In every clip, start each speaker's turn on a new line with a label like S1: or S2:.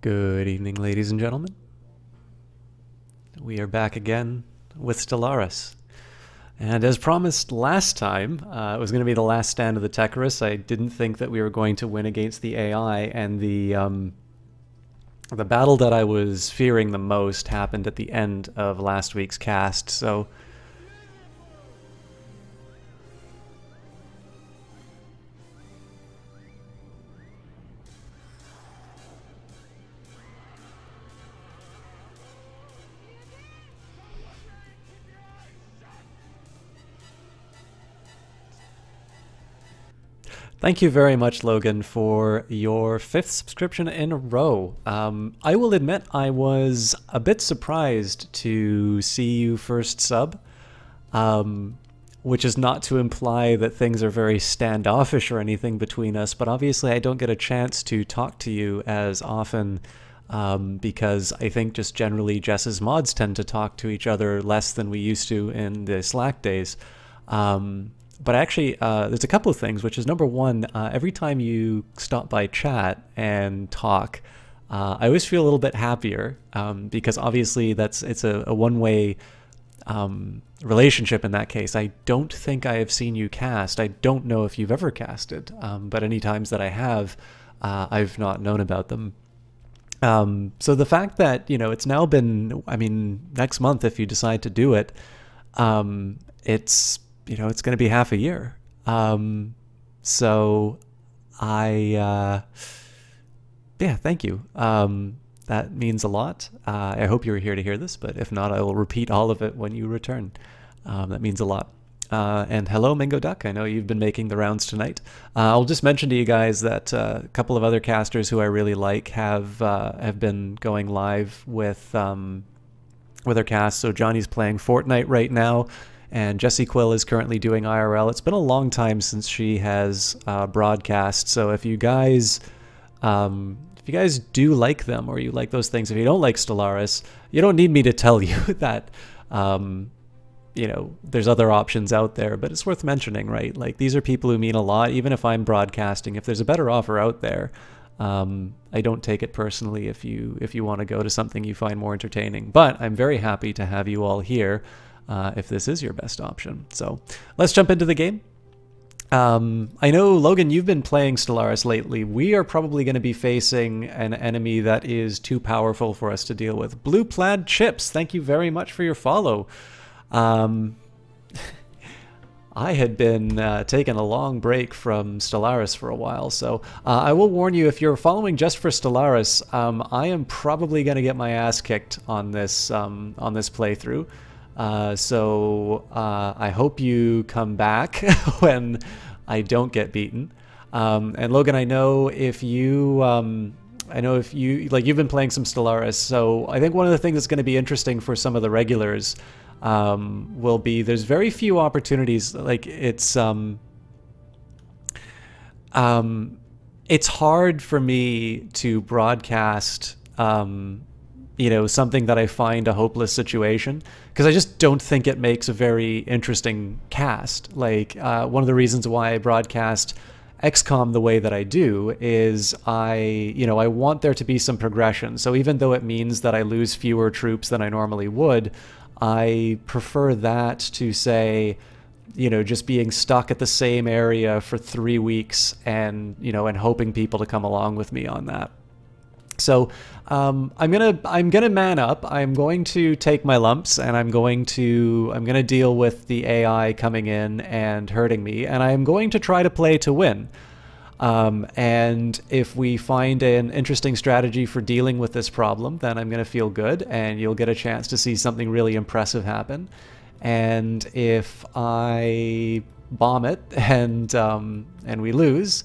S1: Good evening, ladies and gentlemen. We are back again with Stellaris. And as promised last time, it was going to be the last stand of the Techarus. I didn't think that we were going to win against the AI, and the battle that I was fearing the most happened at the end of last week's cast, so... Thank you very much, Logan, for your 5th subscription in a row. I will admit I was a bit surprised to see you first sub, which is not to imply that things are very standoffish or anything between us, but obviously I don't get a chance to talk to you as often because I think just generally Jess's mods tend to talk to each other less than we used to in the Slack days. But actually, there's a couple of things, which is number one, every time you stop by chat and talk, I always feel a little bit happier because obviously it's a one-way relationship in that case. I don't think I have seen you cast. I don't know if you've ever casted, but any times that I have, I've not known about them. So the fact that, you know, it's now been, I mean, next month if you decide to do it, it's... you know, it's going to be half a year. So yeah, thank you. That means a lot. I hope you were here to hear this, but if not, I will repeat all of it when you return. That means a lot. And hello, Mingo Duck. I know you've been making the rounds tonight. I'll just mention to you guys that a couple of other casters who I really like have been going live with their cast. So Johnny's playing Fortnite right now. And Jessie Quill is currently doing IRL. It's been a long time since she has broadcast, so if you guys do like them or you like those things, if you don't like Stellaris, you don't need me to tell you that you know, there's other options out there, but it's worth mentioning, right? Like, these are people who mean a lot. Even if I'm broadcasting, if there's a better offer out there, I don't take it personally if you want to go to something you find more entertaining. But I'm very happy to have you all here. If this is your best option. So let's jump into the game. I know, Logan, you've been playing Stellaris lately. We are probably going to be facing an enemy that is too powerful for us to deal with. Blue Plaid Chips, thank you very much for your follow. I had been taking a long break from Stellaris for a while, so I will warn you, if you're following just for Stellaris, I am probably going to get my ass kicked on this playthrough. So I hope you come back when I don't get beaten. And Logan, I know if you like, you've been playing some Stellaris, so I think one of the things that's going to be interesting for some of the regulars will be there's very few opportunities. Like, it's hard for me to broadcast you know, something that I find a hopeless situation, because I just don't think it makes a very interesting cast. Like, one of the reasons why I broadcast XCOM the way that I do is I want there to be some progression. So even though it means that I lose fewer troops than I normally would, I prefer that to, say, you know, just being stuck at the same area for 3 weeks and, you know, and hoping people to come along with me on that. So I'm gonna man up. I'm going to take my lumps, and I'm gonna deal with the AI coming in and hurting me, and I'm going to try to play to win. And if we find an interesting strategy for dealing with this problem, then I'm gonna feel good, and you'll get a chance to see something really impressive happen. And if I bomb it and we lose,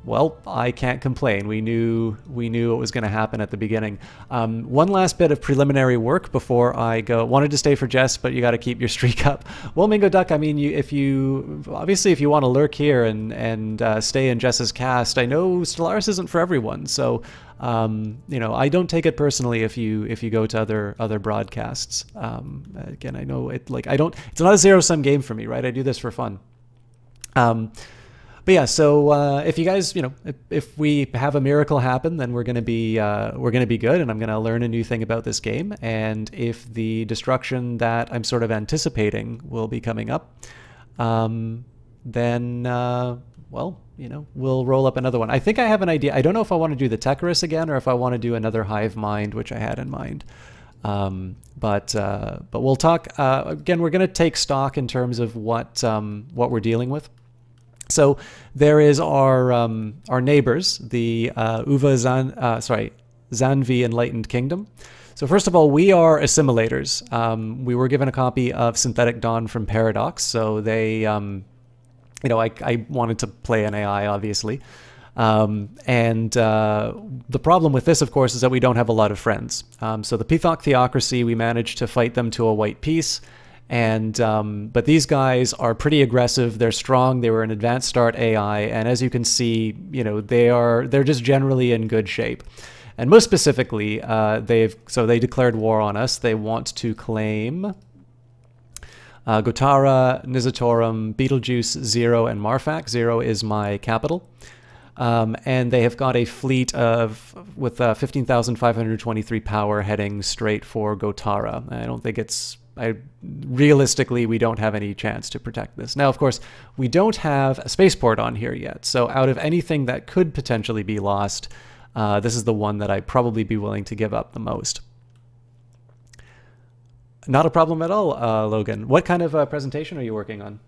S1: well, I can't complain. We knew what was going to happen at the beginning. One last bit of preliminary work before I go. Wanted to stay for Jess, but you got to keep your streak up. Well, Mingo Duck, I mean, if you want to lurk here and stay in Jess's cast, I know Stellaris isn't for everyone. So, you know, I don't take it personally if you go to other broadcasts. Again, I know it. Like, I don't. It's not a zero-sum game for me, right? I do this for fun. But yeah, so if you guys, if we have a miracle happen, then we're gonna be good, and I'm gonna learn a new thing about this game. And if the destruction that I'm sort of anticipating will be coming up, then well, we'll roll up another one. I think I have an idea. I don't know if I want to do the Techarus again or if I want to do another Hive Mind, which I had in mind. But we'll talk again. We're going to take stock in terms of what we're dealing with. So there is our neighbors, the Zanvi Enlightened Kingdom. So first of all, we are assimilators. We were given a copy of Synthetic Dawn from Paradox, so they, I wanted to play an AI, obviously. The problem with this, of course, is that we don't have a lot of friends. So the Pithok Theocracy, we managed to fight them to a white peace. But these guys are pretty aggressive. They're strong. They were an advanced start AI. And as you can see, they're just generally in good shape. And most specifically, they declared war on us. They want to claim Gotara, Nizatorum, Betelgeuse, Zero, and Marfak. Zero is my capital. And they have got a fleet with 15,523 power heading straight for Gotara. I don't think realistically, we don't have any chance to protect this. Now, of course, we don't have a spaceport on here yet. So out of anything that could potentially be lost, this is the one that I'd probably be willing to give up the most. Not a problem at all, Logan. What kind of presentation are you working on?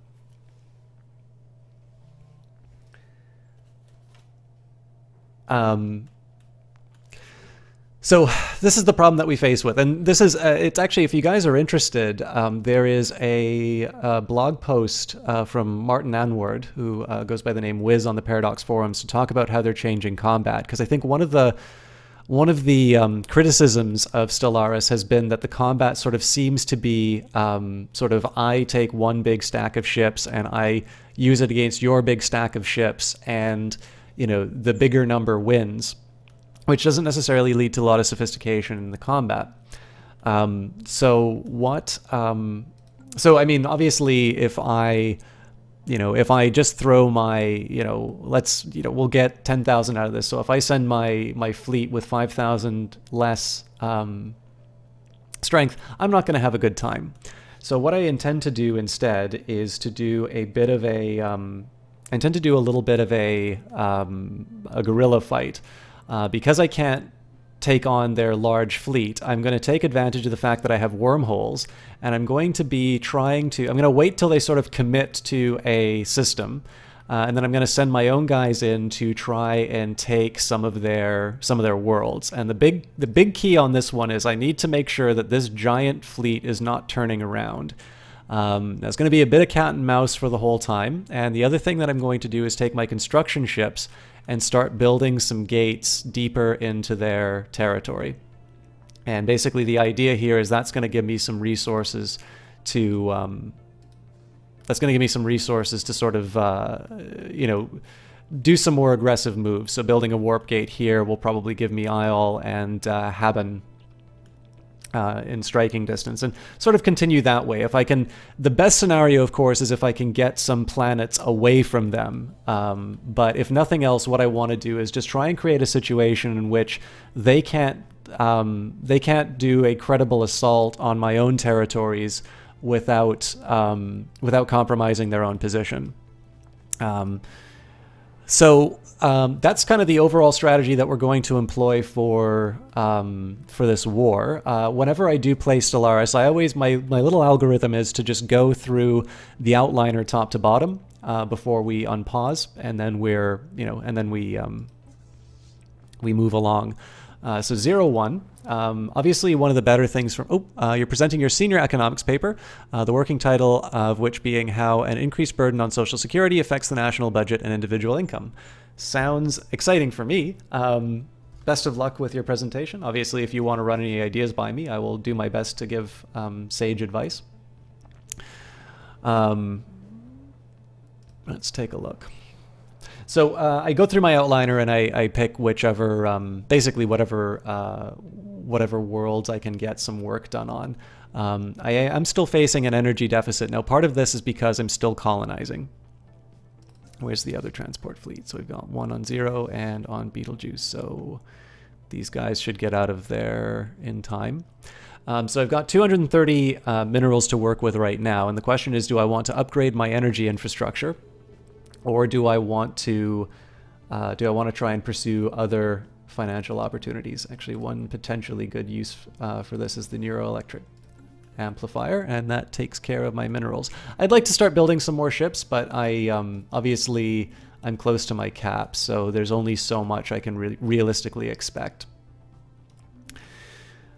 S1: So this is the problem that we face with, and this is, it's actually, if you guys are interested, there is a blog post from Martin Anward, who goes by the name Wiz on the Paradox forums, to talk about how they're changing combat, because I think one of the criticisms of Stellaris has been that the combat sort of seems to be I take one big stack of ships and I use it against your big stack of ships, and the bigger number wins, which doesn't necessarily lead to a lot of sophistication in the combat. So I mean, obviously, if I just throw my, we'll get 10,000 out of this. So if I send my fleet with 5,000 less strength, I'm not going to have a good time. So what I intend to do instead is to do a bit of a, I intend to do a little bit of a guerrilla fight. Because I can't take on their large fleet, I'm going to take advantage of the fact that I have wormholes, and I'm going to be I'm going to wait till they sort of commit to a system, and then I'm going to send my own guys in to try and take some of their worlds. And the big key on this one is I need to make sure that this giant fleet is not turning around. That's going to be a bit of cat and mouse for the whole time. And the other thing that I'm going to do is take my construction ships and start building some gates deeper into their territory. And basically the idea here is that's going to give me some resources to sort of, do some more aggressive moves. So building a warp gate here will probably give me Isle and Haben in striking distance, and sort of continue that way. If I can, the best scenario, of course, is if I can get some planets away from them. But if nothing else, what I want to do is just try and create a situation in which they can't do a credible assault on my own territories without compromising their own position. So that's kind of the overall strategy that we're going to employ for this war. Whenever I do play Stellaris, my little algorithm is to just go through the outliner top to bottom before we unpause, and then we move along. So 0-1. Obviously, one of the better things from... you're presenting your senior economics paper, the working title of which being How an Increased Burden on Social Security Affects the National Budget and Individual Income. Sounds exciting for me. Best of luck with your presentation. Obviously, if you want to run any ideas by me, I will do my best to give sage advice. Let's take a look. So I go through my outliner and I pick whichever, basically whatever worlds I can get some work done on. I'm still facing an energy deficit. Now, part of this is because I'm still colonizing. Where's the other transport fleet? So we've got one on 0 and on Betelgeuse. So these guys should get out of there in time. So I've got 230 minerals to work with right now. And the question is, do I want to upgrade my energy infrastructure? Or do I want to try and pursue other financial opportunities? Actually, one potentially good use for this is the neuroelectric amplifier, and that takes care of my minerals. I'd like to start building some more ships, but obviously I'm close to my cap, so there's only so much I can realistically expect.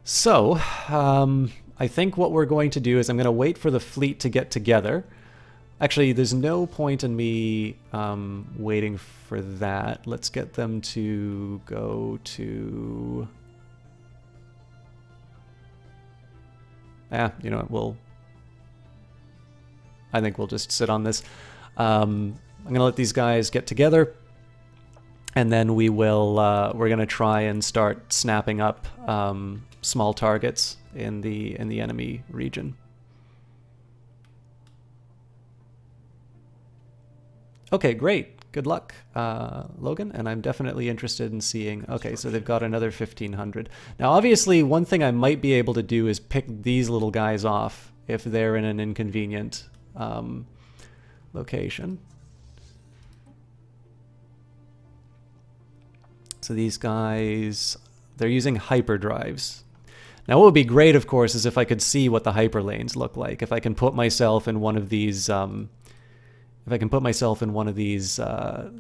S1: So I think what we're going to do is I'm going to wait for the fleet to get together. Actually, there's no point in me waiting for that. Let's get them to go to... you know what, I think we'll just sit on this. I'm going to let these guys get together, and then we're going to try and start snapping up small targets in the enemy region. Okay, great. Good luck, Logan, and I'm definitely interested in seeing... Okay, so they've got another 1,500. Now, obviously, one thing I might be able to do is pick these little guys off if they're in an inconvenient location. So these guys, they're using hyperdrives. Now, what would be great, of course, is if I could see what the hyperlanes look like. If I can put myself in one of these...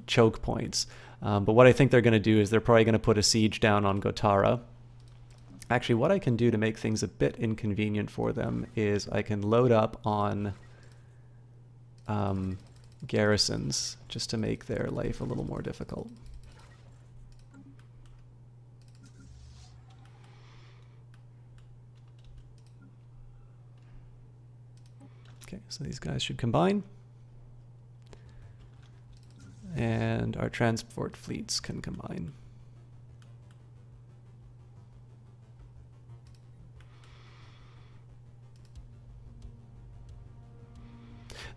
S1: choke points. But what I think they're going to do is they're probably going to put a siege down on Gotara. Actually, what I can do to make things a bit inconvenient for them is I can load up on garrisons just to make their life a little more difficult. Okay, so these guys should combine. And our transport fleets can combine.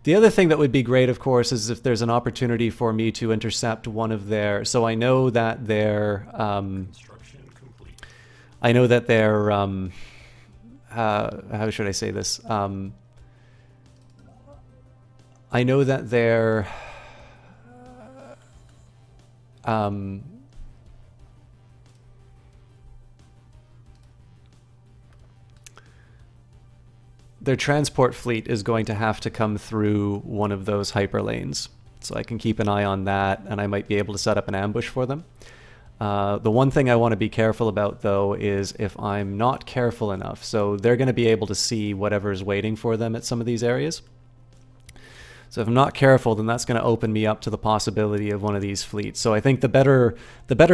S1: The other thing that would be great, of course, is if there's an opportunity for me to intercept one of their... So I know that they're... Construction complete. I know that they're... how should I say this? I know that they're... their transport fleet is going to have to come through one of those hyperlanes. So I can keep an eye on that, and I might be able to set up an ambush for them. The one thing I want to be careful about, though, is if I'm not careful enough. So they're going to be able to see whatever's waiting for them at some of these areas. So if I'm not careful, then that's going to open me up to the possibility of one of these fleets. So I think the better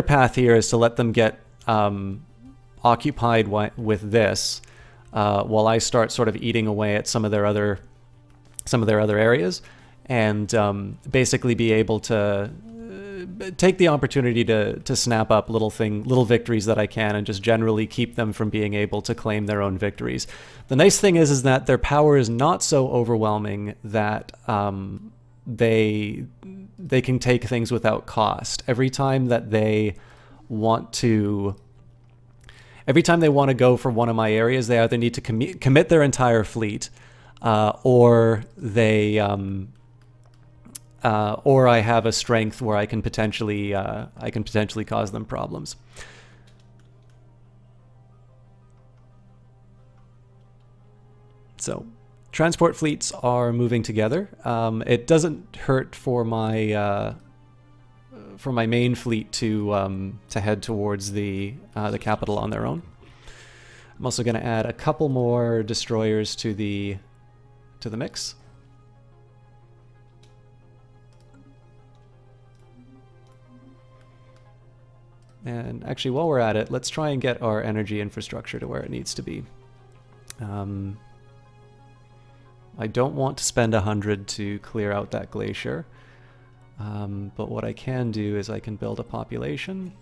S1: path here is to let them get occupied with this while I start sort of eating away at some of their other areas, and basically be able to take the opportunity to snap up little victories that I can, and just generally keep them from being able to claim their own victories. The nice thing is that their power is not so overwhelming that they can take things without cost. Every time they want to go for one of my areas, they either need to commit their entire fleet, or I have a strength where I can potentially cause them problems. So, transport fleets are moving together. It doesn't hurt for my main fleet to head towards the capital on their own. I'm also going to add a couple more destroyers to the mix. And actually, while we're at it, let's try and get our energy infrastructure to where it needs to be. I don't want to spend 100 to clear out that glacier. But what I can do is I can build a population,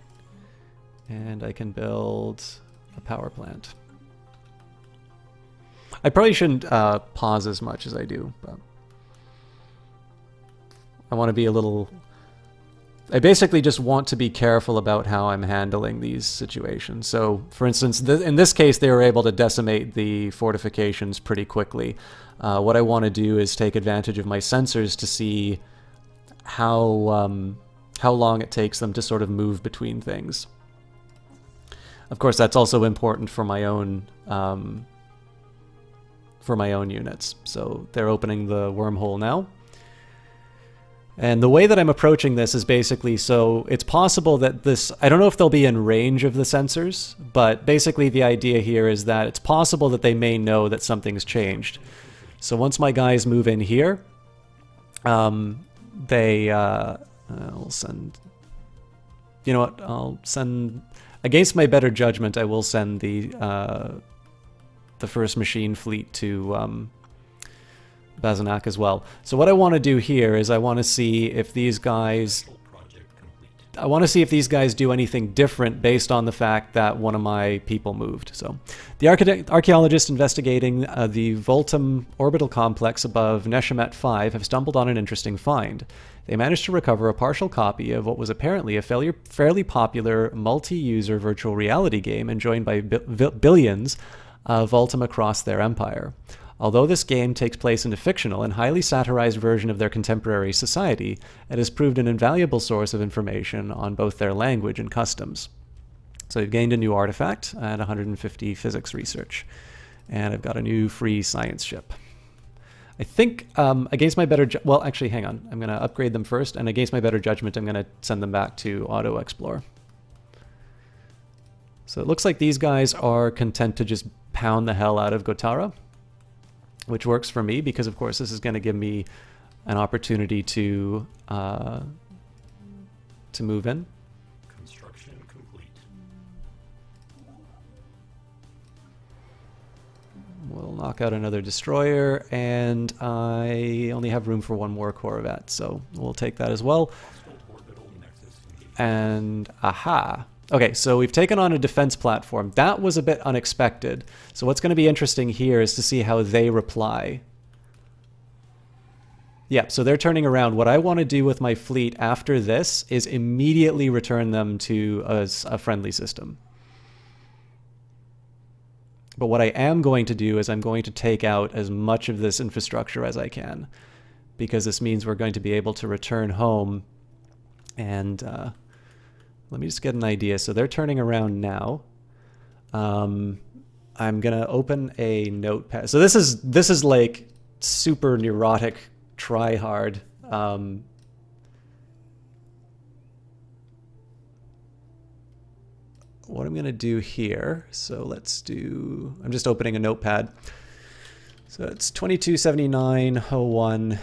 S1: and I can build a power plant. I probably shouldn't pause as much as I do, but I want to be a little... I basically just want to be careful about how I'm handling these situations. So, for instance, in this case, they were able to decimate the fortifications pretty quickly. What I want to do is take advantage of my sensors to see how long it takes them to sort of move between things. Of course, that's also important for my own units. So they're opening the wormhole now. And the way that I'm approaching this is basically, so it's possible that this, I don't know if they'll be in range of the sensors, but basically the idea here is that it's possible that they may know that something's changed. So once my guys move in here, I'll send, you know what, I'll send, against my better judgment, I will send the first machine fleet to Bazanak as well. So what I want to do here is I want to see if these guys do anything different based on the fact that one of my people moved. So the archaeologists investigating the Voltum orbital complex above Neshamet 5 have stumbled on an interesting find. They managed to recover a partial copy of what was apparently a fairly popular multi-user virtual reality game enjoyed by billions of Voltum across their empire. Although this game takes place in a fictional and highly satirized version of their contemporary society, it has proved an invaluable source of information on both their language and customs. So I've gained a new artifact and 150 physics research. And I've got a new free science ship. I think against my better... Well, actually, hang on. I'm going to upgrade them first, and against my better judgment, I'm going to send them back to auto-explore. So it looks like these guys are content to just pound the hell out of Gotara, which works for me because, of course, this is going to give me an opportunity to move in.
S2: Construction complete.
S1: We'll knock out another destroyer, and I only have room for one more Corvette, so we'll take that as well. And aha! Okay, so we've taken on a defense platform. That was a bit unexpected. So what's going to be interesting here is to see how they reply. Yeah, so they're turning around. What I want to do with my fleet after this is immediately return them to a friendly system. But what I am going to do is I'm going to take out as much of this infrastructure as I can, because this means we're going to be able to return home and... let me just get an idea. So they're turning around now. I'm gonna open a notepad. So this is like super neurotic, try hard. What I'm gonna do here. So let's do. I'm just opening a notepad. So it's 227901.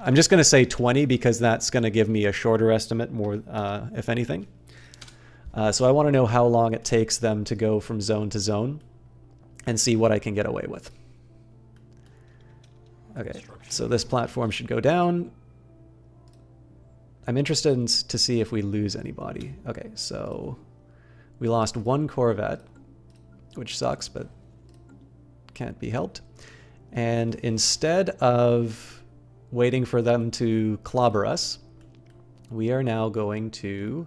S1: I'm just gonna say 20 because that's gonna give me a shorter estimate, more if anything. So I want to know how long it takes them to go from zone to zone and see what I can get away with. Okay, so this platform should go down. I'm interested to see if we lose anybody. Okay, so we lost one Corvette, which sucks, but can't be helped. And instead of waiting for them to clobber us, we are now going to...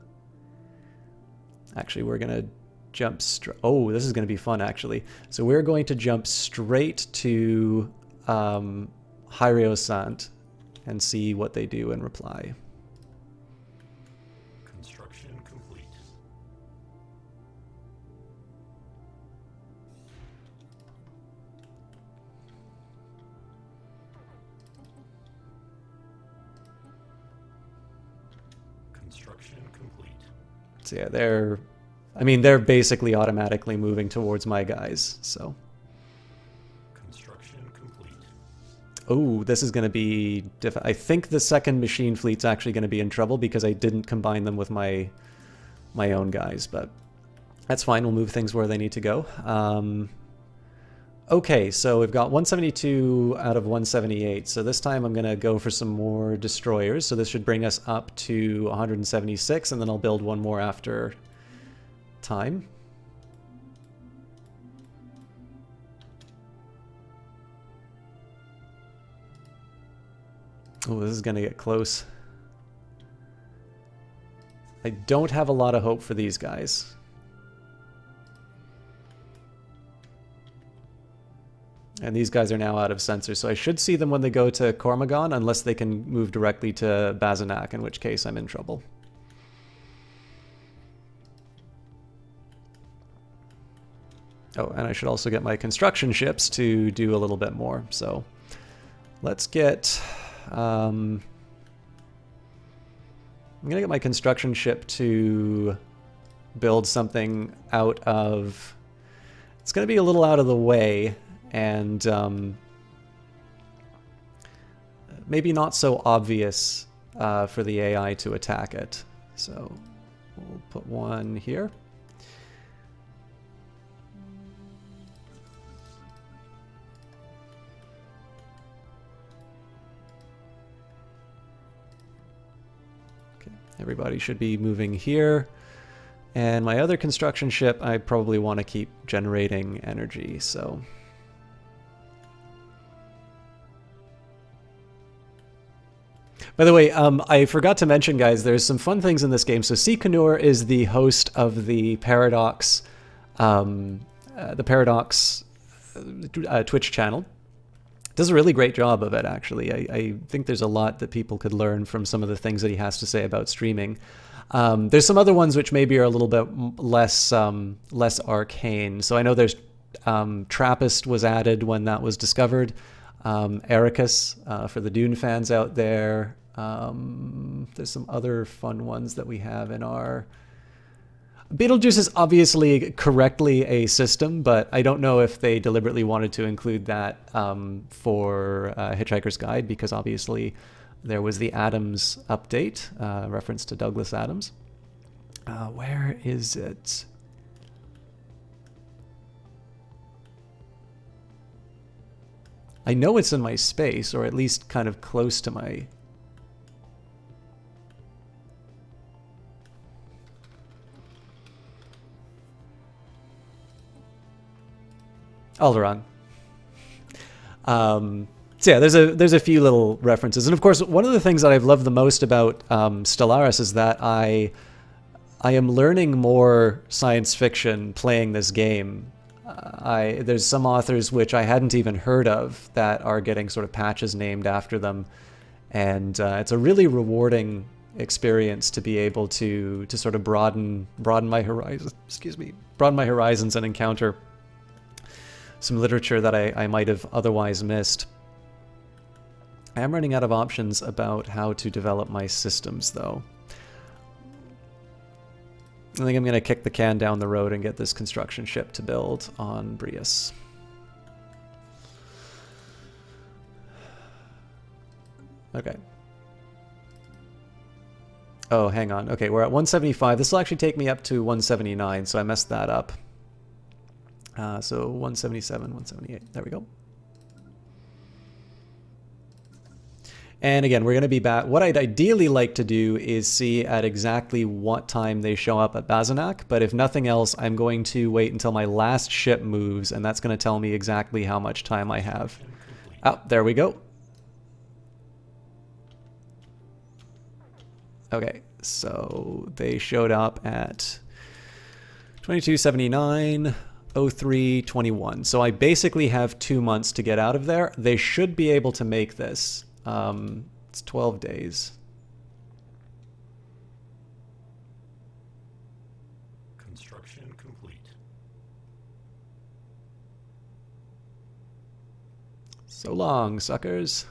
S1: Actually, we're going to jump straight... Oh, this is going to be fun, actually. So we're going to jump straight to Hyriosant and see what they do in reply.
S2: Construction complete. Construction complete.
S1: So yeah, they're basically automatically moving towards my guys, so.
S2: Construction complete.
S1: Oh, this is going to be I think the second machine fleet's actually going to be in trouble because I didn't combine them with my own guys, but that's fine. We'll move things where they need to go. Okay, so we've got 172 out of 178. So this time I'm going to go for some more destroyers. So this should bring us up to 176, and then I'll build one more after time. Oh, this is going to get close. I don't have a lot of hope for these guys. And these guys are now out of sensor, so I should see them when they go to Cormagon, unless they can move directly to Bazanak, in which case I'm in trouble. Oh, and I should also get my construction ships to do a little bit more. So let's get... I'm going to get my construction ship to build something out of... It's going to be a little out of the way, and maybe not so obvious for the AI to attack it. So we'll put one here. Everybody should be moving here. And my other construction ship, I probably want to keep generating energy, so... By the way, I forgot to mention, guys, there's some fun things in this game. So Sikanur is the host of the Paradox, Twitch channel. Does a really great job of it, actually. I think there's a lot that people could learn from some of the things that he has to say about streaming. There's some other ones which maybe are a little bit less less arcane. So I know there's Trappist was added when that was discovered. Ericus for the Dune fans out there. There's some other fun ones that we have in our... Beetlejuice is obviously correctly a system, but I don't know if they deliberately wanted to include that for Hitchhiker's Guide, because obviously there was the Adams update, reference to Douglas Adams. Where is it? I know it's in my space, or at least kind of close to my... Alderaan. So yeah, there's a few little references, and of course, one of the things that I've loved the most about Stellaris is that I am learning more science fiction playing this game. There's some authors which I hadn't even heard of that are getting sort of patches named after them, and it's a really rewarding experience to be able to sort of broaden my horizons. Excuse me, broaden my horizons and encounter some literature that I might have otherwise missed. I am running out of options about how to develop my systems, though. I think I'm going to kick the can down the road and get this construction ship to build on Brius. Okay. Oh, hang on. Okay, we're at 175. This will actually take me up to 179, so I messed that up. So 177, 178. There we go. And again, we're going to be back. What I'd ideally like to do is see at exactly what time they show up at Bazanak, but if nothing else, I'm going to wait until my last ship moves, and that's going to tell me exactly how much time I have. Oh, there we go. Okay, so they showed up at 2279. 0321. So I basically have 2 months to get out of there. They should be able to make this. It's 12 days.
S2: Construction complete.
S1: So long, suckers.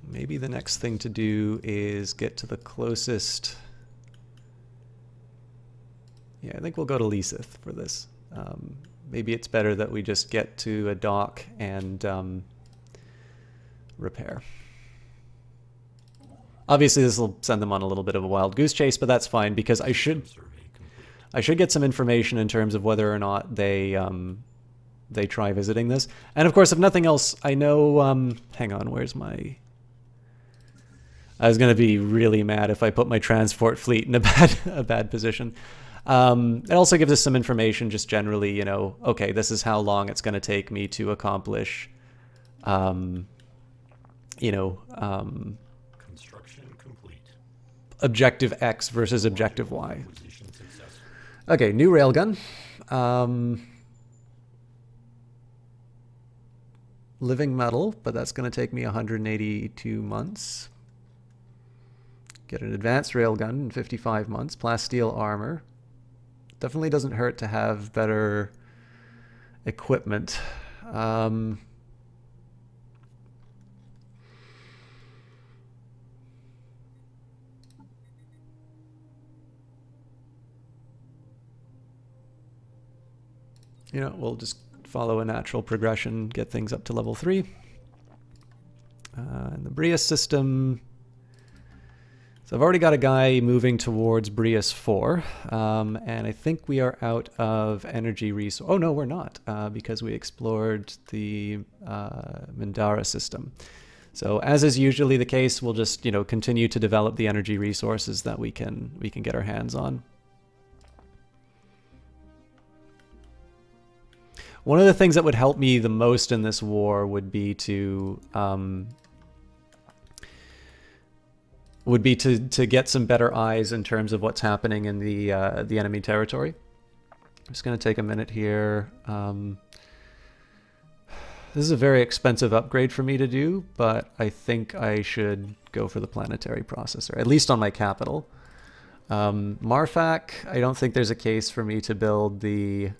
S1: Maybe the next thing to do is get to the closest... Yeah, I think we'll go to Leasith for this. Maybe it's better that we just get to a dock and repair. Obviously this will send them on a little bit of a wild goose chase, but that's fine because I should get some information in terms of whether or not they try visiting this. And of course, if nothing else, I know... hang on, where's my... I was going to be really mad if I put my transport fleet in a bad position. It also gives us some information just generally, you know, okay, this is how long it's going to take me to accomplish, you know,
S2: Construction complete.
S1: objective X versus objective Y. Okay, new railgun. Living metal, but that's going to take me 182 months. Get an advanced railgun in 55 months. Plasteel armor. Definitely doesn't hurt to have better equipment. You know, we'll just follow a natural progression, get things up to level 3. In the Brius system, so I've already got a guy moving towards Brius 4, and I think we are out of energy resource. Oh no, we're not, because we explored the Mindara system. So as is usually the case, we'll just, you know, continue to develop the energy resources that we can get our hands on. One of the things that would help me the most in this war would be to get some better eyes in terms of what's happening in the enemy territory. I'm just going to take a minute here. This is a very expensive upgrade for me to do, but I think I should go for the planetary processor, at least on my capital. Marfac, I don't think there's a case for me to build the...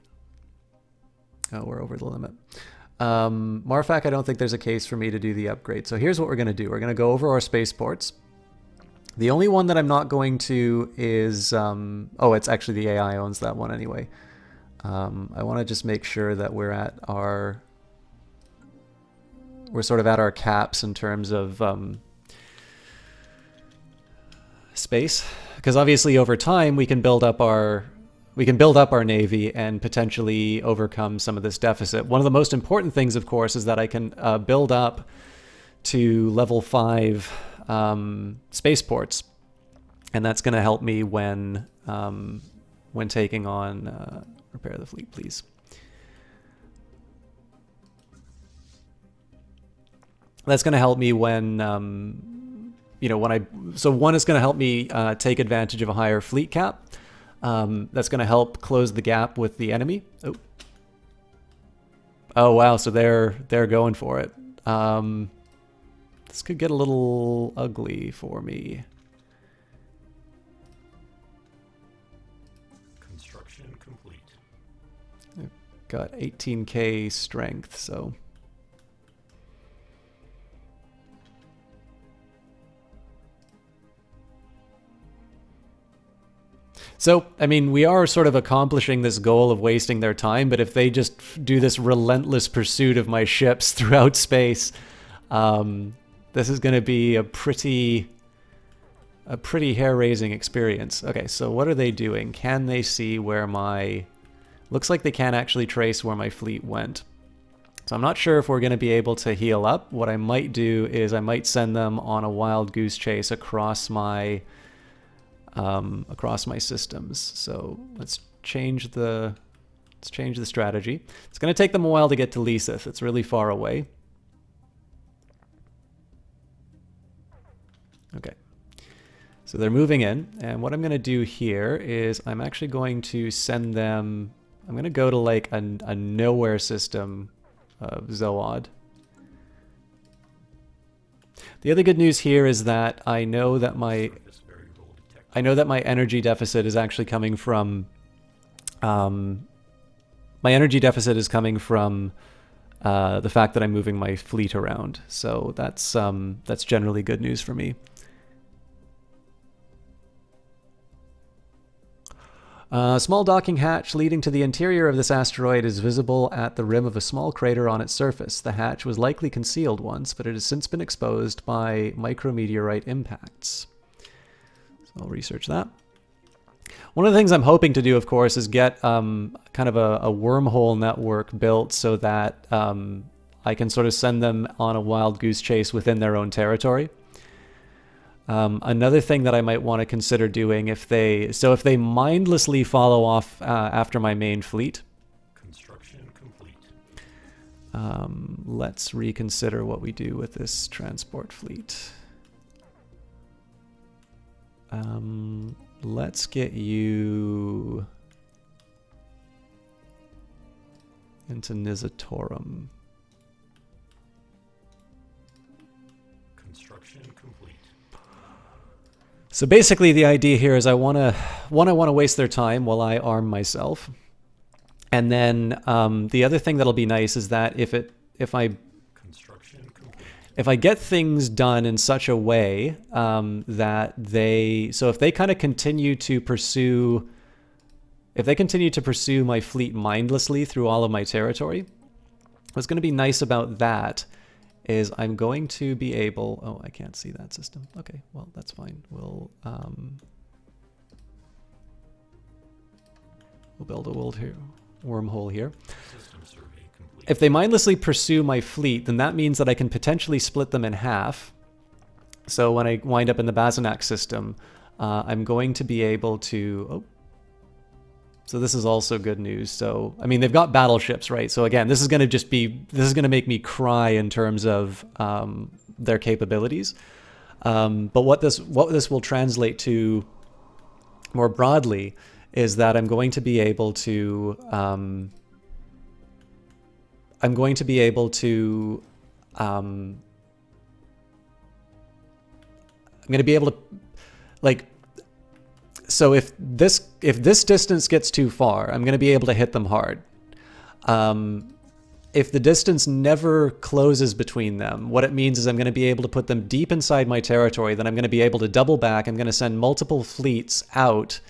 S1: Oh, we're over the limit. Marfac, I don't think there's a case for me to do the upgrade. So here's what we're going to do. We're going to go over our spaceports. The only one that I'm not going to is... oh, it's actually the AI owns that one anyway. I want to just make sure that we're at our... We're sort of at our caps in terms of space. Because obviously over time we can build up our... We can build up our navy and potentially overcome some of this deficit. One of the most important things, of course, is that I can build up to level 5 spaceports, and that's going to help me when taking on repair the fleet, please. That's going to help me when you know, so one is going to help me take advantage of a higher fleet cap. That's going to help close the gap with the enemy. Oh, oh wow! So they're going for it. This could get a little ugly for me.
S2: Construction complete.
S1: I've got 18k strength, so. So, I mean, we are sort of accomplishing this goal of wasting their time, but if they just do this relentless pursuit of my ships throughout space, this is going to be a pretty hair-raising experience. Okay, so what are they doing? Can they see where my... Looks like they can actually trace where my fleet went. So I'm not sure if we're going to be able to heal up. What I might do is I might send them on a wild goose chase across my systems. So let's change the strategy. It's going to take them a while to get to Lisith. It's really far away. Okay. So they're moving in, and what I'm going to do here is I'm actually going to send them... I'm going to go to like a nowhere system of Zoad. The other good news here is that I know that my energy deficit is actually coming from the fact that I'm moving my fleet around. So that's generally good news for me. A small docking hatch leading to the interior of this asteroid is visible at the rim of a small crater on its surface. The hatch was likely concealed once, but it has since been exposed by micrometeorite impacts. So I'll research that. One of the things I'm hoping to do, of course, is get kind of a wormhole network built so that I can sort of send them on a wild goose chase within their own territory. Another thing that I might want to consider doing if they mindlessly follow off after my main fleet.
S2: Construction complete.
S1: Let's reconsider what we do with this transport fleet. Let's get you into Nizatorum.
S2: Construction complete.
S1: So basically the idea here is I want to waste their time while I arm myself. And then the other thing that'll be nice is that if I get things done in such a way that if they kind of continue to pursue my fleet mindlessly through all of my territory, what's going to be nice about that is I'm going to be able, oh, I can't see that system. Okay, well, that's fine. We'll build a wormhole here. If they mindlessly pursue my fleet, then that means that I can potentially split them in half. So when I wind up in the Bazanak system, I'm going to be able to... Oh. So this is also good news. So, I mean, they've got battleships, right? So again, this is going to make me cry in terms of their capabilities. But what this will translate to more broadly is that I'm going to be able to like, so if this distance gets too far, I'm going to be able to hit them hard. If the distance never closes between them, what it means is I'm going to be able to put them deep inside my territory. Then I'm going to be able to double back. I'm going to send multiple fleets out.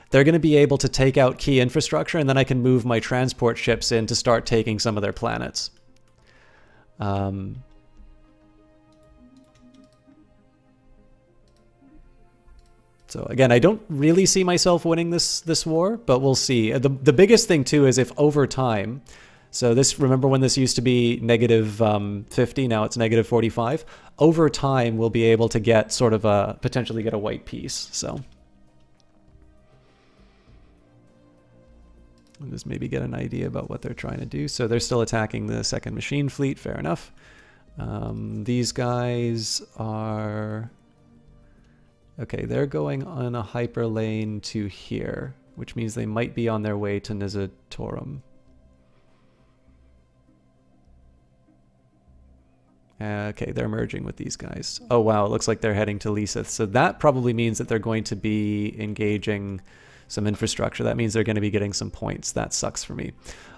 S1: They're going to be able to take out key infrastructure, and then I can move my transport ships in to start taking some of their planets. So again, I don't really see myself winning this war, but we'll see. The biggest thing too is if over time, so this, remember when this used to be negative 50, now it's negative 45. Over time, we'll be able to get sort of potentially get a white piece. So and just maybe get an idea about what they're trying to do. So they're still attacking the second machine fleet, fair enough. These guys are... Okay, they're going on a hyperlane to here, which means they might be on their way to Nizatorum. Okay, they're merging with these guys. Oh wow, it looks like they're heading to Lisith. So that probably means that they're going to be engaging some infrastructure. That means they're going to be getting some points. That sucks for me.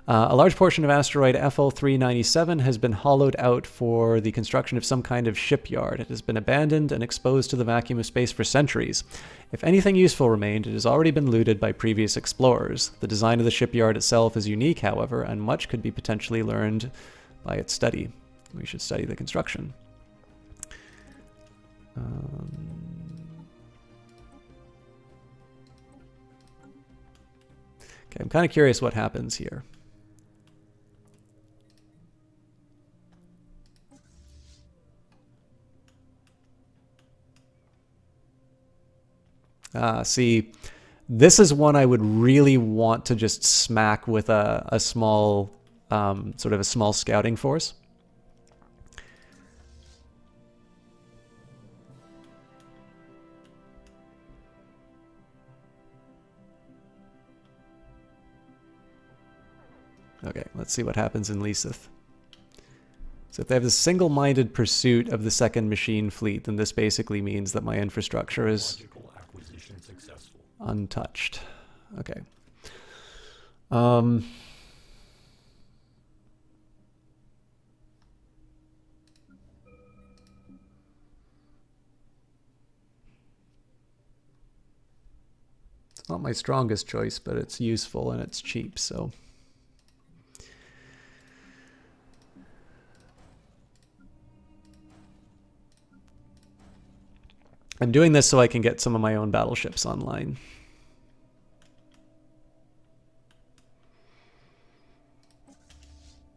S1: A large portion of asteroid FL397 has been hollowed out for the construction of some kind of shipyard. It has been abandoned and exposed to the vacuum of space for centuries. If anything useful remained, it has already been looted by previous explorers. The design of the shipyard itself is unique, however, and much could be potentially learned by its study. We should study the construction. Okay, I'm kind of curious what happens here. See, this is one I would really want to just smack with a small, sort of a small scouting force. Okay, let's see what happens in Lisith. So if they have a single-minded pursuit of the second machine fleet, then this basically means that my infrastructure is untouched. Okay. It's not my strongest choice, but it's useful and it's cheap, so... I'm doing this so I can get some of my own battleships online.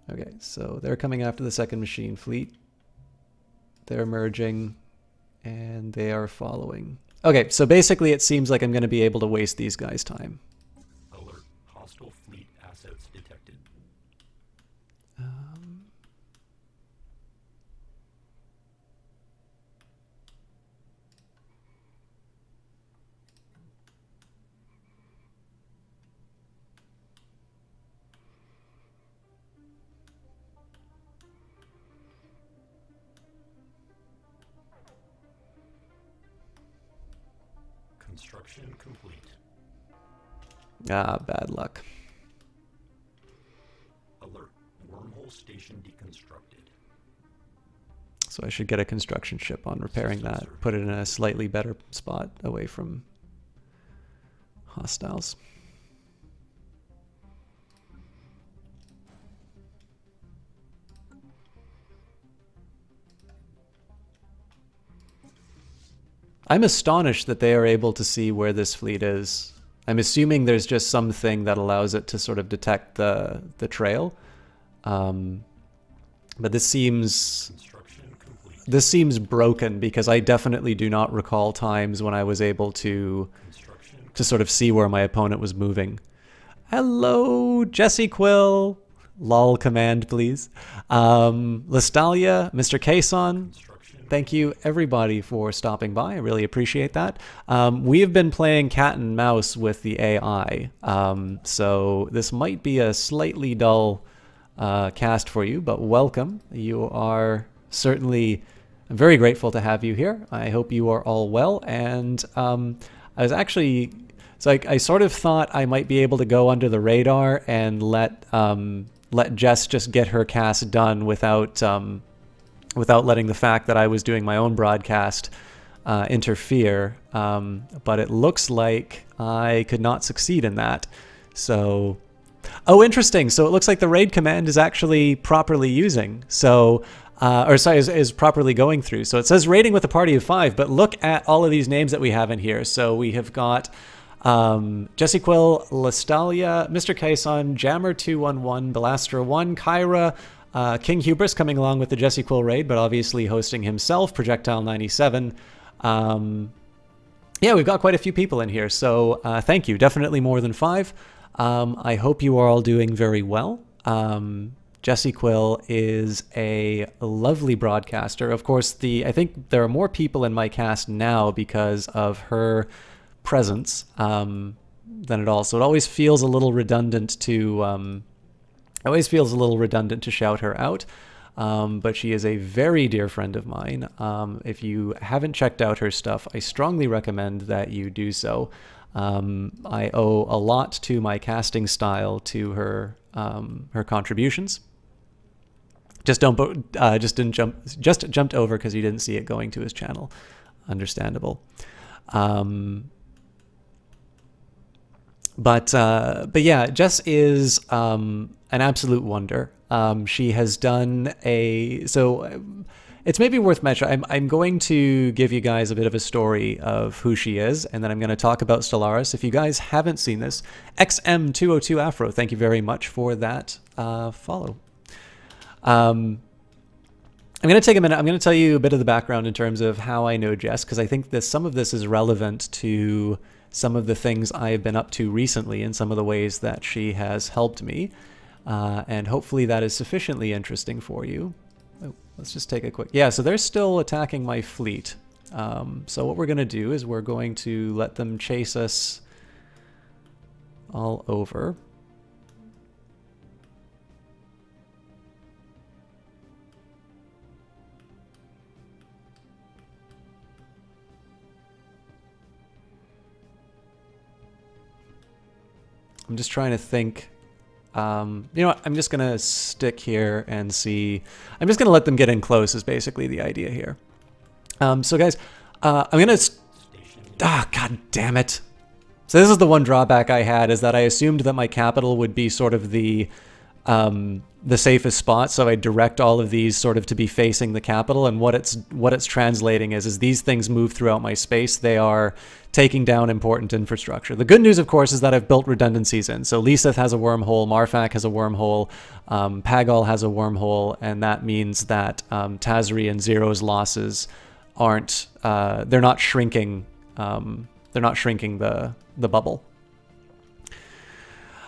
S1: Okay, so they're coming after the second machine fleet. They're merging And they are following. Okay, so basically it seems like I'm going to be able to waste these guys' time.
S2: Alert. Hostile fleet assets detected. Construction complete.
S1: Ah, bad luck.
S2: Alert. Wormhole station deconstructed.
S1: So I should get a construction ship on repairing that. Put it in a slightly better spot away from hostiles. I'm astonished that they are able to see where this fleet is. I'm assuming there's just something that allows it to sort of detect the trail. But this seems broken because I definitely do not recall times when I was able to sort of see where my opponent was moving. Hello, Jesse Quill. Lol command, please. Listalia, Mr. Kason. Thank you, everybody, for stopping by. I really appreciate that. We have been playing cat and mouse with the AI, so this might be a slightly dull cast for you, but welcome. You are certainly... I'm very grateful to have you here. I hope you are all well, and I was actually... So I sort of thought I might be able to go under the radar and let Jess just get her cast done without letting the fact that I was doing my own broadcast interfere, but it looks like I could not succeed in that. So, oh, interesting. So it looks like the raid command is actually properly using. So, or sorry, is properly going through. So it says raiding with a party of 5, but look at all of these names that we have in here. So we have got Jesse Quill, Listalia, Mr. Kaison, Jammer211, Belastra1, Kyra, King Hubris coming along with the Jesse Quill raid, but obviously hosting himself, Projectile97. Yeah, we've got quite a few people in here, so thank you. Definitely more than 5. I hope you are all doing very well. Jesse Quill is a lovely broadcaster. Of course, I think there are more people in my cast now because of her presence than at all. So it always feels a little redundant to... shout her out, but she is a very dear friend of mine. If you haven't checked out her stuff, I strongly recommend that you do so. I owe a lot to my casting style to her contributions. Just jumped over because you didn't see it going to his channel. Understandable. But yeah, Jess is an absolute wonder. She has done so it's maybe worth mentioning. I'm going to give you guys a bit of a story of who she is, and then I'm going to talk about Stellaris. If you guys haven't seen this, XM202 Afro, thank you very much for that follow. I'm going to take a minute. I'm going to tell you a bit of the background in terms of how I know Jess, because I think that some of this is relevant to some of the things I've been up to recently and some of the ways that she has helped me. And hopefully that is sufficiently interesting for you. Oh, let's just take a quick... Yeah, so they're still attacking my fleet. So what we're going to do is we're going to let them chase us all over. I'm just trying to think. You know what? I'm just going to stick here and see. I'm just going to let them get in close is basically the idea here. So guys, I'm going to... God damn it. So this is the one drawback I had, is that I assumed that my capital would be sort of the safest spot, so I direct all of these sort of to be facing the capital, and what it's translating is these things move throughout my space. They are taking down important infrastructure. The good news, of course, is that I've built redundancies in. So Liseth has a wormhole, Marfak has a wormhole, Pagol has a wormhole, and that means that Tazri and Zero's losses aren't they're not shrinking the bubble.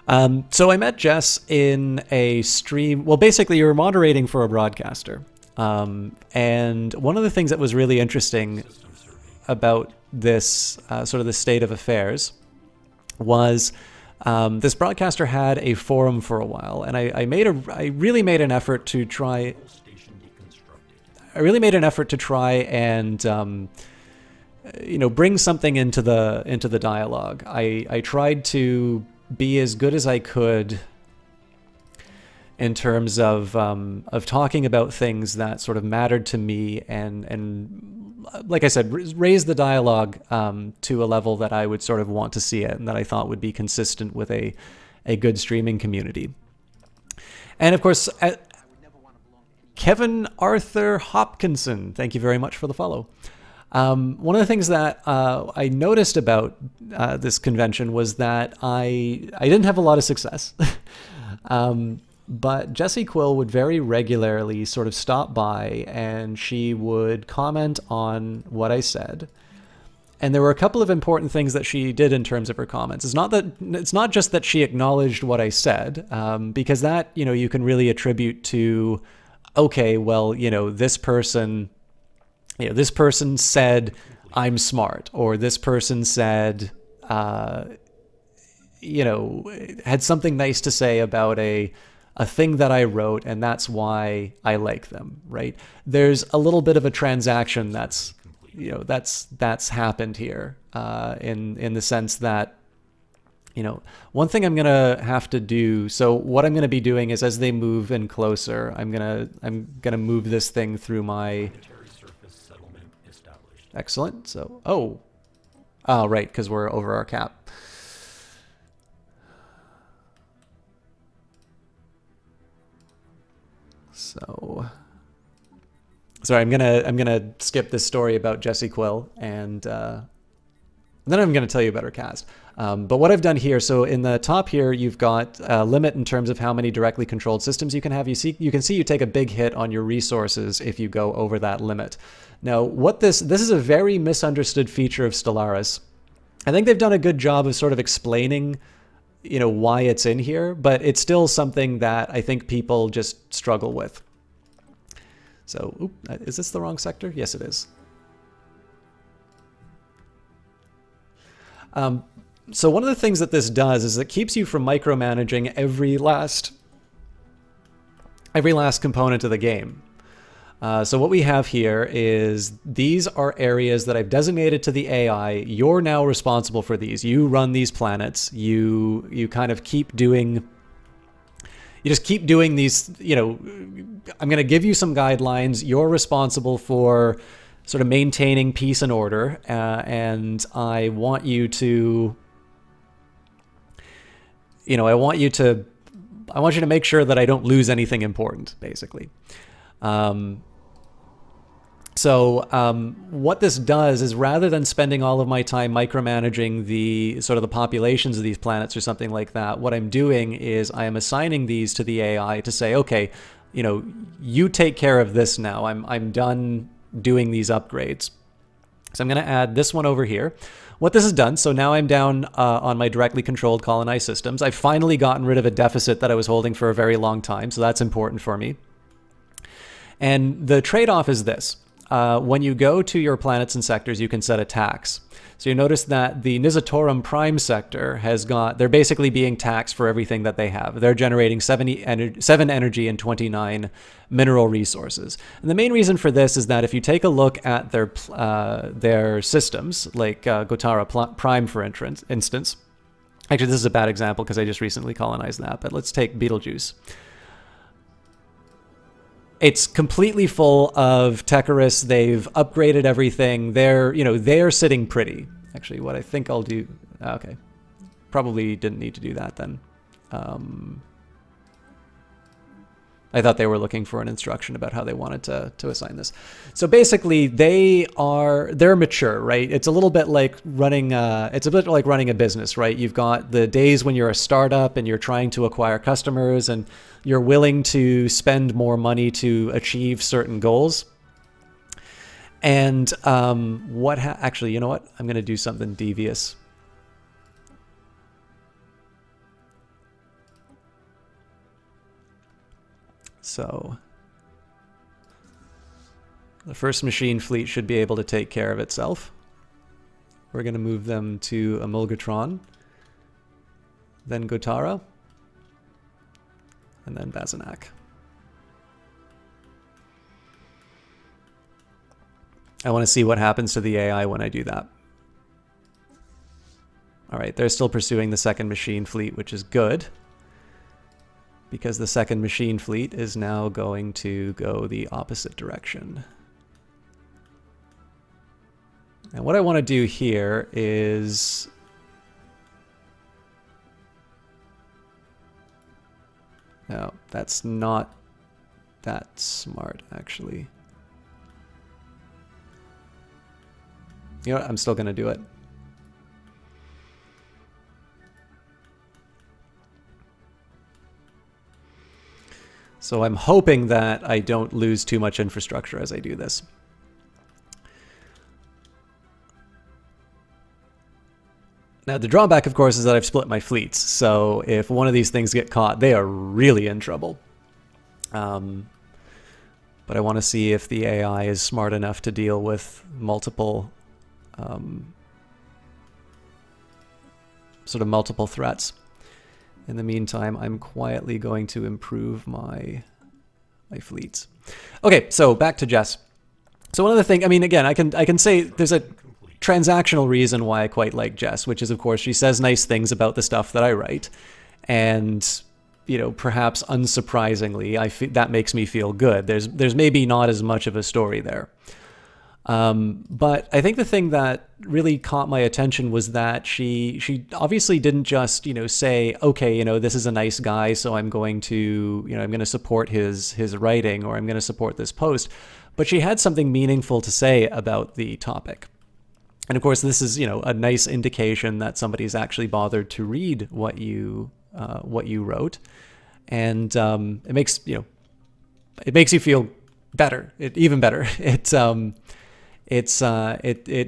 S1: So I met Jess in a stream. Well, basically, you were moderating for a broadcaster. And one of the things that was really interesting about this sort of the state of affairs was this broadcaster had a forum for a while, and I really made an effort to try. I really made an effort to try and bring something into the dialogue. I tried to be as good as I could in terms of talking about things that sort of mattered to me, and like I said, raise the dialogue to a level that I would sort of want to see it, and that I thought would be consistent with a good streaming community. And of course, Kevin Arthur Hopkinson, thank you very much for the follow. One of the things that I noticed about this convention was that I didn't have a lot of success. But Jessie Quill would very regularly sort of stop by, and she would comment on what I said. And there were a couple of important things that she did in terms of her comments. It's not just that she acknowledged what I said, because that, you can really attribute to, okay, well, this person said I'm smart, or this person said, had something nice to say about a thing that I wrote, and that's why I like them, right? There's a little bit of a transaction that's happened here, in the sense that, one thing I'm gonna have to do. So what I'm gonna be doing is, as they move in closer, I'm gonna move this thing through my. Excellent. So oh, right, because we're over our cap. So, sorry, I'm gonna skip this story about Jessie Quill, and then I'm gonna tell you about her cast. But what I've done here, so in the top here, you've got a limit in terms of how many directly controlled systems you can have. You can see you take a big hit on your resources if you go over that limit. Now, this is a very misunderstood feature of Stellaris. I think they've done a good job of sort of explaining, why it's in here, but it's still something that I think people just struggle with. So, is this the wrong sector? Yes, it is. So one of the things that this does is it keeps you from micromanaging every last component of the game. So what we have here is these are areas that I've designated to the AI. You're now responsible for these. You run these planets. You kind of keep doing. You just keep doing these. I'm going to give you some guidelines. You're responsible for sort of maintaining peace and order, and I want you to. I want you to make sure that I don't lose anything important, basically. What this does is, rather than spending all of my time micromanaging the populations of these planets or something like that, what I'm doing is I am assigning these to the AI to say, okay, you take care of this now. I'm done doing these upgrades. So I'm going to add this one over here. What this has done, so now I'm down on my directly controlled colonized systems. I've finally gotten rid of a deficit that I was holding for a very long time, so that's important for me. And the trade-off is this. When you go to your planets and sectors, you can set a tax. So you notice that the Nizatorum Prime sector they're basically being taxed for everything that they have. They're generating 7 energy and 29 mineral resources. And the main reason for this is that if you take a look at their systems, like Gotara Prime, for instance, actually this is a bad example because I just recently colonized that, but let's take Betelgeuse. It's completely full of Techarus. They've upgraded everything. They're sitting pretty. Actually, what I think I'll do... Okay. Probably didn't need to do that then. I thought they were looking for an instruction about how they wanted to assign this. So basically, they're mature, right? It's a little bit like running a business, right? You've got the days when you're a startup and you're trying to acquire customers and you're willing to spend more money to achieve certain goals. And actually, you know what? I'm going to do something devious. So the first machine fleet should be able to take care of itself. We're going to move them to Emulgatron, then Gotara, and then Bazanak. I want to see what happens to the AI when I do that. All right, they're still pursuing the second machine fleet, which is good, because the second machine fleet is now going to go the opposite direction. And what I want to do here is... No, that's not that smart, actually. You know what? I'm still going to do it. So I'm hoping that I don't lose too much infrastructure as I do this. Now, the drawback, of course, is that I've split my fleets. So if one of these things get caught, they are really in trouble. But I want to see if the AI is smart enough to deal with multiple, sort of multiple threats. In the meantime, I'm quietly going to improve my fleets. Okay, so back to Jess. So one of the things, I mean, again, I can say there's a transactional reason why I quite like Jess, which is, of course, she says nice things about the stuff that I write, and you know, perhaps unsurprisingly, that makes me feel good. There's maybe not as much of a story there, but I think the thing that really caught my attention was that she obviously didn't just, you know, say, okay, you know, this is a nice guy, so I'm going to, you know, I'm going to support his writing, or I'm going to support this post, but she had something meaningful to say about the topic. And of course, this is, you know, a nice indication that somebody's actually bothered to read what you wrote, and it makes you feel better, even better. It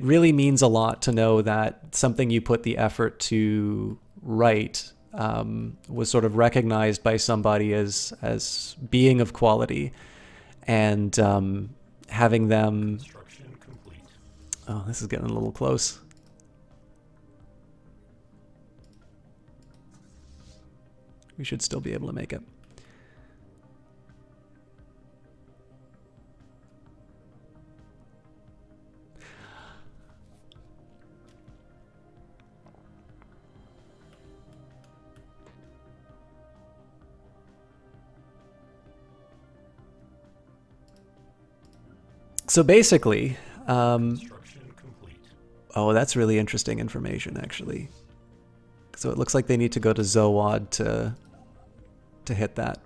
S1: really means a lot to know that something you put the effort to write was sort of recognized by somebody as being of quality, and having them. Oh, this is getting a little close. We should still be able to make it. So basically, oh, that's really interesting information, actually. So it looks like they need to go to Zowad to hit that.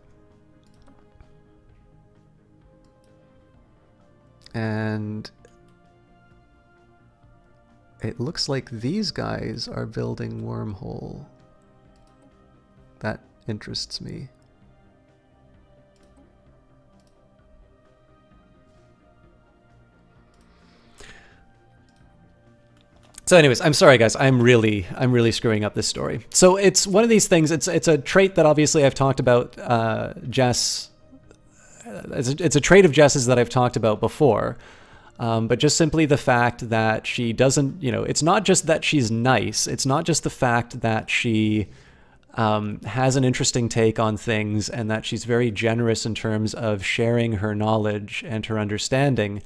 S1: And it looks like these guys are building Wormhole. That interests me. So anyways, I'm sorry guys, I'm really screwing up this story. So it's one of these things, it's a trait that obviously I've talked about Jess. It's a trait of Jess's that I've talked about before. But just simply the fact that she doesn't, you know, it's not just that she's nice. It's not just the fact that she has an interesting take on things and that she's very generous in terms of sharing her knowledge and her understanding.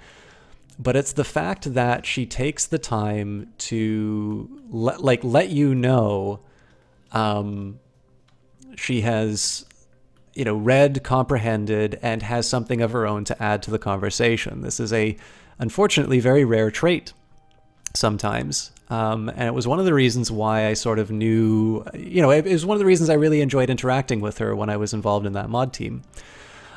S1: But it's the fact that she takes the time to let you know she has, you know, read, comprehended, and has something of her own to add to the conversation. This is a, unfortunately, very rare trait sometimes. And it was one of the reasons why I sort of knew, you know, it was one of the reasons I really enjoyed interacting with her when I was involved in that mod team.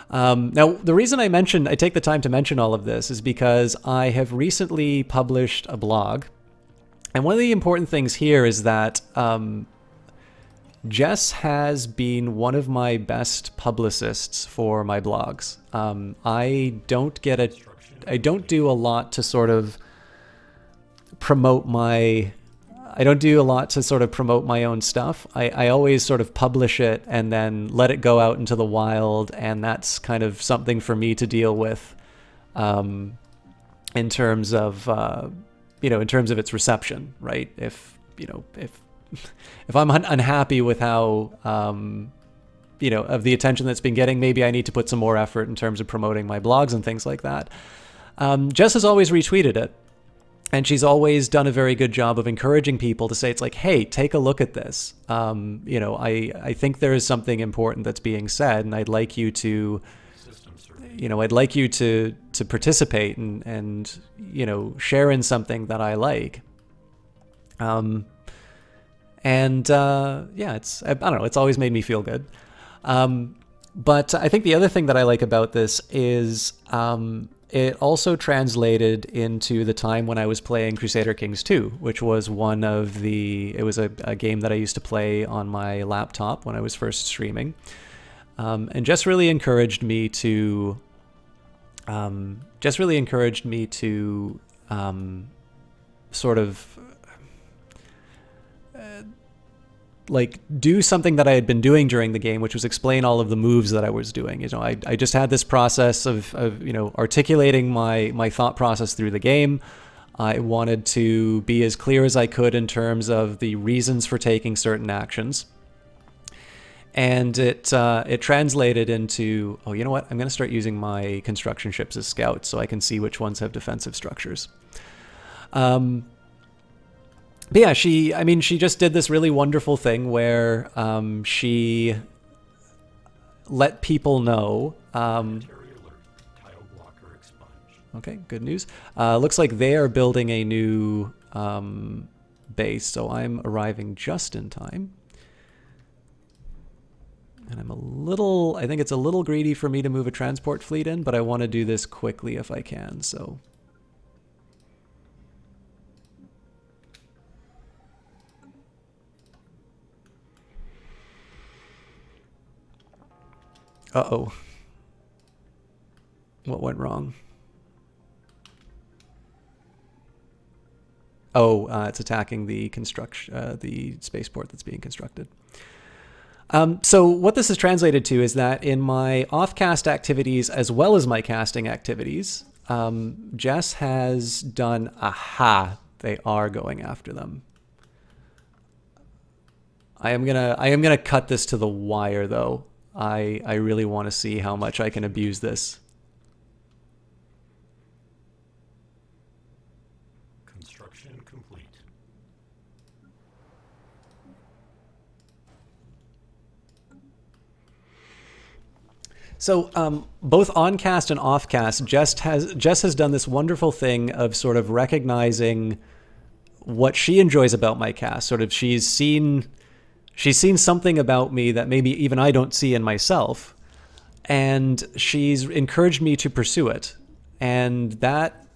S1: Now, the reason I take the time to mention all of this is because I have recently published a blog. And one of the important things here is that Jess has been one of my best publicists for my blogs. I don't get a I don't do a lot to sort of promote my own stuff. I always sort of publish it and then let it go out into the wild, and that's kind of something for me to deal with in terms of in terms of its reception, right? If I'm unhappy with how of the attention that's been getting, maybe I need to put some more effort in terms of promoting my blogs and things like that. Jess has always retweeted it, and she's always done a very good job of encouraging people to say, it's like, hey, take a look at this. I think there is something important that's being said, and I'd like you to participate and share in something that I like. Yeah, I don't know, it's always made me feel good. But I think the other thing that I like about this is it also translated into the time when I was playing Crusader Kings 2, which was it was a game that I used to play on my laptop when I was first streaming. And Jess really encouraged me to sort of like do something that I had been doing during the game, which was explain all of the moves that I was doing. I just had this process of articulating my thought process through the game. I wanted to be as clear as I could in terms of the reasons for taking certain actions. And it translated into, oh, you know what? I'm going to start using my construction ships as scouts so I can see which ones have defensive structures. But yeah, she just did this really wonderful thing where she let people know. Okay, good news. Looks like they are building a new base, so I'm arriving just in time. And I think it's a little greedy for me to move a transport fleet in, but I want to do this quickly if I can, so. Uh-oh. What went wrong? Oh, it's attacking the spaceport that's being constructed. So what this is translated to is that in my off-cast activities as well as my casting activities, Jess has done, aha, they are going after them. I am gonna cut this to the wire though. I really want to see how much I can abuse this.
S2: Construction complete.
S1: So both on cast and off cast, Jess has done this wonderful thing of sort of recognizing what she enjoys about my cast. Sort of she's seen something about me that maybe even I don't see in myself, and she's encouraged me to pursue it. And that,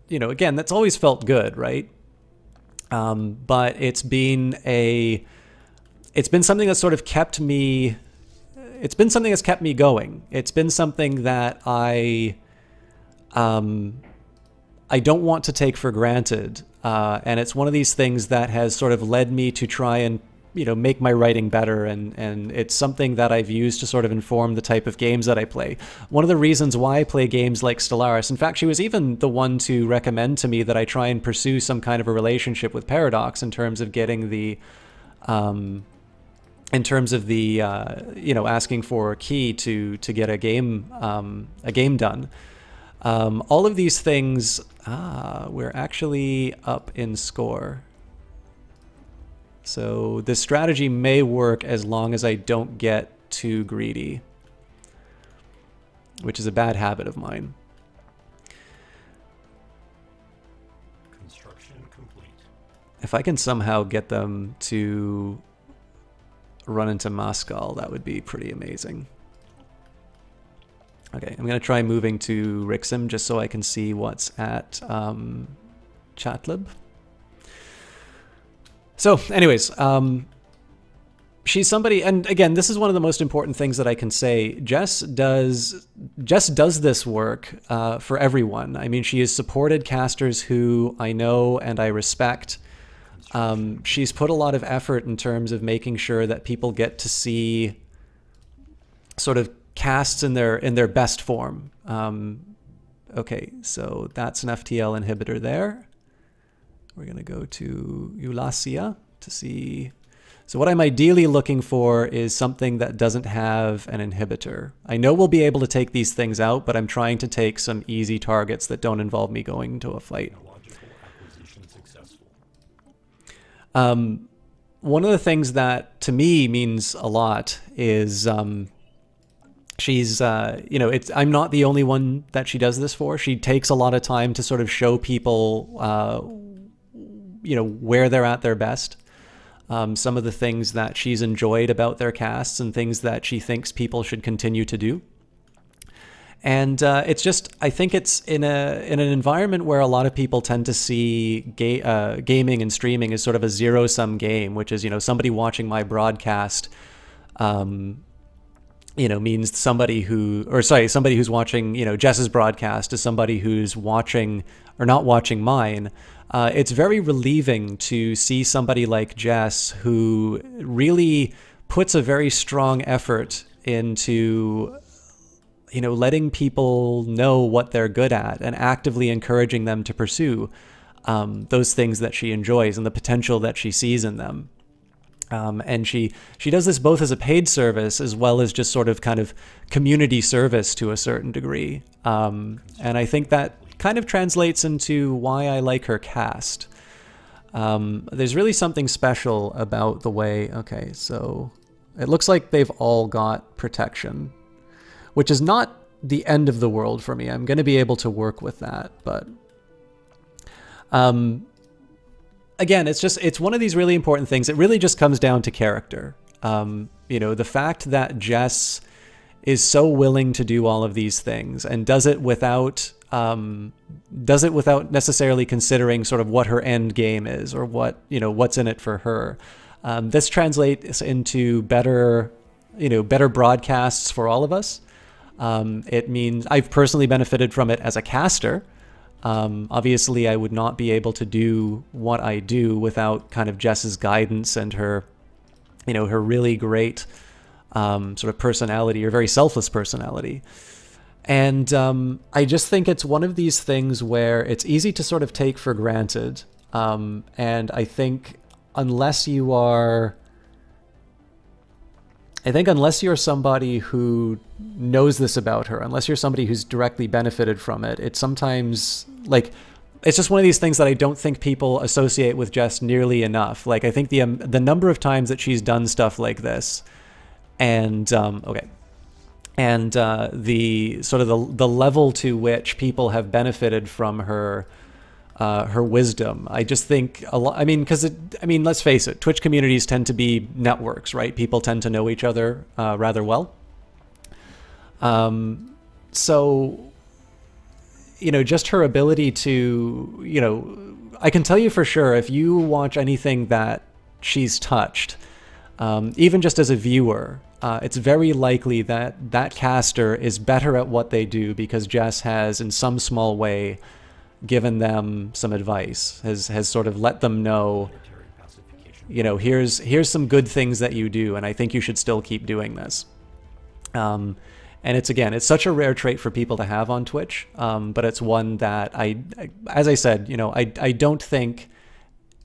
S1: again, that's always felt good, right? But it's been something that's sort of kept me. It's been something that's kept me going. It's been something that I don't want to take for granted, and it's one of these things that has sort of led me to try and make my writing better, and it's something that I've used to sort of inform the type of games that I play. One of the reasons why I play games like Stellaris, in fact, she was even the one to recommend to me that I try and pursue some kind of a relationship with Paradox in terms of getting the, asking for a key to get a game done. All of these things, we're actually up in score. So this strategy may work as long as I don't get too greedy, which is a bad habit of mine.
S2: Construction complete.
S1: If I can somehow get them to run into Moscow, that would be pretty amazing. Okay, I'm going to try moving to Rixim just so I can see what's at Chatlib. So anyways, she's somebody, and again, this is one of the most important things that I can say. Jess does this work for everyone. I mean, she has supported casters who I know and I respect. She's put a lot of effort in terms of making sure that people get to see sort of casts in their best form. Okay, so that's an FTL inhibitor there. We're going to go to Eulacia to see. So what I'm ideally looking for is something that doesn't have an inhibitor. I know we'll be able to take these things out, but I'm trying to take some easy targets that don't involve me going to a fight. One of the things that to me means a lot is she's, you know, I'm not the only one that she does this for. She takes a lot of time to sort of show people, you know, where they're at their best. Some of the things that she's enjoyed about their casts and things that she thinks people should continue to do. And it's just, I think it's in an environment where a lot of people tend to see gaming and streaming as sort of a zero-sum game, which is, you know, somebody watching my broadcast, you know, means somebody who's watching, you know, Jess's broadcast is somebody who's watching or not watching mine. It's very relieving to see somebody like Jess who really puts a very strong effort into, you know, letting people know what they're good at and actively encouraging them to pursue those things that she enjoys and the potential that she sees in them. And she does this both as a paid service as well as just sort of kind of community service to a certain degree. And I think that kind of translates into why I like her cast. There's really something special about the way, okay, so it looks like they've all got protection, which is not the end of the world for me. I'm going to be able to work with that, but again, it's one of these really important things. It really just comes down to character. You know, the fact that Jess is so willing to do all of these things and does it without necessarily considering sort of what her end game is or what, you know, what's in it for her. This translates into better broadcasts for all of us. It means I've personally benefited from it as a caster. Obviously, I would not be able to do what I do without kind of Jess's guidance and her, you know, her really great sort of personality, or very selfless personality. And I just think it's one of these things where it's easy to sort of take for granted. And I think unless you're somebody who knows this about her, unless you're somebody who's directly benefited from it, it's sometimes like, it's just one of these things that I don't think people associate with Jess nearly enough. Like, I think the number of times that she's done stuff like this, and okay, and the sort of the level to which people have benefited from her wisdom. I just think a lot. I mean, let's face it, Twitch communities tend to be networks, right? People tend to know each other rather well. So, you know, just her ability to, you know, I can tell you for sure, if you watch anything that she's touched, even just as a viewer, it's very likely that that caster is better at what they do because Jess has, in some small way, given them some advice, has sort of let them know, you know, here's some good things that you do, and I think you should still keep doing this. And it's such a rare trait for people to have on Twitch, but it's one that as I said, you know, I don't think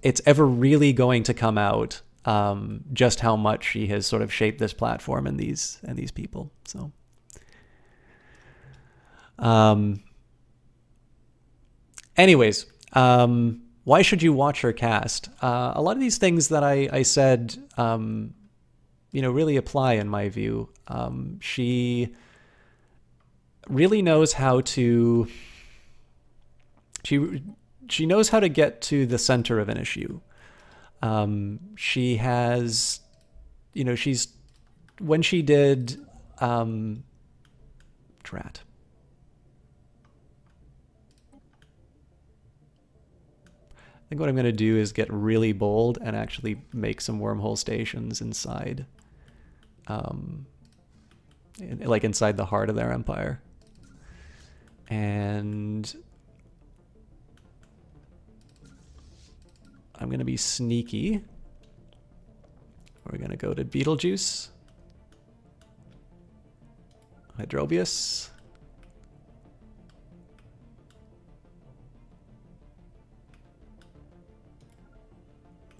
S1: it's ever really going to come out just how much she has sort of shaped this platform and these people. So, anyways, why should you watch her cast? A lot of these things that I said, you know, really apply in my view. She really knows how to. She knows how to get to the center of an issue. She has, you know, when she did, drat. think what I'm going to do is get really bold and actually make some wormhole stations inside, like inside the heart of their empire. And I'm going to be sneaky. We're going to go to Beetlejuice, Hydrobius,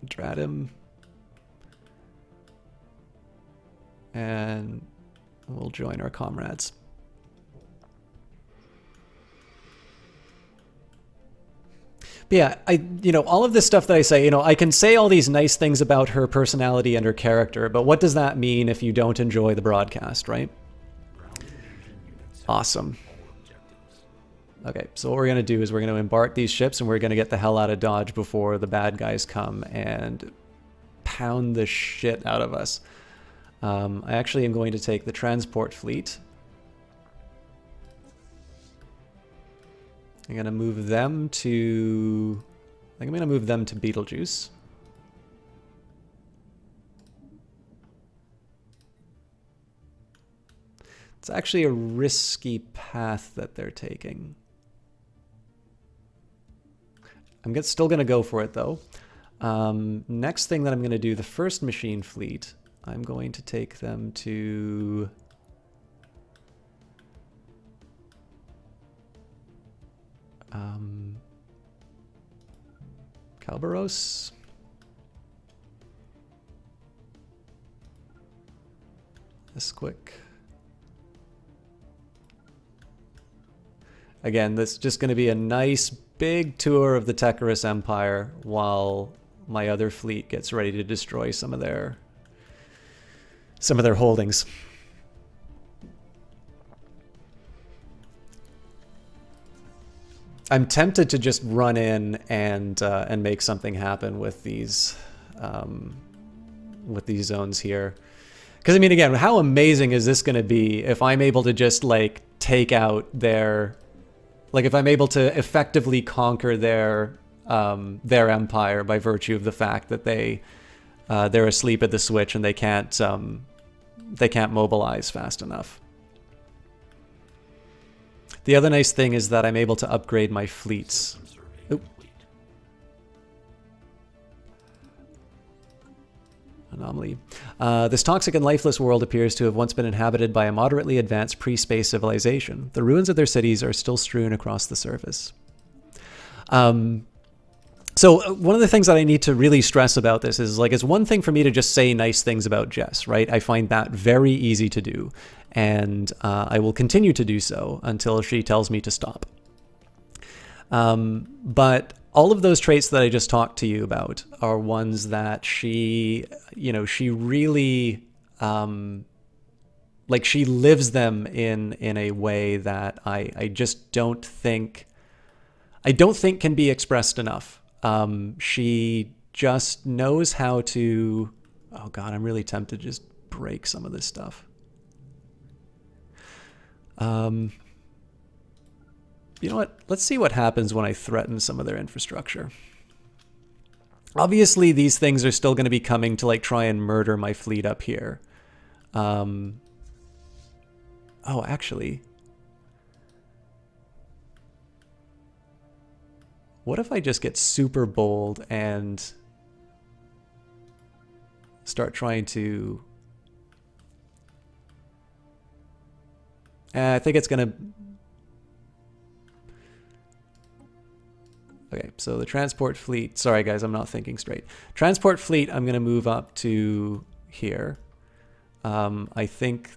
S1: Dratum, and we'll join our comrades. But yeah, all of this stuff that I say, I can say all these nice things about her personality and her character, but what does that mean if you don't enjoy the broadcast, right? Awesome. Okay, so what we're going to do is we're going to embark these ships and we're going to get the hell out of Dodge before the bad guys come and pound the shit out of us. I actually am going to take the transport fleet. I'm going to move them to... I think I'm going to move them to Beetlejuice. It's actually a risky path that they're taking. I'm still going to go for it, though. Next thing that I'm going to do, the first machine fleet, I'm going to take them to... Calvaros. This quick. Again, this is just going to be a nice big tour of the Techarus Empire while my other fleet gets ready to destroy some of their holdings. I'm tempted to just run in and make something happen with these zones here, because I mean, again, how amazing is this going to be if I'm able to just like take out their, like if I'm able to effectively conquer their empire by virtue of the fact that they're asleep at the switch and they can't mobilize fast enough. The other nice thing is that I'm able to upgrade my fleets. Oop. Anomaly. This toxic and lifeless world appears to have once been inhabited by a moderately advanced pre-space civilization. The ruins of their cities are still strewn across the surface. So one of the things that I need to really stress about this is, like, it's one thing for me to just say nice things about Jess, right? I find that very easy to do, and I will continue to do so until she tells me to stop. But all of those traits that I just talked to you about are ones that she really, like, she lives them in a way that I just don't think can be expressed enough. She just knows how to... Oh god, I'm really tempted to just break some of this stuff. You know what? Let's see what happens when I threaten some of their infrastructure. Obviously, these things are still going to be coming to, like, try and murder my fleet up here. Oh, actually... What if I just get super bold and start trying to... I think it's going to... Okay, so the transport fleet... Sorry, guys, I'm not thinking straight. Transport fleet, I'm going to move up to here. I think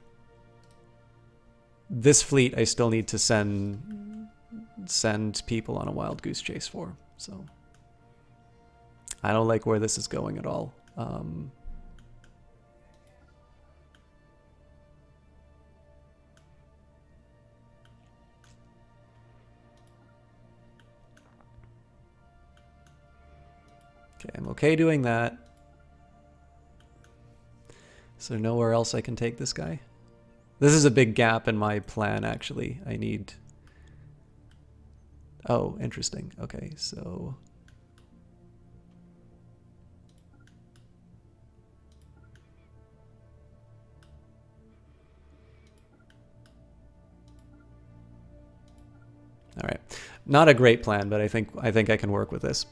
S1: this fleet I still need to send people on a wild goose chase for, so I don't like where this is going at all. Okay, I'm okay doing that. Is there nowhere else I can take this guy? This is a big gap in my plan, actually. I need... Oh, interesting. Okay, so... Not a great plan, but I think I can work with this.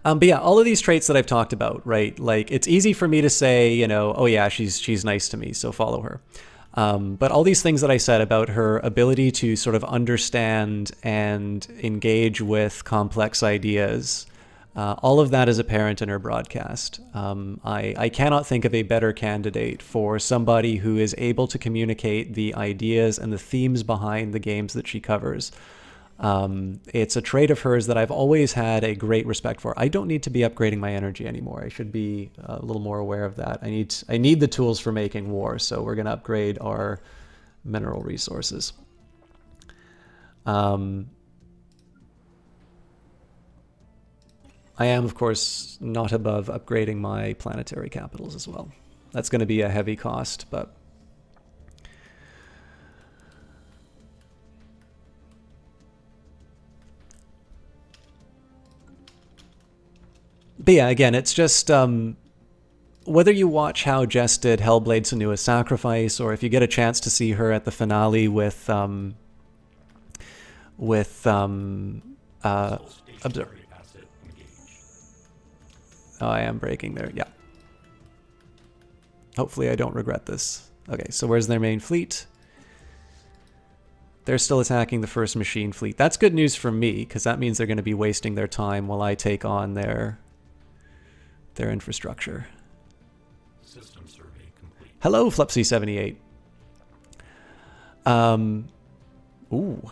S1: But yeah, all of these traits that I've talked about, right? Like, it's easy for me to say, you know, oh yeah, she's nice to me, so follow her. But all these things that I said about her ability to sort of understand and engage with complex ideas, all of that is apparent in her broadcast. I cannot think of a better candidate for somebody who is able to communicate the ideas and the themes behind the games that she covers. It's a trait of hers that I've always had a great respect for. I don't need to be upgrading my energy anymore. I should be a little more aware of that. I need the tools for making war, so we're going to upgrade our mineral resources. I am, of course, not above upgrading my planetary capitals as well. That's going to be a heavy cost, but... But yeah, again, it's just whether you watch how Jess did Hellblade Senua's Sacrifice, or if you get a chance to see her at the finale with Observe. Oh, I am breaking there. Yeah. Hopefully, I don't regret this. Okay, so where's their main fleet? They're still attacking the first machine fleet. That's good news for me, because that means they're going to be wasting their time while I take on their infrastructure.
S2: System survey complete.
S1: Hello, Flupsy78. Ooh.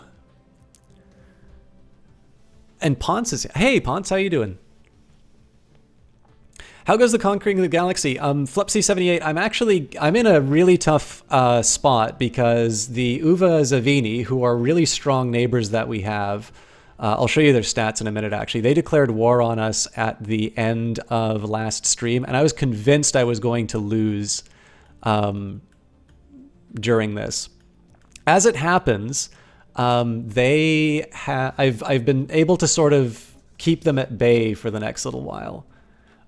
S1: And Ponce is... Hey, Ponce, how you doing? How goes the Conquering the Galaxy? Flupsy78, I'm in a really tough spot because the Uva Zavini, who are really strong neighbors that we have, I'll show you their stats in a minute, actually. They declared war on us at the end of last stream, and I was convinced I was going to lose during this. As it happens, I've been able to sort of keep them at bay for the next little while.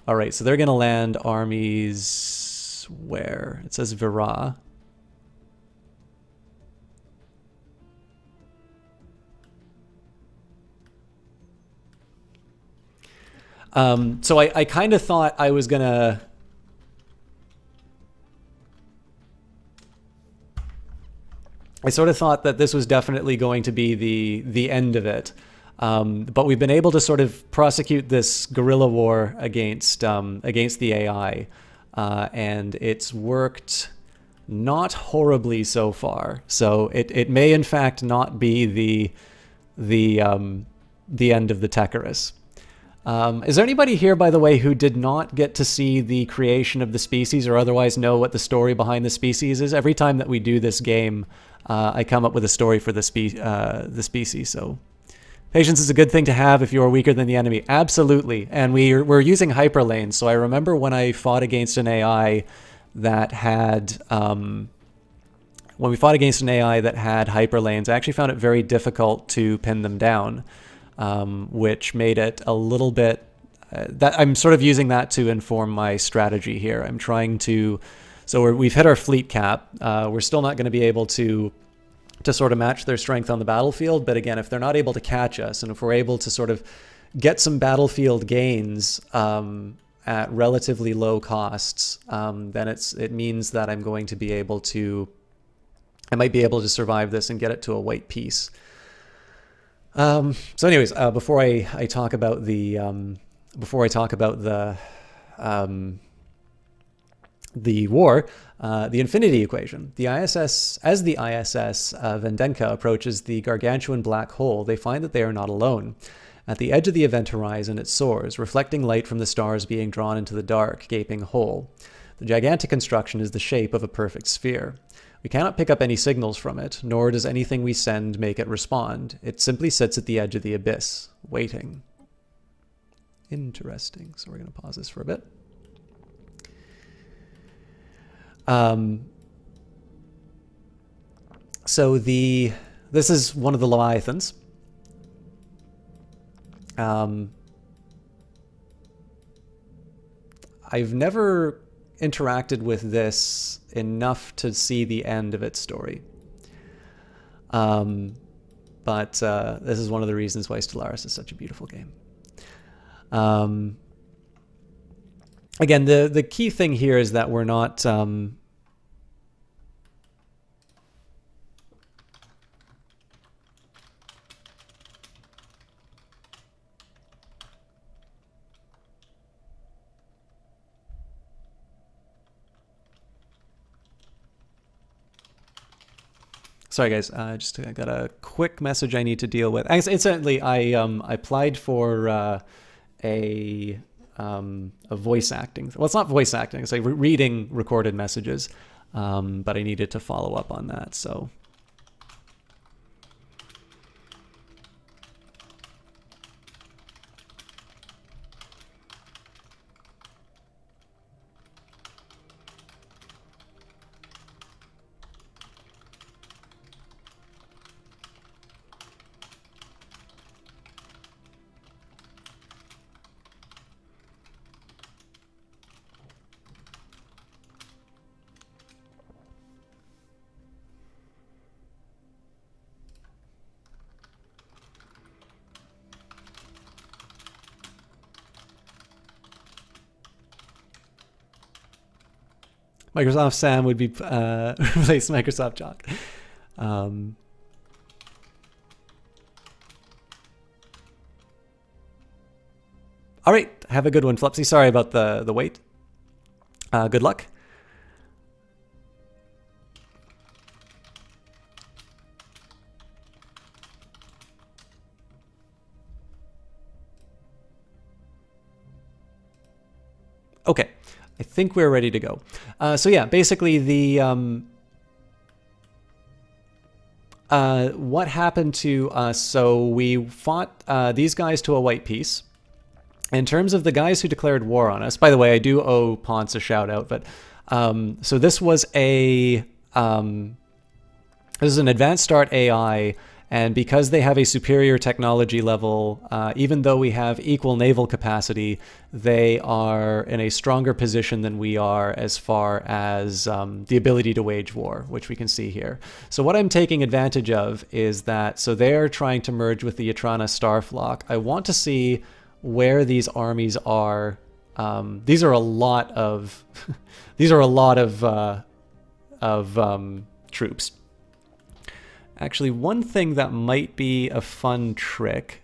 S1: All right, so they're going to land armies where? It says Vira. So I kind of thought I was gonna... I sort of thought that this was definitely going to be the end of it. But we've been able to sort of prosecute this guerrilla war against the AI. And it's worked not horribly so far. So it may in fact not be the end of the Techarus. Is there anybody here, by the way, who did not get to see the creation of the species or otherwise know what the story behind the species is? Every time that we do this game, I come up with a story for the species. So patience is a good thing to have if you are weaker than the enemy. Absolutely. And we're using hyperlanes. So I remember when I fought against an AI that had... when we fought against an AI that had hyperlanes, I actually found it very difficult to pin them down. Which made it a little bit... I'm sort of using that to inform my strategy here. I'm trying to... So we've hit our fleet cap. We're still not going to be able to sort of match their strength on the battlefield. But again, if they're not able to catch us, and if we're able to sort of get some battlefield gains at relatively low costs, then it means that I'm going to be able to... I might be able to survive this and get it to a white peace. So anyways, before I talk about the war, the infinity equation. The ISS, as the ISS Vendenka approaches the gargantuan black hole, they find that they are not alone. At the edge of the event horizon, it soars, reflecting light from the stars being drawn into the dark, gaping hole. The gigantic construction is the shape of a perfect sphere. We cannot pick up any signals from it, nor does anything we send make it respond. It simply sits at the edge of the abyss, waiting. Interesting. So we're going to pause this for a bit. So this is one of the Leviathans. I've never interacted with this enough to see the end of its story. But but this is one of the reasons why Stellaris is such a beautiful game. Again, the key thing here is that we're not... Sorry, guys. Just got a quick message I need to deal with. Incidentally, I applied for a voice acting. Well, it's not voice acting. It's like reading recorded messages, but I needed to follow up on that. So. Microsoft Sam would be replace Microsoft Jock. All right, have a good one, Flupsy. Sorry about the wait. Good luck. Okay. I think we're ready to go. So yeah, basically the what happened to us, so we fought these guys to a white peace. In terms of the guys who declared war on us, by the way, I do owe Ponce a shout out, but so this was this is an advanced start AI, and because they have a superior technology level, even though we have equal naval capacity, they are in a stronger position than we are as far as the ability to wage war, which we can see here. So what I'm taking advantage of is that, so they're trying to merge with the Yatrana Starflock. I want to see where these armies are. These are a lot of, these are a lot of troops. Actually, one thing that might be a fun trick.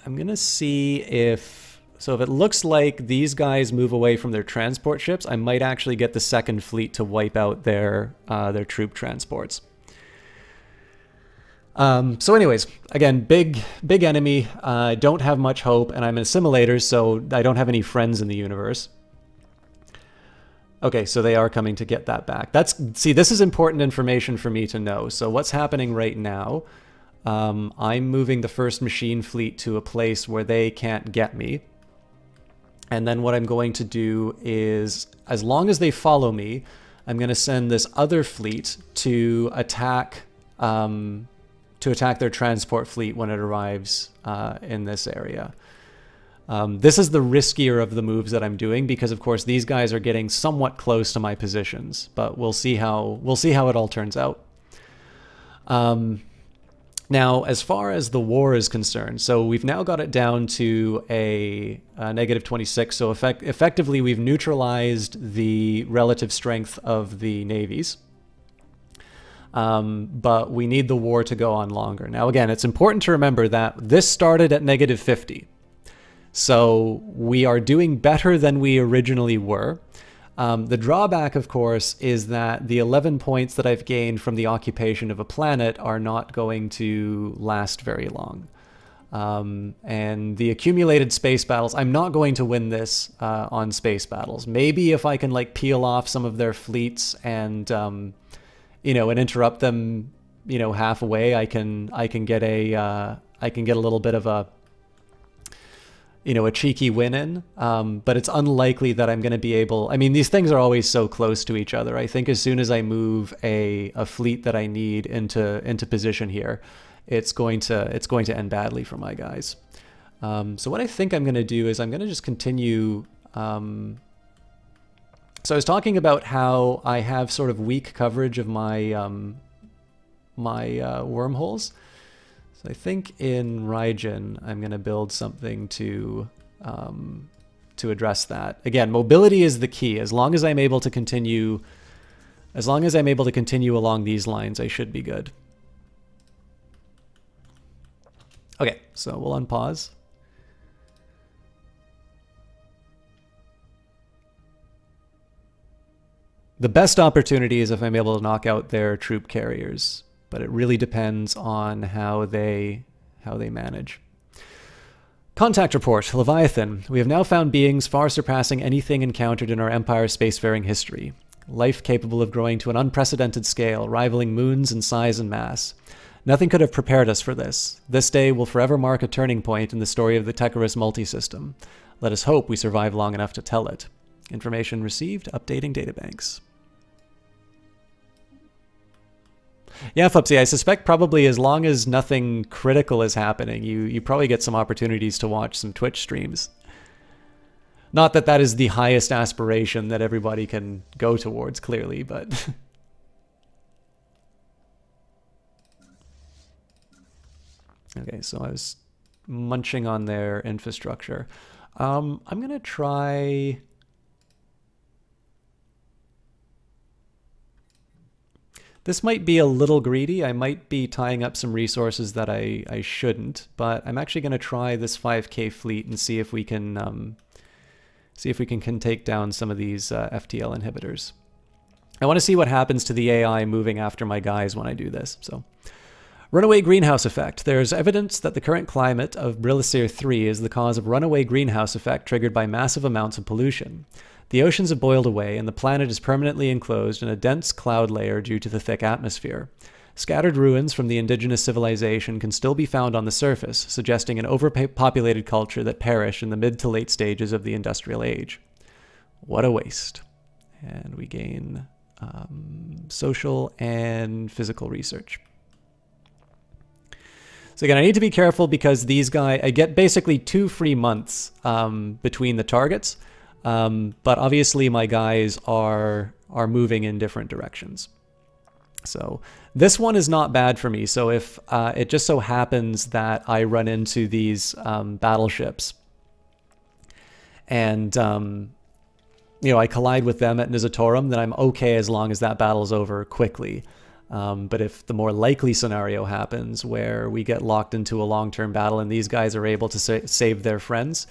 S1: I'm going to see if... So if it looks like these guys move away from their transport ships, I might actually get the second fleet to wipe out their troop transports. So anyways, again, big enemy. I don't have much hope, and I'm an assimilator, so I don't have any friends in the universe. Okay, so they are coming to get that back. See, this is important information for me to know. So what's happening right now, I'm moving the first machine fleet to a place where they can't get me. And then what I'm going to do is, as long as they follow me, I'm going to send this other fleet to attack their transport fleet when it arrives in this area. This is the riskier of the moves that I'm doing because, of course, these guys are getting somewhat close to my positions, but we'll see how it all turns out. Now, as far as the war is concerned, so we've now got it down to a -26. So effectively, we've neutralized the relative strength of the navies. But we need the war to go on longer. Now, again, it's important to remember that this started at -50. So we are doing better than we originally were. The drawback, of course, is that the 11 points that I've gained from the occupation of a planet are not going to last very long. And the accumulated space battles, I'm not going to win this on space battles. Maybe if I can like peel off some of their fleets and you know, and interrupt them, you know, halfway, I can get a little bit of a, you know, a cheeky win in, but it's unlikely that I'm going to be able... I mean, these things are always so close to each other. I think as soon as I move a fleet that I need into position here, it's going to end badly for my guys. So what I think I'm going to do is I'm going to just continue So I was talking about how I have sort of weak coverage of my wormholes. So I think in Raijin, I'm going to build something to address that. Again, mobility is the key. As long as I'm able to continue along these lines, I should be good. Okay, so we'll unpause. The best opportunity is if I'm able to knock out their troop carriers, but it really depends on how they manage. Contact report, Leviathan. We have now found beings far surpassing anything encountered in our Empire's spacefaring history. Life capable of growing to an unprecedented scale, rivaling moons in size and mass. Nothing could have prepared us for this. This day will forever mark a turning point in the story of the Techarus multisystem. Let us hope we survive long enough to tell it. Information received, updating databanks. Yeah, Fupsy, I suspect probably as long as nothing critical is happening, you probably get some opportunities to watch some Twitch streams. Not that that is the highest aspiration that everybody can go towards, clearly, but... Okay, so I was munching on their infrastructure. I'm going to try... This might be a little greedy. I might be tying up some resources that I shouldn't, but I'm actually going to try this 5K fleet and see if we can take down some of these FTL inhibitors. I want to see what happens to the AI moving after my guys when I do this. So, runaway greenhouse effect. There's evidence that the current climate of Brilisir 3 is the cause of runaway greenhouse effect triggered by massive amounts of pollution. The oceans have boiled away, and the planet is permanently enclosed in a dense cloud layer due to the thick atmosphere. Scattered ruins from the indigenous civilization can still be found on the surface, suggesting an overpopulated culture that perished in the mid to late stages of the industrial age. What a waste. And we gain social and physical research. So again, I need to be careful because these guys, I get basically 2 free months between the targets. But obviously my guys are moving in different directions. So this one is not bad for me. So if it just so happens that I run into these battleships and you know, I collide with them at Nizatorum, then I'm okay as long as that battle's over quickly. But if the more likely scenario happens where we get locked into a long-term battle and these guys are able to save their friends,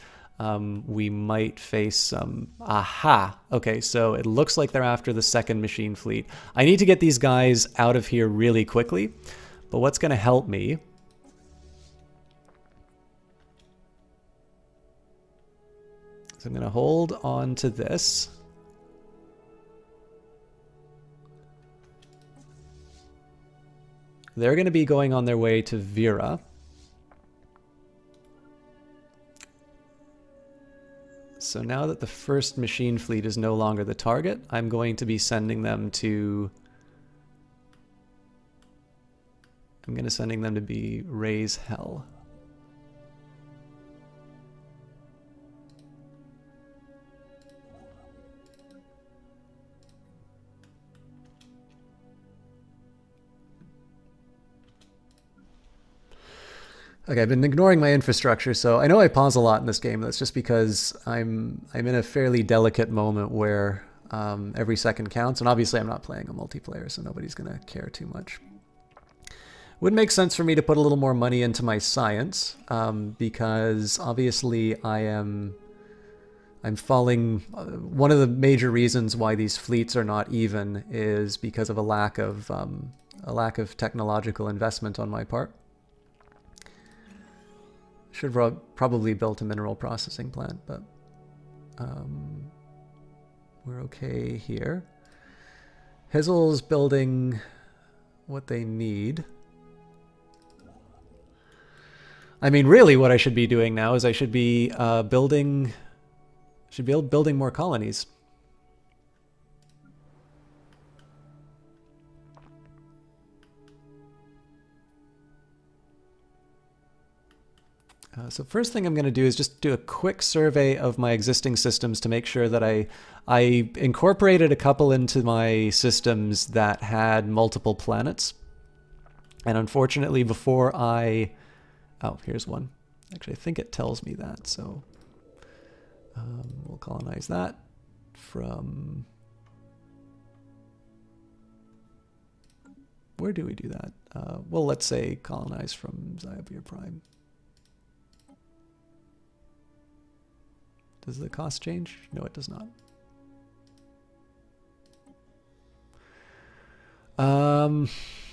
S1: we might face some... Aha! Okay, so it looks like they're after the second machine fleet. I need to get these guys out of here really quickly, but what's going to help me... So I'm going to hold on to this. They're going to be going on their way to Vera. So now that the first machine fleet is no longer the target, I'm going to be sending them to... I'm going to sending them to be raise hell. Okay, I've been ignoring my infrastructure, so I know I pause a lot in this game. That's just because I'm in a fairly delicate moment where every second counts, and obviously I'm not playing a multiplayer, so nobody's going to care too much. Would make sense for me to put a little more money into my science, because obviously I'm falling... one of the major reasons why these fleets are not even is because of a lack of technological investment on my part. Should have probably built a mineral processing plant, but we're okay here. Hizzle's building what they need. I mean, really what I should be doing now is I should be building more colonies. So first thing I'm going to do is just do a quick survey of my existing systems to make sure that I incorporated a couple into my systems that had multiple planets. And unfortunately, before I... Oh, here's one. Actually, I think it tells me that, so we'll colonize that from... Where do we do that? Well, let's say colonize from Zyobir Prime. Does the cost change? No, it does not.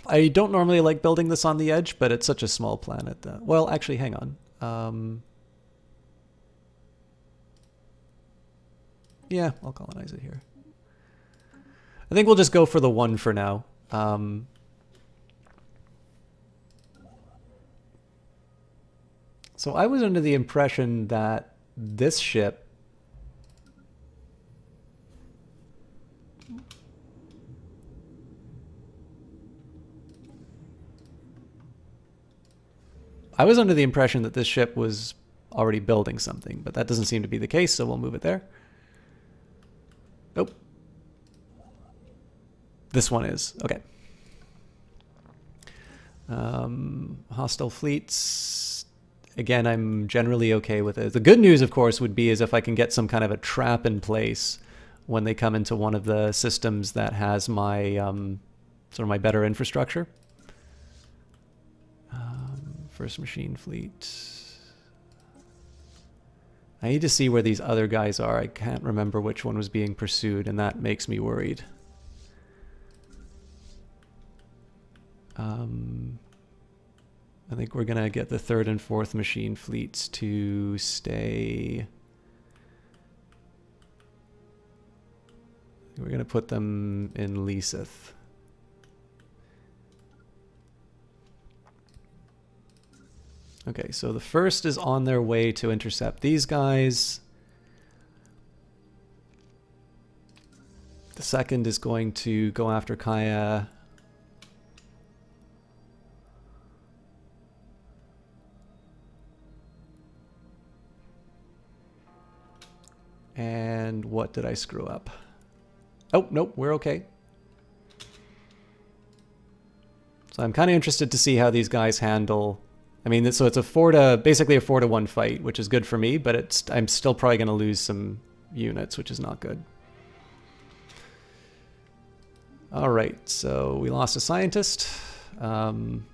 S1: I don't normally like building this on the edge, but it's such a small planet that... Well, actually, hang on. Yeah, I'll colonize it here. I think we'll just go for the one for now. So I was under the impression that this ship was already building something, but that doesn't seem to be the case, so we'll move it there. Nope. This one is. Okay. Hostile fleets. Again, I'm generally okay with it. The good news, of course, would be is if I can get some kind of a trap in place when they come into one of the systems that has my sort of my better infrastructure. First machine fleet. I need to see where these other guys are. I can't remember which one was being pursued, and that makes me worried. I think we're gonna get the third and fourth machine fleets to stay. We're gonna put them in Leaseth. Okay, so the first is on their way to intercept these guys. The second is going to go after Kaya. And what did I screw up? Oh, nope, we're okay. So I'm kind of interested to see how these guys handle. I mean, so it's basically a 4-to-1 fight, which is good for me, but I'm still probably going to lose some units, which is not good. All right, so we lost a scientist. Rocketry.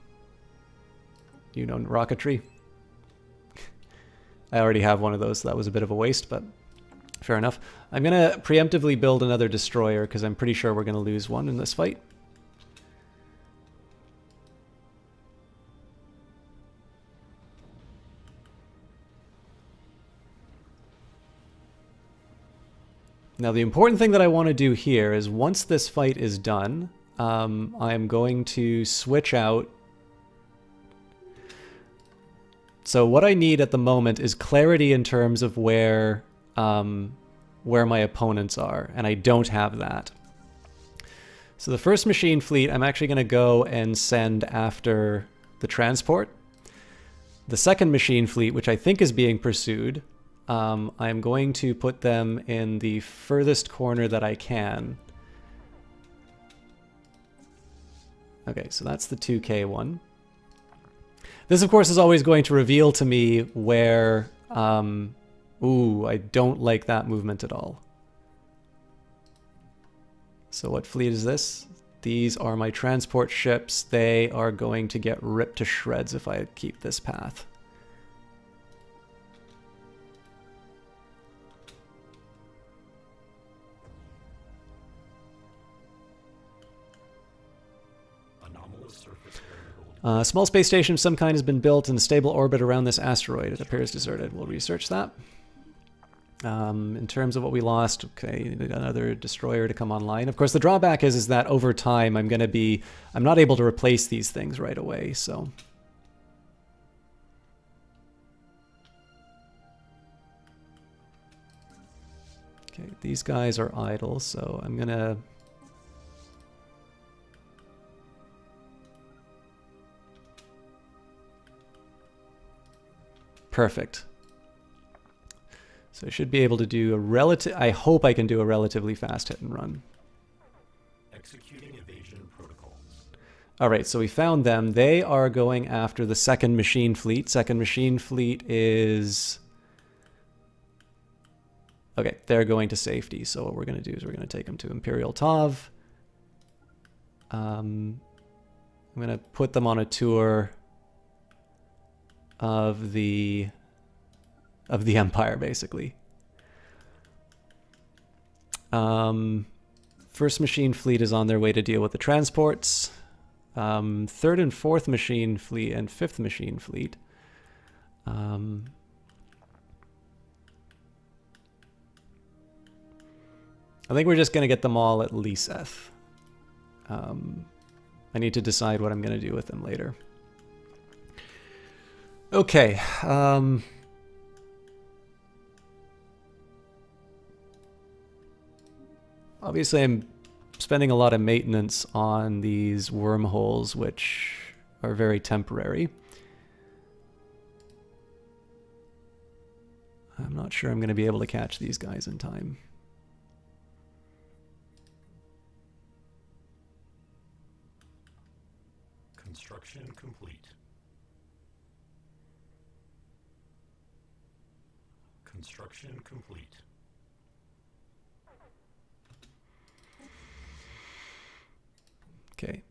S1: I already have one of those, so that was a bit of a waste, but fair enough. I'm going to preemptively build another destroyer because I'm pretty sure we're going to lose one in this fight. Now, the important thing that I want to do here is once this fight is done, I'm going to switch out. So what I need at the moment is clarity in terms of where my opponents are, and I don't have that. So the first machine fleet, I'm actually going to go and send after the transport. The second machine fleet, which I think is being pursued, I'm going to put them in the furthest corner that I can. Okay, so that's the 2K one. This, of course, is always going to reveal to me where... ooh, I don't like that movement at all. So what fleet is this? These are my transport ships. They are going to get ripped to shreds if I keep this path. A small space station of some kind has been built in a stable orbit around this asteroid. It appears deserted. We'll research that. In terms of what we lost, okay, another destroyer to come online. Of course, the drawback is that over time I'm not able to replace these things right away, so. Okay, these guys are idle, so I'm gonna... Perfect. So I should be able to do a relative... I hope I can do a relatively fast hit and run.
S2: Executing evasion protocols.
S1: All right, so we found them. They are going after the second machine fleet. Second machine fleet is... Okay, they're going to safety. So what we're going to do is we're going to take them to Imperial Tav. I'm going to put them on a tour of the Empire, basically. First machine fleet is on their way to deal with the transports. Third and fourth machine fleet and fifth machine fleet. I think we're just going to get them all at Liseth. I need to decide what I'm going to do with them later. Okay. Obviously, I'm spending a lot of maintenance on these wormholes, which are very temporary. I'm not sure I'm going to be able to catch these guys in time.
S2: Construction complete. Construction complete.
S1: Okay.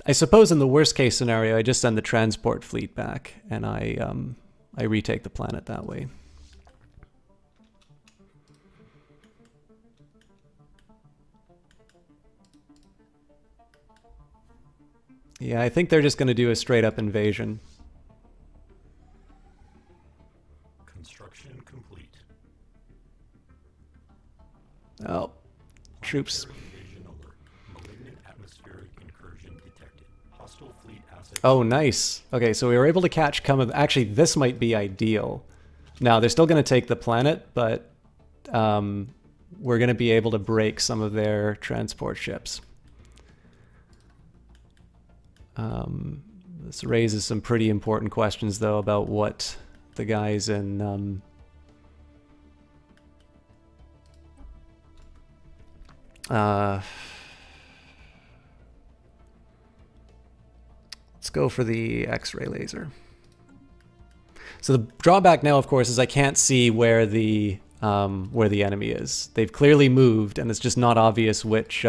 S1: I suppose in the worst case scenario, I just send the transport fleet back and I retake the planet that way. Yeah, I think they're just going to do a straight up invasion.
S2: Construction complete.
S1: Oh, troops.
S2: Invasion alert. Malignant atmospheric incursion detected. Hostile fleet assets.
S1: Oh, nice. Okay, so we were able to catch actually, this might be ideal. Now, they're still going to take the planet, but we're going to be able to break some of their transport ships. This raises some pretty important questions, though, about what the guys in... let's go for the X-ray laser. So the drawback now, of course, is I can't see where the enemy is. They've clearly moved, and it's just not obvious which...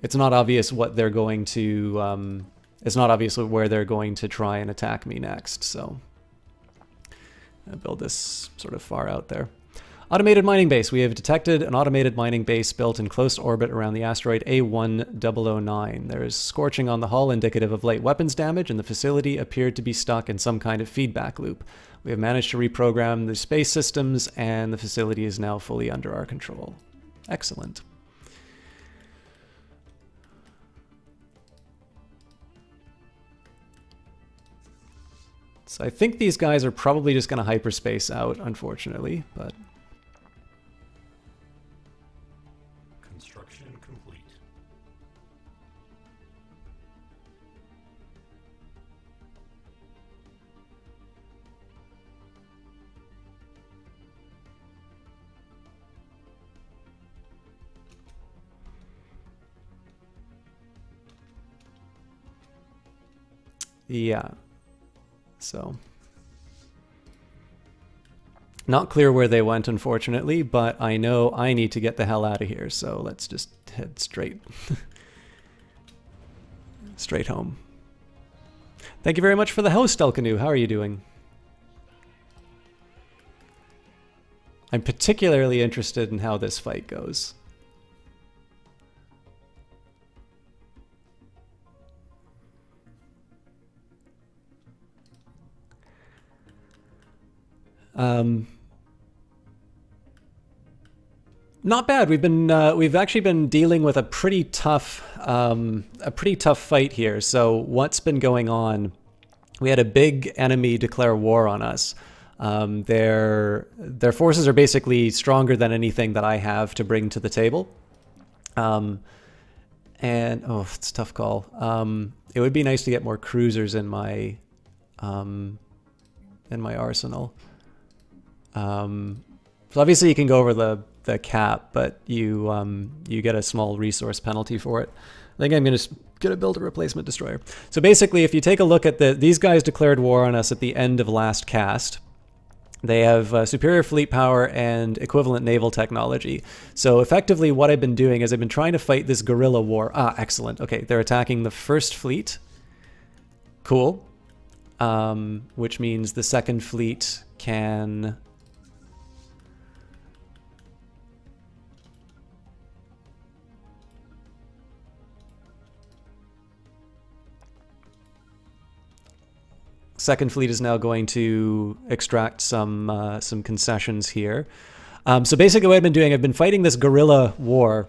S1: it's not obvious what they're going to... it's not obvious where they're going to try and attack me next, so... I'll build this sort of far out there. Automated mining base. We have detected an automated mining base built in close orbit around the asteroid A1009. There is scorching on the hull indicative of light weapons damage, and the facility appeared to be stuck in some kind of feedback loop. We have managed to reprogram the space systems, and the facility is now fully under our control. Excellent. So I think these guys are probably just going to hyperspace out, unfortunately, but...
S2: Construction complete.
S1: Yeah. So, not clear where they went, unfortunately, but I know I need to get the hell out of here, so let's just head straight straight home. Thank you very much for the host, Elkanu. How are you doing? I'm particularly interested in how this fight goes. Not bad. We've actually been dealing with a pretty tough fight here. So what's been going on? We had a big enemy declare war on us. Their forces are basically stronger than anything that I have to bring to the table. And oh, it's a tough call. It would be nice to get more cruisers in my arsenal. So obviously you can go over the cap, but you get a small resource penalty for it. I think I'm gonna build a replacement destroyer. So basically, if you take a look at these guys declared war on us at the end of last cast. They have superior fleet power and equivalent naval technology. So effectively what I've been doing is I've been trying to fight this guerrilla war. Ah, excellent. Okay, they're attacking the first fleet. Cool. Which means the second fleet can... Second fleet is now going to extract some concessions here. So basically what I've been doing, I've been fighting this guerrilla war,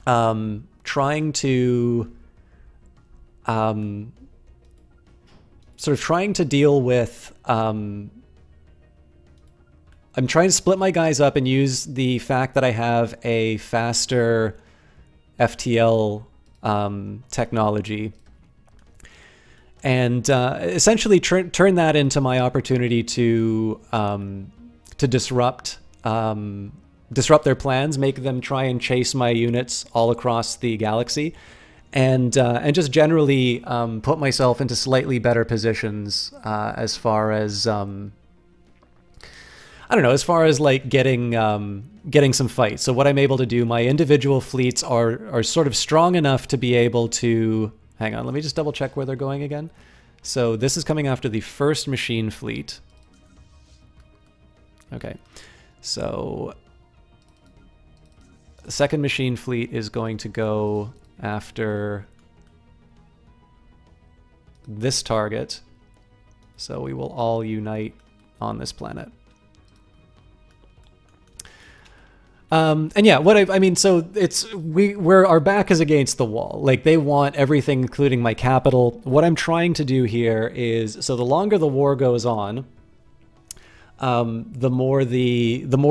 S1: trying to deal with, I'm trying to split my guys up and use the fact that I have a faster FTL technology, and essentially turn that into my opportunity to disrupt their plans, make them try and chase my units all across the galaxy, and just generally put myself into slightly better positions as far as I don't know, as far as like getting some fights. So what I'm able to do, my individual fleets are sort of strong enough to be able to... Hang on, let me just double check where they're going again. So this is coming after the first machine fleet. Okay, so the second machine fleet is going to go after this target. So we will all unite on this planet. And yeah, I mean, so it's, our back is against the wall. Like, they want everything, including my capital. What I'm trying to do here is, so the longer the war goes on, the more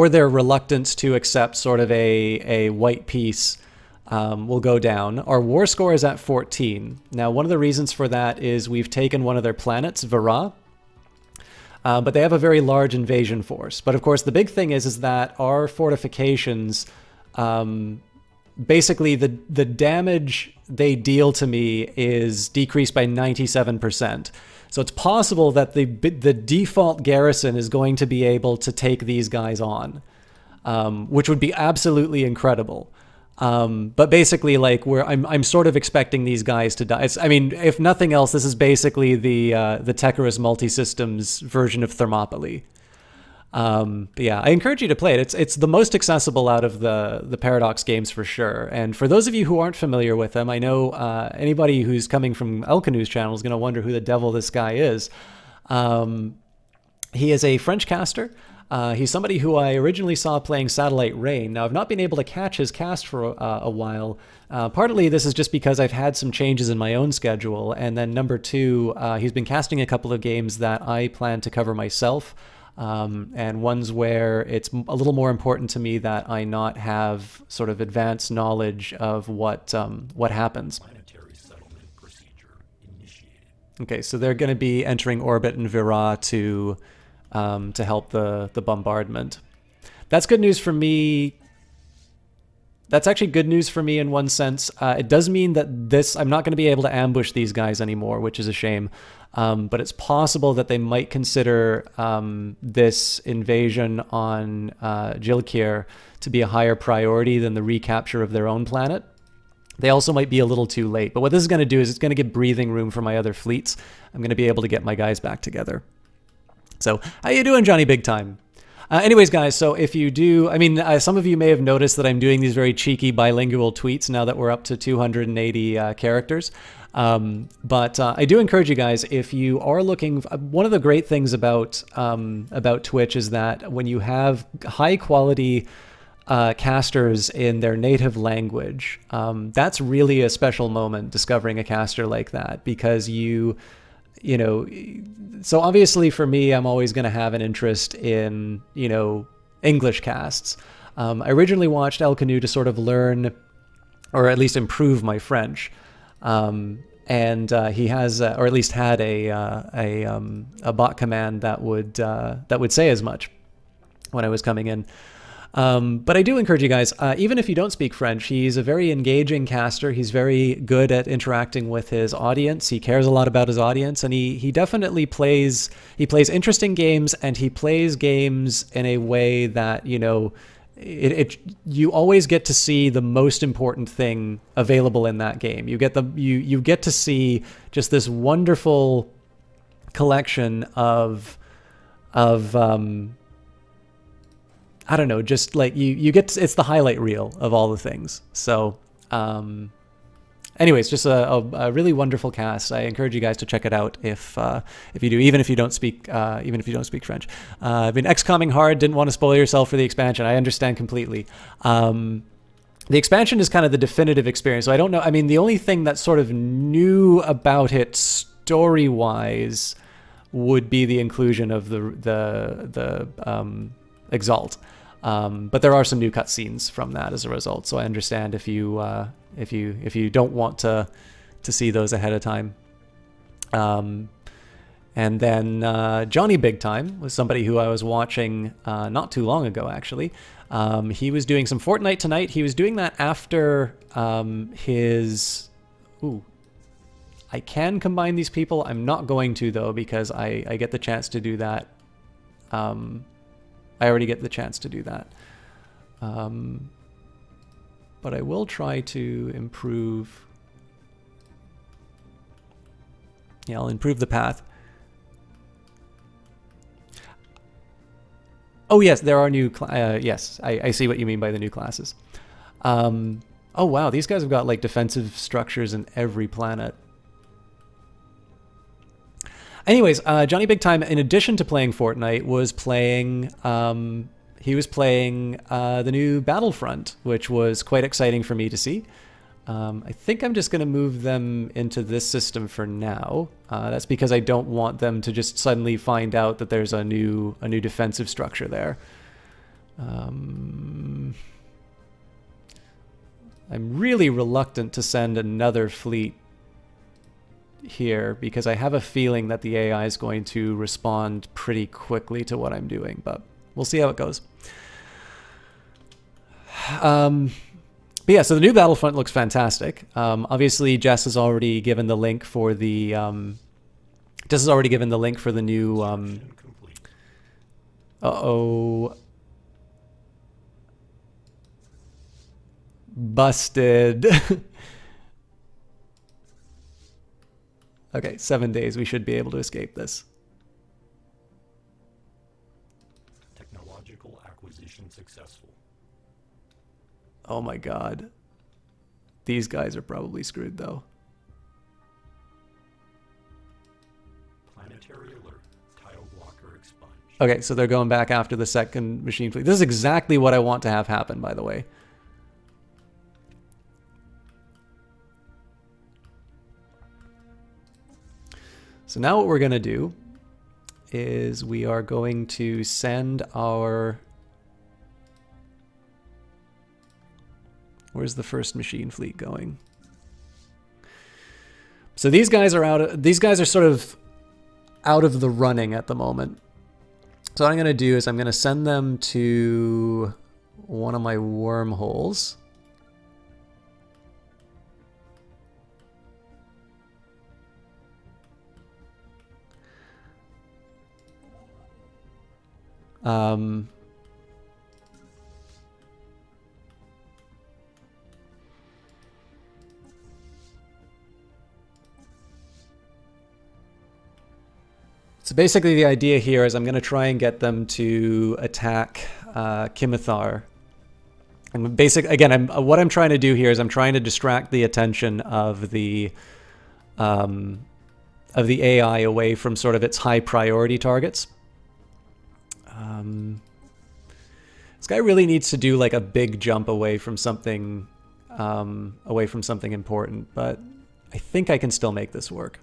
S1: their reluctance to accept sort of a white peace will go down. Our war score is at 14. Now, one of the reasons for that is we've taken one of their planets, Vera. But they have a very large invasion force. But of course, the big thing is that our fortifications, basically the damage they deal to me is decreased by 97%. So it's possible that the default garrison is going to be able to take these guys on, which would be absolutely incredible. But basically, like, I'm sort of expecting these guys to die. I mean, if nothing else, this is basically the Techarus multi-systems version of Thermopylae. But yeah, I encourage you to play it. It's the most accessible out of the Paradox games for sure. And for those of you who aren't familiar with them, I know anybody who's coming from Elkanu's channel is going to wonder who the devil this guy is. He is a French caster. He's somebody who I originally saw playing Satellite Rain. Now, I've not been able to catch his cast for a while. Partly this is just because I've had some changes in my own schedule. And then number two, he's been casting a couple of games that I plan to cover myself. And ones where it's a little more important to me that I not have sort of advanced knowledge of what happens.
S2: Planetary settlement procedure initiated.
S1: Okay, so they're going to be entering orbit in Vera to help the bombardment. That's good news for me. That's actually good news for me in one sense. It does mean that I'm not going to be able to ambush these guys anymore, which is a shame. But it's possible that they might consider this invasion on Jilkir to be a higher priority than the recapture of their own planet. They also might be a little too late. But what this is going to do is it's going to give breathing room for my other fleets. I'm going to be able to get my guys back together. So, how you doing, Johnny Big Time? Anyways, guys, so if you do, I mean, some of you may have noticed that I'm doing these very cheeky bilingual tweets now that we're up to 280 characters. But I do encourage you guys, if you are looking, one of the great things about Twitch is that when you have high quality casters in their native language, that's really a special moment discovering a caster like that, because you know, so obviously for me, I'm always going to have an interest in, you know, English casts. I originally watched Elkanu to sort of learn or at least improve my French. And he has, or at least had a bot command that would say as much when I was coming in. But I do encourage you guys, even if you don't speak French, he's a very engaging caster. He's very good at interacting with his audience. He cares a lot about his audience, and he definitely plays interesting games, and he plays games in a way that, you know, you always get to see the most important thing available in that game. You get to see just this wonderful collection of I don't know, just like you get to, it's the highlight reel of all the things. So anyways, just a really wonderful cast. I encourage you guys to check it out if you do, even if you don't speak French. I've been XCOMing hard, didn't want to spoil yourself for the expansion. I understand completely. The expansion is kind of the definitive experience. So I don't know. I mean, the only thing that's sort of new about it story-wise would be the inclusion of the Exalt. But there are some new cutscenes from that as a result, so I understand if you don't want to see those ahead of time. And then Johnny Big Time was somebody who I was watching not too long ago, actually. He was doing some Fortnite tonight. He was doing that after his... Ooh. I can combine these people. I'm not going to, though, because I get the chance to do that. I already get the chance to do that. But I will try to improve... Yeah, I'll improve the path. Oh, yes, there are new... yes, I see what you mean by the new classes. Oh, wow, these guys have got, like, defensive structures in every planet. Anyways, Johnny Big Time, in addition to playing Fortnite, was playing... he was playing the new Battlefront, which was quite exciting for me to see. I think I'm just going to move them into this system for now. That's because I don't want them to just suddenly find out that there's a new defensive structure there. I'm really reluctant to send another fleet here because I have a feeling that the AI is going to respond pretty quickly to what I'm doing, but we'll see how it goes. But yeah, so the new Battlefront looks fantastic. Obviously, Jess has already given the link for the new uh-oh. Busted. Okay, 7 days. We should be able to escape this.
S2: Technological acquisition successful.
S1: Oh my god. These guys are probably screwed, though.
S2: Planetary alert. Tile blocker expunged.
S1: Okay, so they're going back after the second machine fleet. This is exactly what I want to have happen, by the way. So now what we're going to do is we are going to send our... Where's the first machine fleet going? So these guys are these guys are sort of out of the running at the moment. So what I'm going to do is I'm going to send them to one of my wormholes. So basically the idea here is I'm going to try and get them to attack Kimithar. And again, what I'm trying to do here is I'm trying to distract the attention of the AI away from sort of its high priority targets. This guy really needs to do like a big jump away from something important, but I think I can still make this work.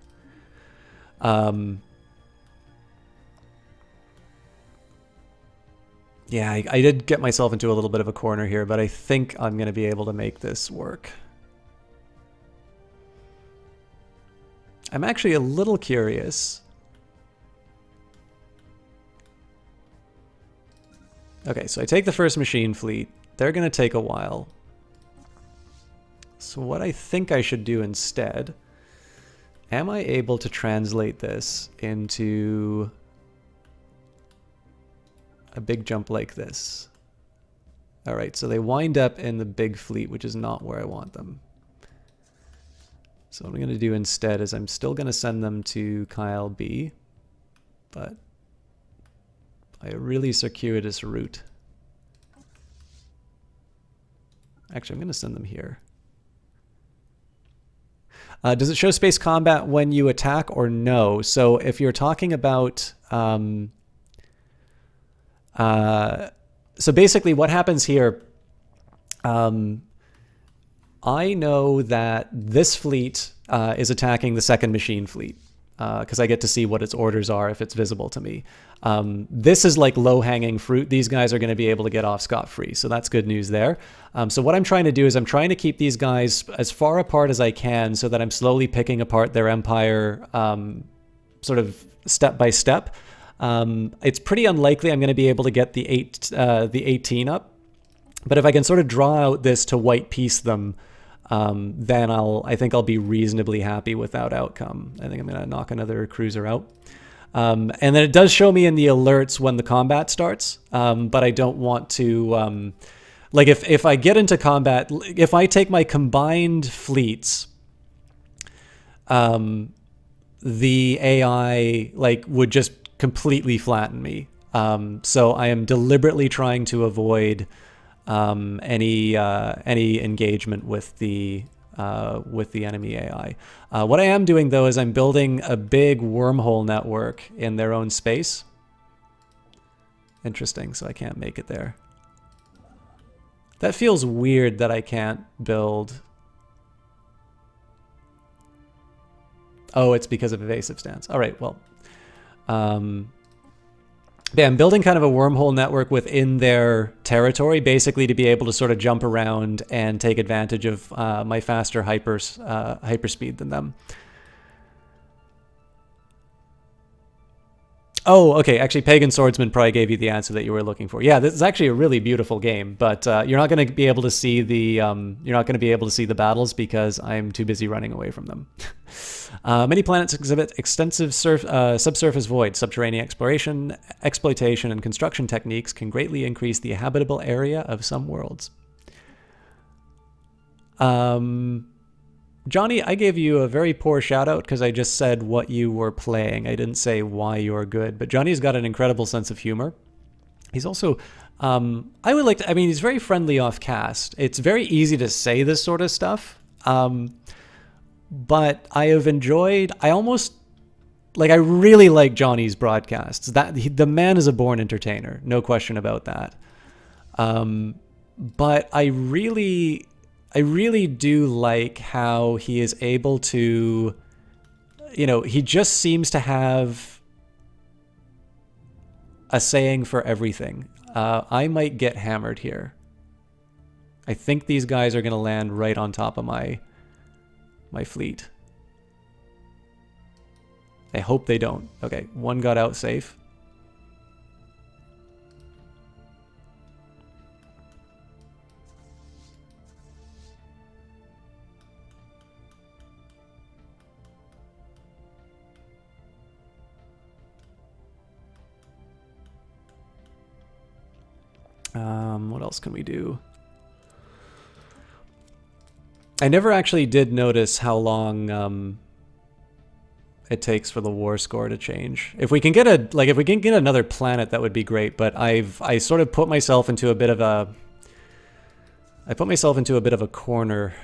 S1: Yeah, I did get myself into a little bit of a corner here, but I think I'm going to be able to make this work. I'm actually a little curious. Okay, so I take the first machine fleet. They're going to take a while. So what I think I should do instead, am I able to translate this into a big jump like this? All right, so they wind up in the big fleet, which is not where I want them. So what I'm going to do instead is I'm still going to send them to Kyle B, but by a really circuitous route. Actually, I'm going to send them here. Does it show space combat when you attack or no? So if you're talking about... so basically what happens here... I know that this fleet is attacking the second machine fleet because I get to see what its orders are if it's visible to me. This is like low-hanging fruit. These guys are going to be able to get off scot-free, so that's good news there. So what I'm trying to do is I'm trying to keep these guys as far apart as I can so that I'm slowly picking apart their empire sort of step by step. It's pretty unlikely I'm going to be able to get the 18 up, but if I can sort of draw out this to white piece them, then I think I'll be reasonably happy with that outcome. I think I'm going to knock another cruiser out. And then it does show me in the alerts when the combat starts, but I don't want to... like if I get into combat, if I take my combined fleets, the AI like would just completely flatten me. So I am deliberately trying to avoid any engagement with the enemy AI. What I am doing though is I'm building a big wormhole network in their own space. Interesting, so I can't make it there. That feels weird that I can't build. Oh, it's because of evasive stance. All right, well. Yeah, I'm building kind of a wormhole network within their territory, basically to be able to sort of jump around and take advantage of my faster hyperspeed than them. Oh, okay. Actually, Pagan Swordsman probably gave you the answer that you were looking for. Yeah, this is actually a really beautiful game, but you're not going to be able to see the battles because I'm too busy running away from them. Many planets exhibit extensive subsurface voids. Subterranean exploration, exploitation, and construction techniques can greatly increase the habitable area of some worlds. Johnny, I gave you a very poor shout out because I just said what you were playing. I didn't say why you're good, but Johnny's got an incredible sense of humor. He's also, I mean, he's very friendly off cast. It's very easy to say this sort of stuff. But I have enjoyed, I really like Johnny's broadcasts. The man is a born entertainer, no question about that. But I really do like how he is able to, he just seems to have a saying for everything. I might get hammered here. I think these guys are going to land right on top of my fleet. I hope they don't. Okay, one got out safe. What else can we do? I never actually did notice how long it takes for the war score to change. If we can get another planet, that would be great. But I sort of put myself into a bit of a corner.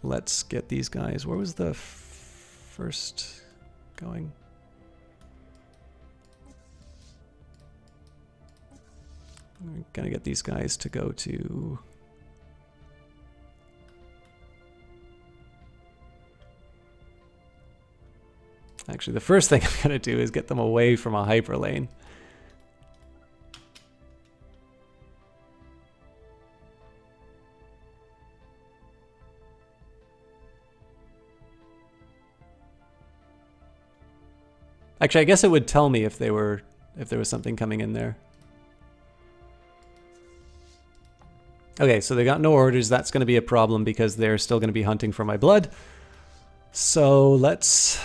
S1: Let's get these guys. Where was the first going? I'm gonna get these guys to go to. Actually, the first thing I'm gonna do is get them away from a hyperlane. Actually, I guess it would tell me if there was something coming in there. Okay, so they got no orders. That's going to be a problem because they're still going to be hunting for my blood. So let's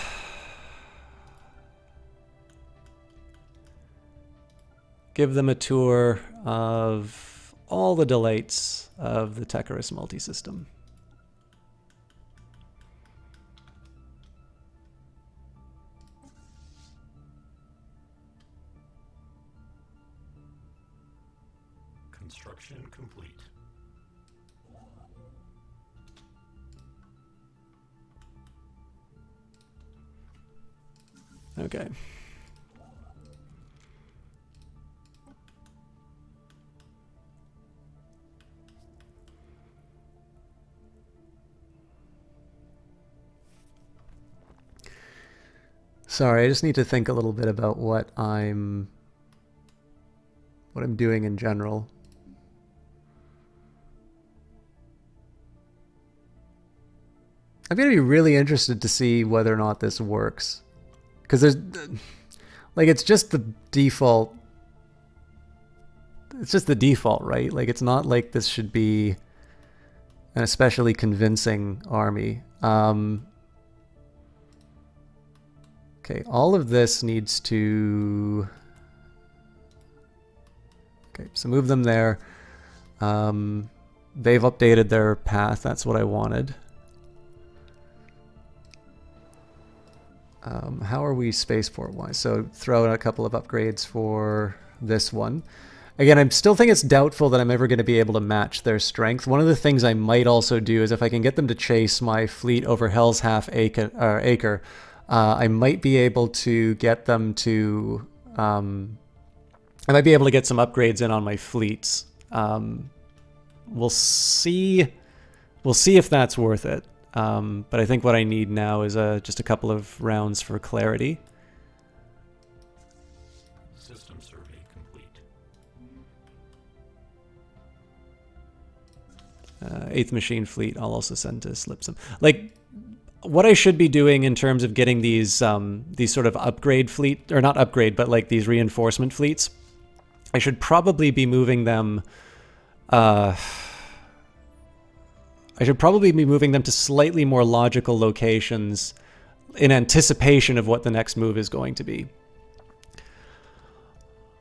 S1: give them a tour of all the delights of the Techarus multisystem.
S2: Construction complete.
S1: Okay. Sorry, I just need to think a little bit about what I'm doing in general. I'm going to be really interested to see whether or not this works. Because there's, like, it's just the default. It's just the default, right? Like, it's not like this should be an especially convincing army. Okay, all of this needs to... Okay, so move them there. They've updated their path. That's what I wanted. How are we spaceport-wise? So throw in a couple of upgrades for this one. Again, I still think it's doubtful that I'm ever going to be able to match their strength. One of the things I might also do is if I can get them to chase my fleet over Hell's Half Acre, I might be able to get them to... I might be able to get some upgrades in on my fleets. We'll see. We'll see if that's worth it. But I think what I need now is just a couple of rounds for clarity.
S2: System survey complete.
S1: 8th Machine Fleet, I'll also send to Slipsum. Like, what I should be doing in terms of getting these sort of upgrade fleet, or not upgrade, but like these reinforcement fleets, I should probably be moving them... I should probably be moving them to slightly more logical locations in anticipation of what the next move is going to be.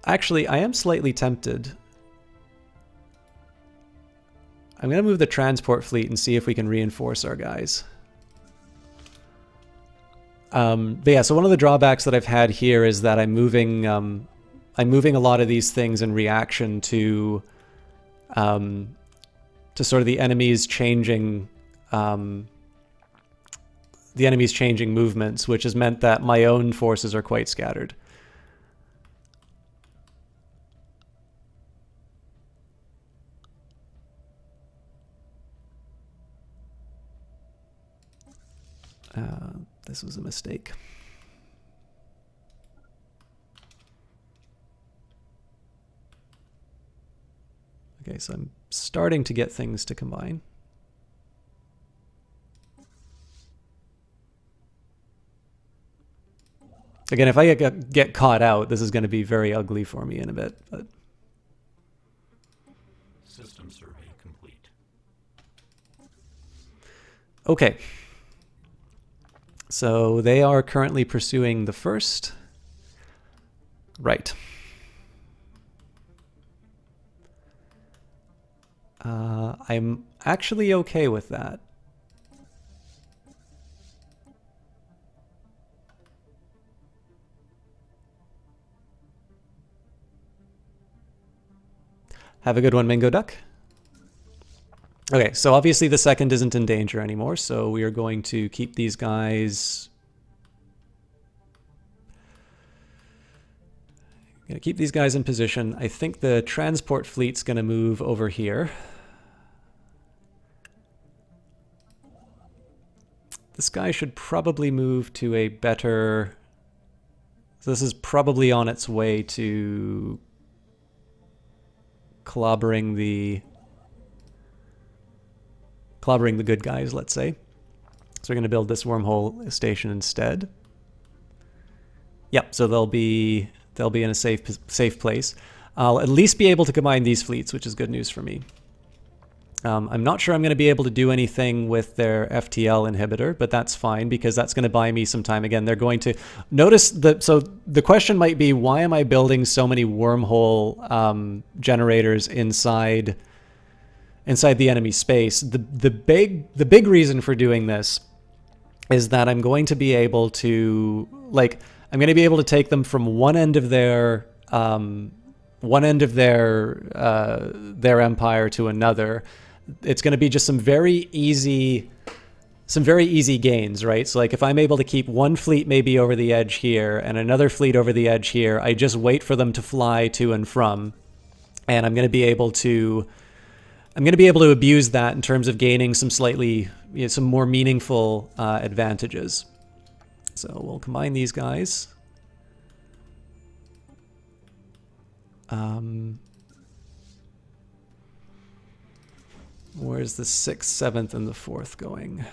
S1: Actually, I am slightly tempted. I'm going to move the transport fleet and see if we can reinforce our guys. But yeah, so one of the drawbacks that I've had here is that I'm moving a lot of these things in reaction to sort of the enemy's changing movements, which has meant that my own forces are quite scattered. This was a mistake. Okay, so I'm starting to get things to combine. Again, if I get caught out, this is going to be very ugly for me in a bit. But
S2: System survey complete.
S1: okay. So they are currently pursuing the first. Right. I'm actually okay with that. Have a good one, Mingo Duck. Okay, so obviously the second isn't in danger anymore, so we are going to keep these guys... Gonna keep these guys in position. I think the transport fleet's gonna move over here. This guy should probably move to a better... So this is probably on its way to clobbering the good guys, let's say. So we're going to build this wormhole station instead. Yep. So they'll be in a safe place. I'll at least be able to combine these fleets, which is good news for me. I'm not sure I'm going to be able to do anything with their FTL inhibitor, but that's fine because that's going to buy me some time. Again, they're going to notice that. So the question might be, why am I building so many wormhole generators inside the enemy space? The big reason for doing this is that I'm going to be able to take them from one end of their empire to another. It's going to be just some very easy gains, right? So like if I'm able to keep one fleet maybe over the edge here and another fleet over the edge here, I just wait for them to fly to and from, and I'm going to be able to abuse that in terms of gaining some some more meaningful advantages. So we'll combine these guys. Where's the 6th, 7th, and the 4th going?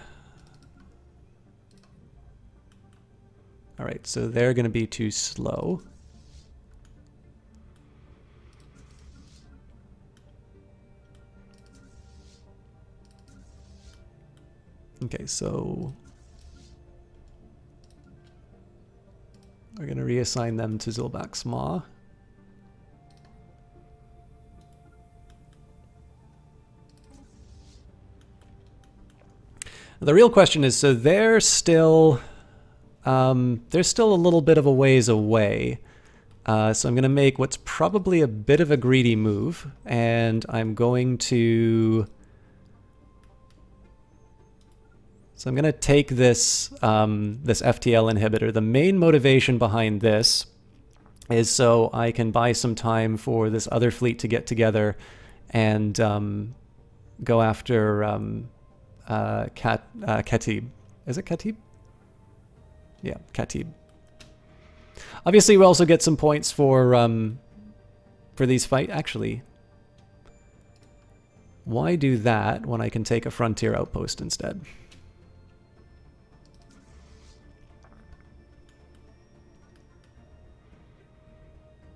S1: All right, so they're going to be too slow. Okay, so we're going to reassign them to Zilbak's Maw. The real question is, so they're still a little bit of a ways away. So I'm going to make what's probably a bit of a greedy move, and I'm going to... So I'm going to take this this FTL inhibitor. The main motivation behind this is so I can buy some time for this other fleet to get together and go after Khatib. Is it Khatib? Yeah, Khatib. Obviously, we also get some points for these fight. Actually, why do that when I can take a frontier outpost instead?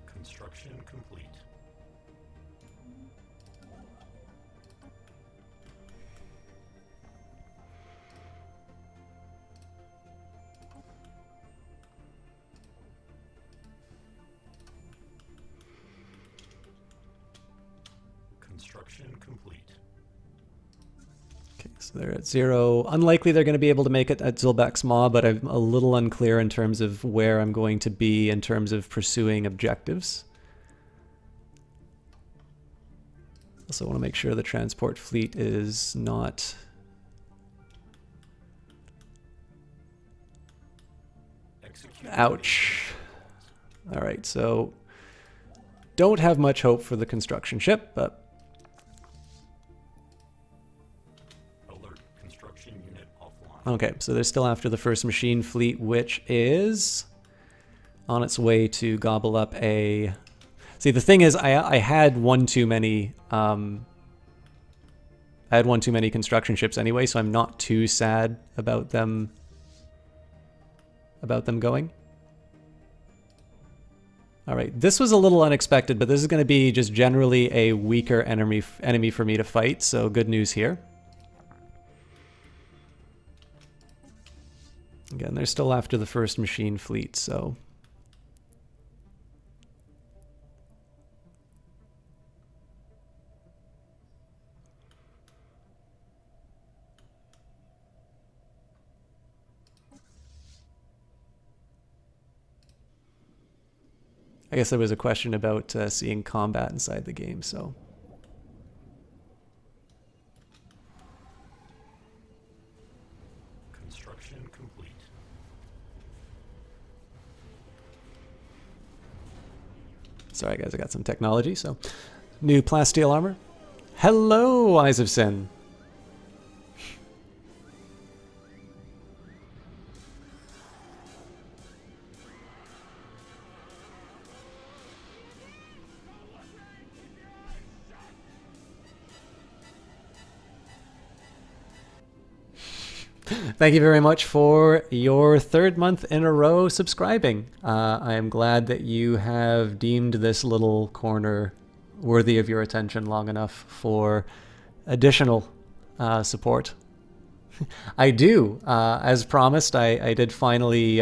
S2: Construction complete. Construction complete.
S1: Okay, so they're at 0. Unlikely they're going to be able to make it at Zilbak's Maw, but I'm a little unclear in terms of where I'm going to be in terms of pursuing objectives. Also want to make sure the transport fleet is not... Ouch. All right, so don't have much hope for the construction ship, but...
S2: Alert. Construction unit offline.
S1: Okay, so they're still after the first machine fleet, which is on its way to gobble up a... See, the thing is, I had one too many construction ships anyway, so I'm not too sad about them going. All right, this was a little unexpected, but this is going to be just generally a weaker enemy for me to fight, so good news here. Again, they're still after the first machine fleet, so... I guess there was a question about seeing combat inside the game, so...
S2: Construction complete.
S1: Sorry guys, I got some technology, so... New plasteel armor. Hello, Eyes of Sin! Thank you very much for your third month in a row subscribing. I am glad that you have deemed this little corner worthy of your attention long enough for additional support. I do, as promised. I did finally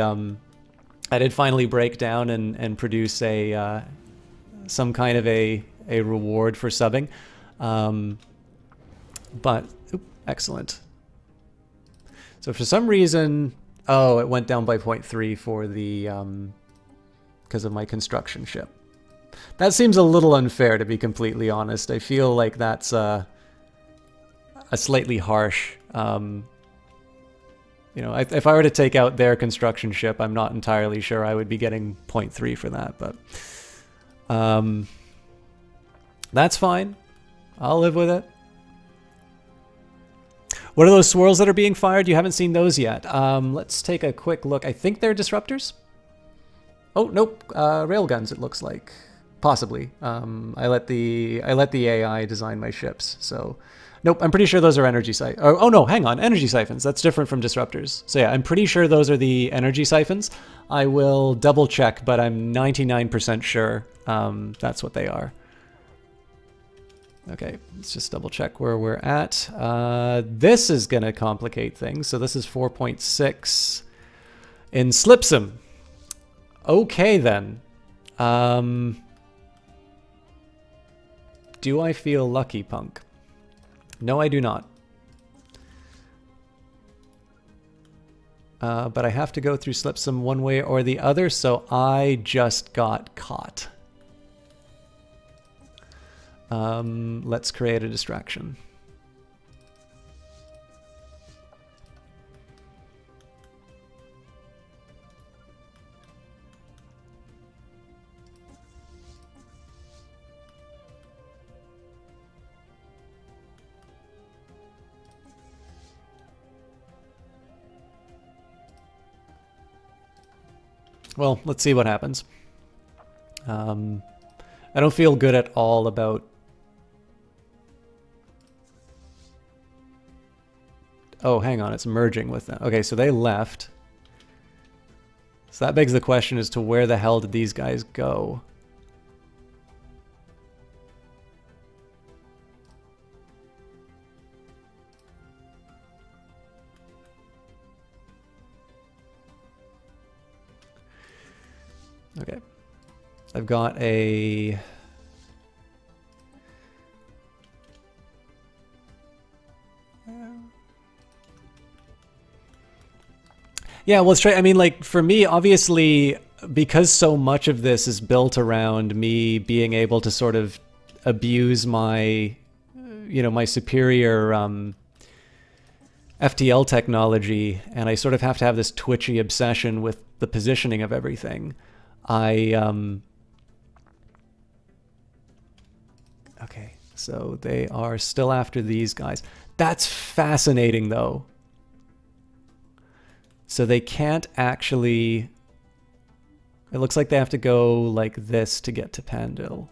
S1: break down and produce a some kind of a reward for subbing. But excellent. So for some reason, oh, it went down by 0.3 for the because of my construction ship. That seems a little unfair, to be completely honest. I feel like that's a slightly harsh. You know, if I were to take out their construction ship, I'm not entirely sure I would be getting 0.3 for that, but that's fine. I'll live with it. What are those swirls that are being fired? You haven't seen those yet. Let's take a quick look. I think they're disruptors. Oh, nope. Railguns, it looks like. Possibly. I let the AI design my ships, so... Nope, I'm pretty sure those are energy siphons. Oh, no, hang on. Energy siphons. That's different from disruptors. So yeah, I'm pretty sure those are the energy siphons. I will double check, but I'm 99% sure that's what they are. Okay, let's just double check where we're at. This is going to complicate things. So this is 4.6 in Slipsum. Okay, then. Do I feel lucky, Punk? No, I do not. But I have to go through Slipsum one way or the other, so I just got caught. Let's create a distraction. Well, let's see what happens. I don't feel good at all about... Oh, hang on, it's merging with them. Okay, so they left. So that begs the question as to where the hell did these guys go? Okay. I've got a... Yeah, well, straight. I mean, like, for me, obviously, because so much of this is built around me being able to sort of abuse my, you know, my superior FTL technology, and I sort of have to have this twitchy obsession with the positioning of everything. Okay, so they are still after these guys. That's fascinating, though. So they can't actually... It looks like they have to go like this to get to Pandil.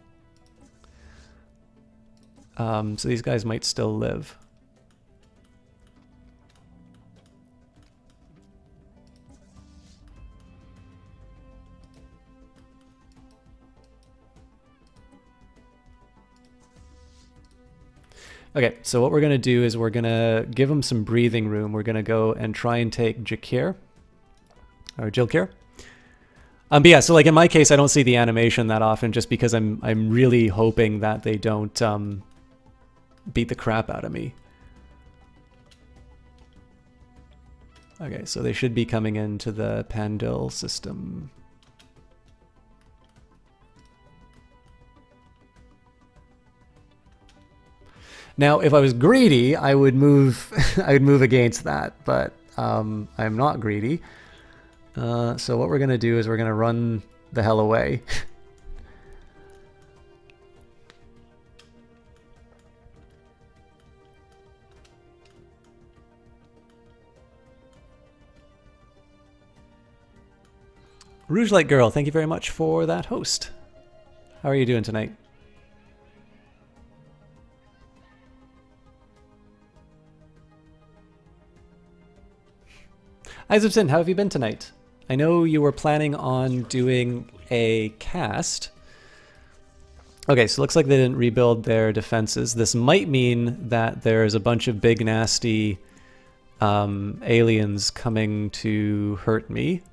S1: So these guys might still live. Okay, so what we're going to do is we're going to give them some breathing room. We're going to go and try and take Jakir, or Jilkir. But yeah, so like in my case, I don't see the animation that often just because I'm really hoping that they don't beat the crap out of me. Okay, so they should be coming into the Pandil system. Now, if I was greedy, I would move. I would move against that, but I'm not greedy. So what we're gonna do is we're gonna run the hell away. Rouge Light Girl, thank you very much for that host. How are you doing tonight? Isabson, how have you been tonight? I know you were planning on doing a cast. Okay, so it looks like they didn't rebuild their defenses. This might mean that there's a bunch of big, nasty aliens coming to hurt me.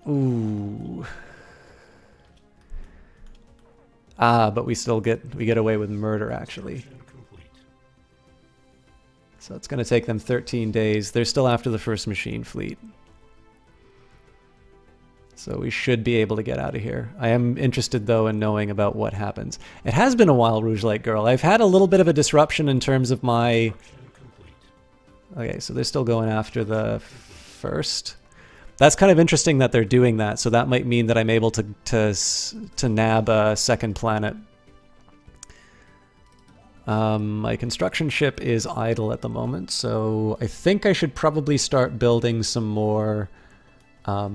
S1: Ooh. Ah, but we get away with murder, actually. So it's going to take them 13 days. They're still after the first machine fleet. So we should be able to get out of here. I am interested, though, in knowing about what happens. It has been a while, Rouge Light Girl. I've had a little bit of a disruption in terms of my... Okay, so they're still going after the first. That's kind of interesting that they're doing that. So that might mean that I'm able to nab a second planet. My construction ship is idle at the moment, so I think I should probably start building some more... I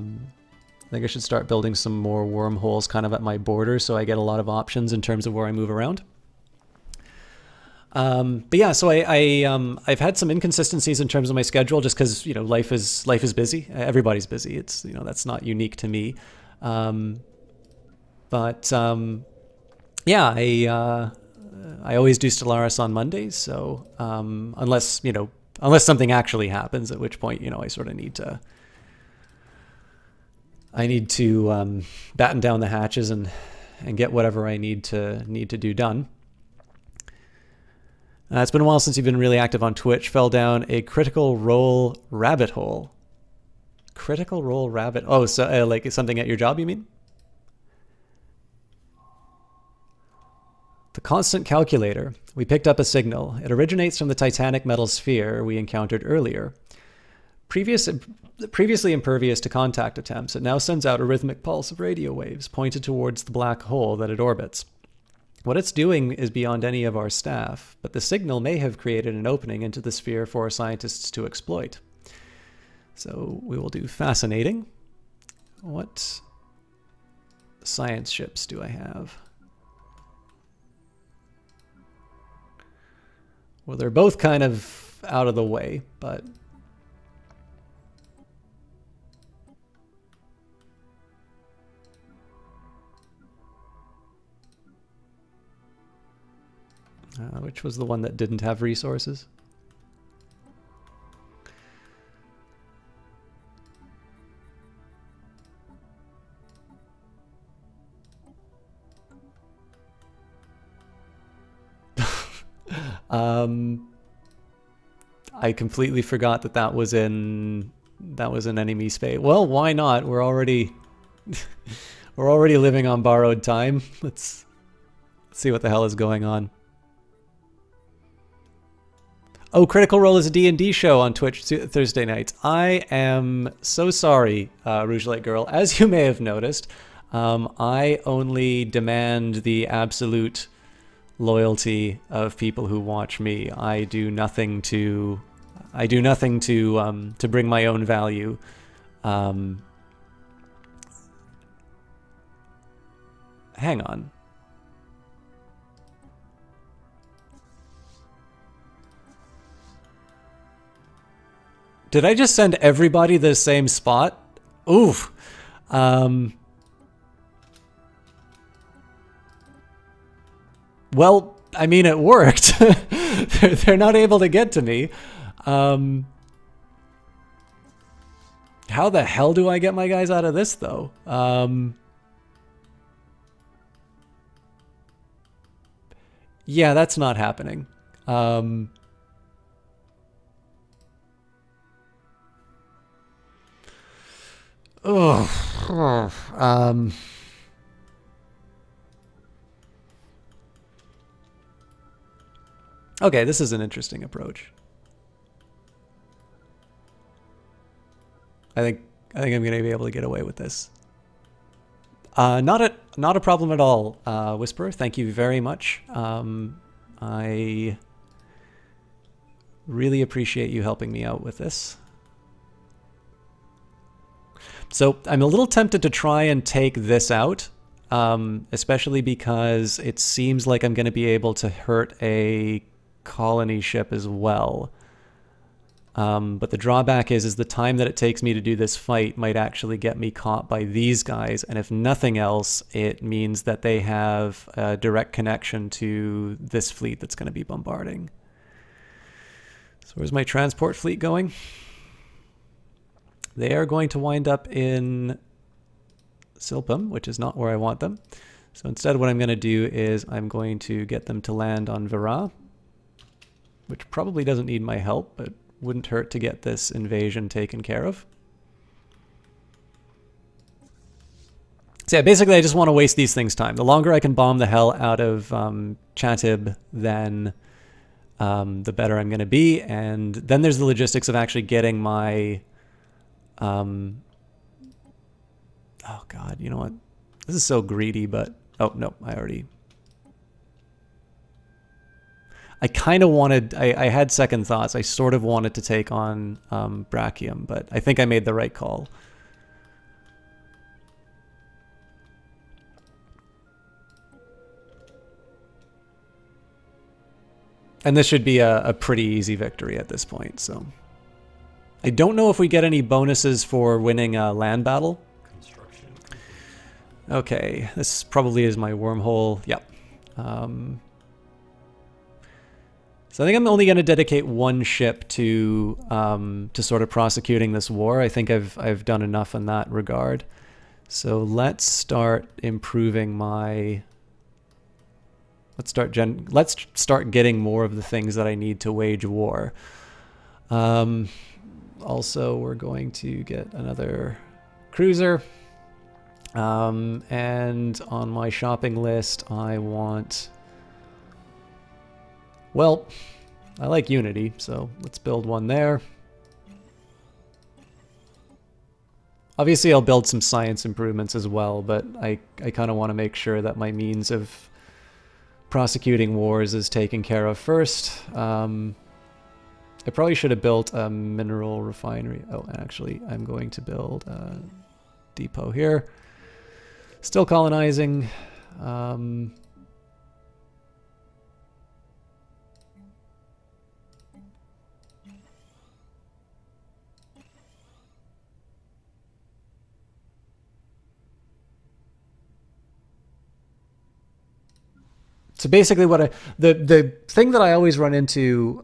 S1: think I should start building some more wormholes kind of at my border so I get a lot of options in terms of where I move around. But yeah, so I've had some inconsistencies in terms of my schedule just because, you know, life is busy. Everybody's busy. It's, you know, that's not unique to me. Yeah, I always do Stellaris on Mondays, so unless something actually happens, at which point, you know, I sort of need to batten down the hatches and get whatever I need to do done. It's been a while since you've been really active on Twitch. Fell down a critical role rabbit hole. Critical role rabbit. Oh, so like something at your job, you mean? The constant calculator. We picked up a signal. It originates from the titanic metal sphere we encountered earlier. Previously impervious to contact attempts, it now sends out a rhythmic pulse of radio waves pointed towards the black hole that it orbits. What it's doing is beyond any of our staff, but the signal may have created an opening into the sphere for our scientists to exploit. So we will do fascinating. What science ships do I have? Well, they're both kind of out of the way, but... which was the one that didn't have resources? I completely forgot that was in enemy space. Well, why not? We're already living on borrowed time. Let's see what the hell is going on. Oh, Critical Role is a D&D show on Twitch Thursday nights. I am so sorry, Rouge Light Girl. As you may have noticed, I only demand the absolute loyalty of people who watch me. I do nothing to bring my own value. Hang on. Did I just send everybody the same spot? Oof. Well, I mean, it worked. They're not able to get to me. How the hell do I get my guys out of this, though? Yeah, that's not happening. Okay, this is an interesting approach. I think I'm going to be able to get away with this. Not a problem at all, Whisperer. Thank you very much. I really appreciate you helping me out with this. So I'm a little tempted to try and take this out, especially because it seems like I'm going to be able to hurt a colony ship as well. But the drawback is the time that it takes me to do this fight might actually get me caught by these guys, and if nothing else, it means that they have a direct connection to this fleet that's going to be bombarding. So where's my transport fleet going? They are going to wind up in Silpum, which is not where I want them. So instead what I'm going to do is I'm going to get them to land on Vira, which probably doesn't need my help, but wouldn't hurt to get this invasion taken care of. So yeah, basically I just want to waste these things' time. The longer I can bomb the hell out of Chatib, then the better I'm going to be. And then there's the logistics of actually getting my... oh God, you know what? This is so greedy, but... Oh, no, I already... I kind of wanted... I had second thoughts. I sort of wanted to take on Brachium, but I think I made the right call. And this should be a pretty easy victory at this point, so... I don't know if we get any bonuses for winning a land battle. Okay, this probably is my wormhole. Yep. So I think I'm only going to dedicate one ship to sort of prosecuting this war. I think I've done enough in that regard. So let's start improving my... Let's start getting more of the things that I need to wage war. Also, we're going to get another cruiser. And on my shopping list, I want... Well, I like Unity, so let's build one there. Obviously, I'll build some science improvements as well, but I kind of want to make sure that my means of prosecuting wars is taken care of first. I probably should have built a mineral refinery. Oh, actually, I'm going to build a depot here. Still colonizing. So basically what the thing that I always run into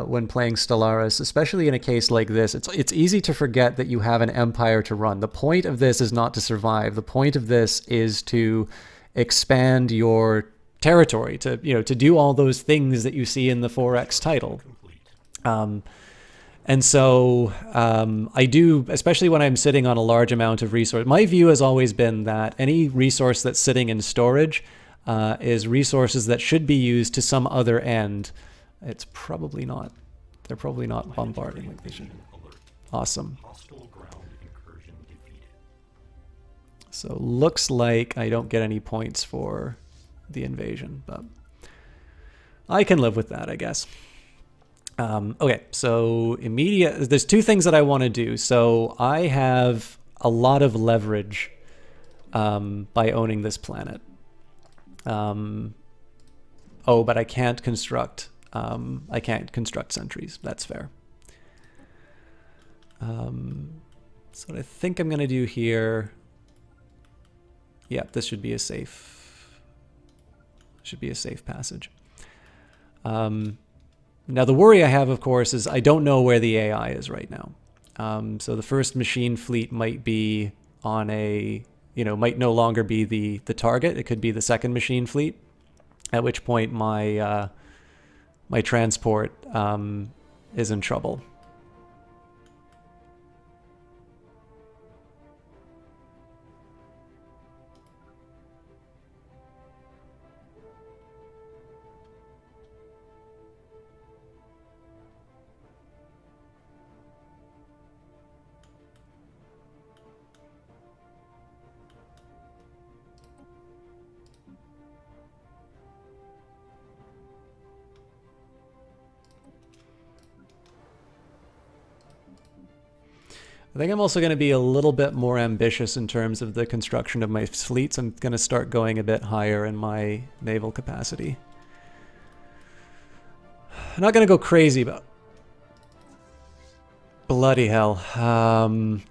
S1: when playing Stellaris, especially in a case like this, it's easy to forget that you have an empire to run. The point of this is not to survive. The point of this is to expand your territory, to do all those things that you see in the 4X title. And so I do, especially when I'm sitting on a large amount of resource. My view has always been that any resource that's sitting in storage is resources that should be used to some other end. It's probably not. They're probably not bombarding like they should. Awesome. So looks like I don't get any points for the invasion, but I can live with that, I guess. Okay, so there's two things that I want to do. So I have a lot of leverage by owning this planet. Oh, but I can't construct sentries. That's fair. So what I think I'm gonna do here, yeah, this should be a safe passage. Now the worry I have, of course, is I don't know where the AI is right now. So the first machine fleet might be on might no longer be the target. It could be the second machine fleet, at which point my my transport is in trouble. I think I'm also going to be a little bit more ambitious in terms of the construction of my fleets. I'm going to start going a bit higher in my naval capacity. I'm not going to go crazy, but bloody hell.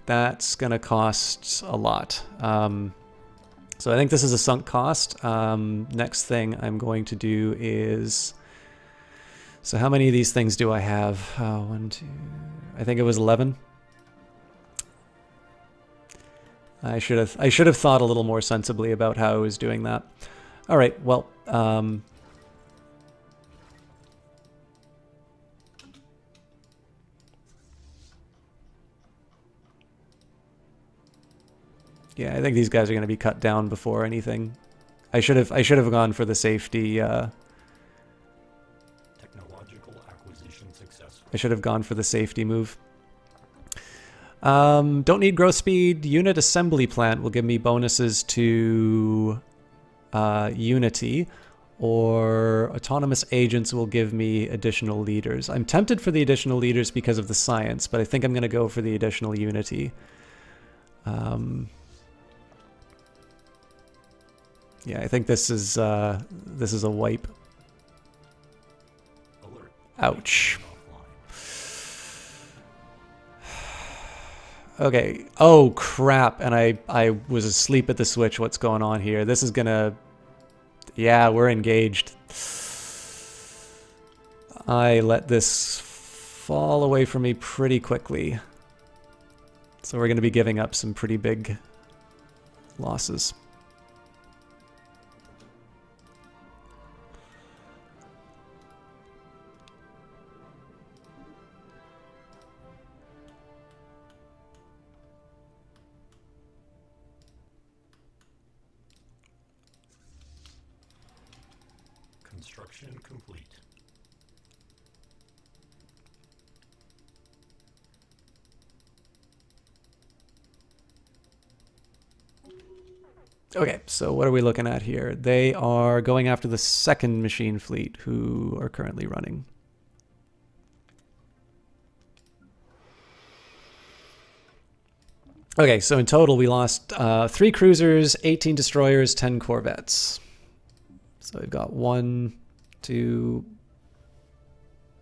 S1: That's going to cost a lot. So I think this is a sunk cost. Next thing I'm going to do is... So how many of these things do I have? 1, 2... I think it was 11. I should have thought a little more sensibly about how I was doing that. All right, well... yeah, I think these guys are going to be cut down before anything. I should have gone for the safety.
S2: Technological acquisition successful.
S1: I should have gone for the safety move. Don't need growth speed. Unit assembly plant will give me bonuses to unity, or autonomous agents will give me additional leaders. I'm tempted for the additional leaders because of the science, but I think I'm going to go for the additional unity. Yeah, I think this is a wipe.
S2: Alert.
S1: Ouch.
S2: Offline.
S1: Okay. Oh crap! And I was asleep at the switch. What's going on here? This is gonna... Yeah, we're engaged. I let this fall away from me pretty quickly. So we're gonna be giving up some pretty big losses.
S2: Construction complete.
S1: Okay, so what are we looking at here? They are going after the second machine fleet, who are currently running. Okay, so in total we lost 3 cruisers, 18 destroyers, 10 corvettes. So we've got 1, 2...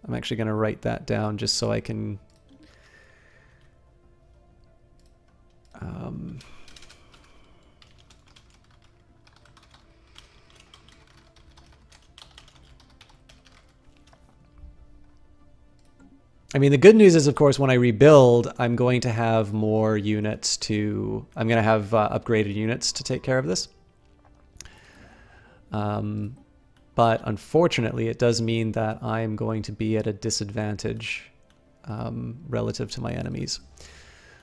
S1: I'm actually going to write that down just so I can... I mean, the good news is, of course, when I rebuild, I'm going to have more units to... I'm going to have upgraded units to take care of this. But unfortunately, it does mean that I'm going to be at a disadvantage relative to my enemies.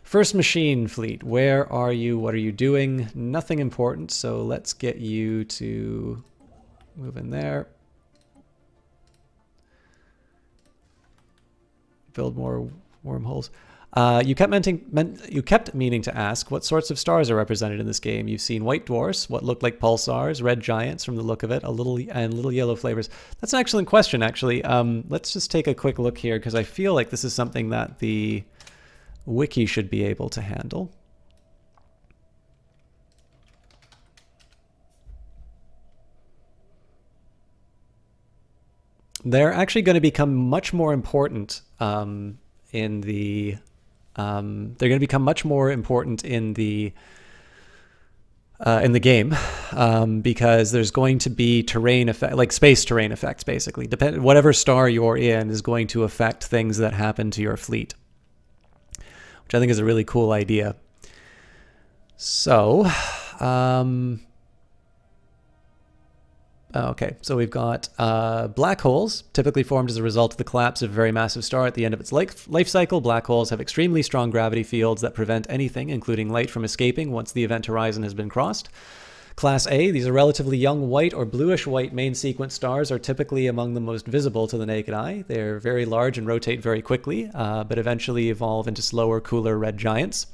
S1: First machine fleet, where are you? What are you doing? Nothing important, so let's get you to move in there. Build more wormholes. You kept meaning to ask what sorts of stars are represented in this game. You've seen white dwarfs, what look like pulsars, red giants from the look of it, little yellow flavors. That's an excellent question, actually. Let's just take a quick look here, because I feel like this is something that the wiki should be able to handle. They're actually going to become much more important in the game because there's going to be terrain effect, like space terrain effects, basically. Whatever star you're in is going to affect things that happen to your fleet, which I think is a really cool idea. So, okay, so we've got black holes, typically formed as a result of the collapse of a very massive star at the end of its life cycle. Black holes have extremely strong gravity fields that prevent anything, including light, from escaping once the event horizon has been crossed. Class A, these are relatively young white or bluish-white main sequence stars, are typically among the most visible to the naked eye. They're very large and rotate very quickly, but eventually evolve into slower, cooler red giants.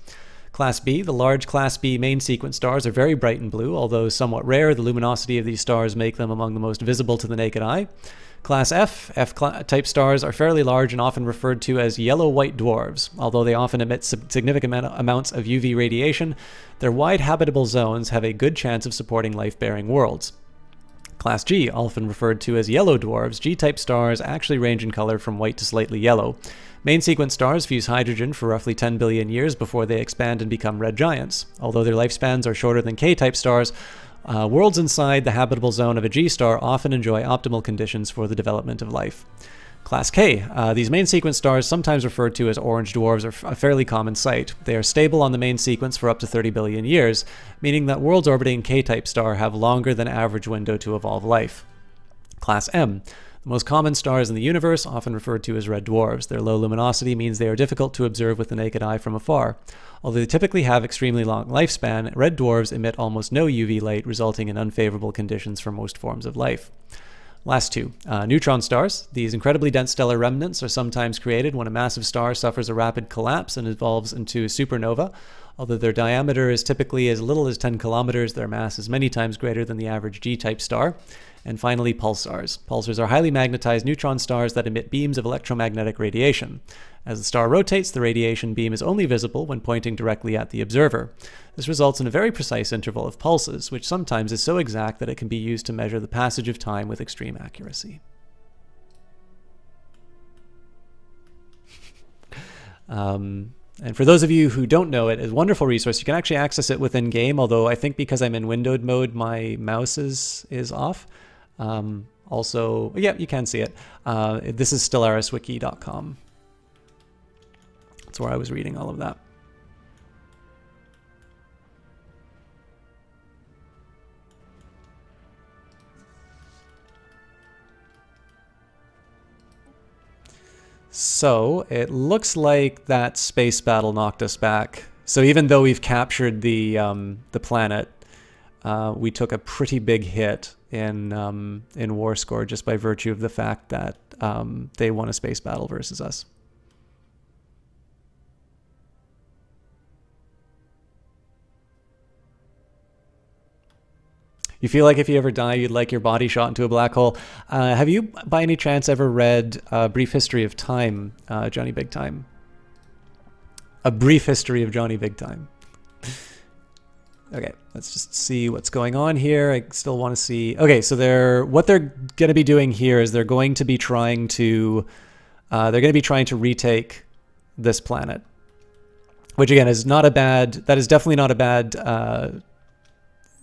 S1: Class B, the large Class B main sequence stars are very bright and blue, although somewhat rare. The luminosity of these stars make them among the most visible to the naked eye. Class F, F-type stars are fairly large and often referred to as yellow-white dwarfs. Although they often emit significant amounts of UV radiation, their wide habitable zones have a good chance of supporting life-bearing worlds. Class G, often referred to as yellow dwarfs, G-type stars actually range in color from white to slightly yellow. Main sequence stars fuse hydrogen for roughly 10 billion years before they expand and become red giants. Although their lifespans are shorter than K-type stars, worlds inside the habitable zone of a G-star often enjoy optimal conditions for the development of life. Class K. These main sequence stars, sometimes referred to as orange dwarfs, are a fairly common sight. They are stable on the main sequence for up to 30 billion years, meaning that worlds orbiting K-type star have longer than average window to evolve life. Class M. The most common stars in the universe, often referred to as red dwarfs. Their low luminosity means they are difficult to observe with the naked eye from afar. Although they typically have extremely long lifespan, red dwarfs emit almost no UV light, resulting in unfavorable conditions for most forms of life. Last two, neutron stars. These incredibly dense stellar remnants are sometimes created when a massive star suffers a rapid collapse and evolves into a supernova. Although their diameter is typically as little as 10 kilometers, their mass is many times greater than the average G-type star. And finally, pulsars. Pulsars are highly magnetized neutron stars that emit beams of electromagnetic radiation. As the star rotates, the radiation beam is only visible when pointing directly at the observer. This results in a very precise interval of pulses, which sometimes is so exact that it can be used to measure the passage of time with extreme accuracy. And for those of you who don't know it, it's a wonderful resource. You can actually access it within game, although I think because I'm in windowed mode, my mouse is off. Also, yeah, you can see it. This is stellariswiki.com. That's where I was reading all of that. So it looks like that space battle knocked us back. So even though we've captured the planet, we took a pretty big hit in war score just by virtue of the fact that they won a space battle versus us. You feel like if you ever die, you'd like your body shot into a black hole. Have you, by any chance, ever read A Brief History of Time, Johnny Big Time? A Brief History of Johnny Big Time. Okay, let's just see what's going on here. I still want to see. Okay, so what they're going to be doing here is they're going to be trying to retake this planet, which again is not a bad. That is definitely not a bad.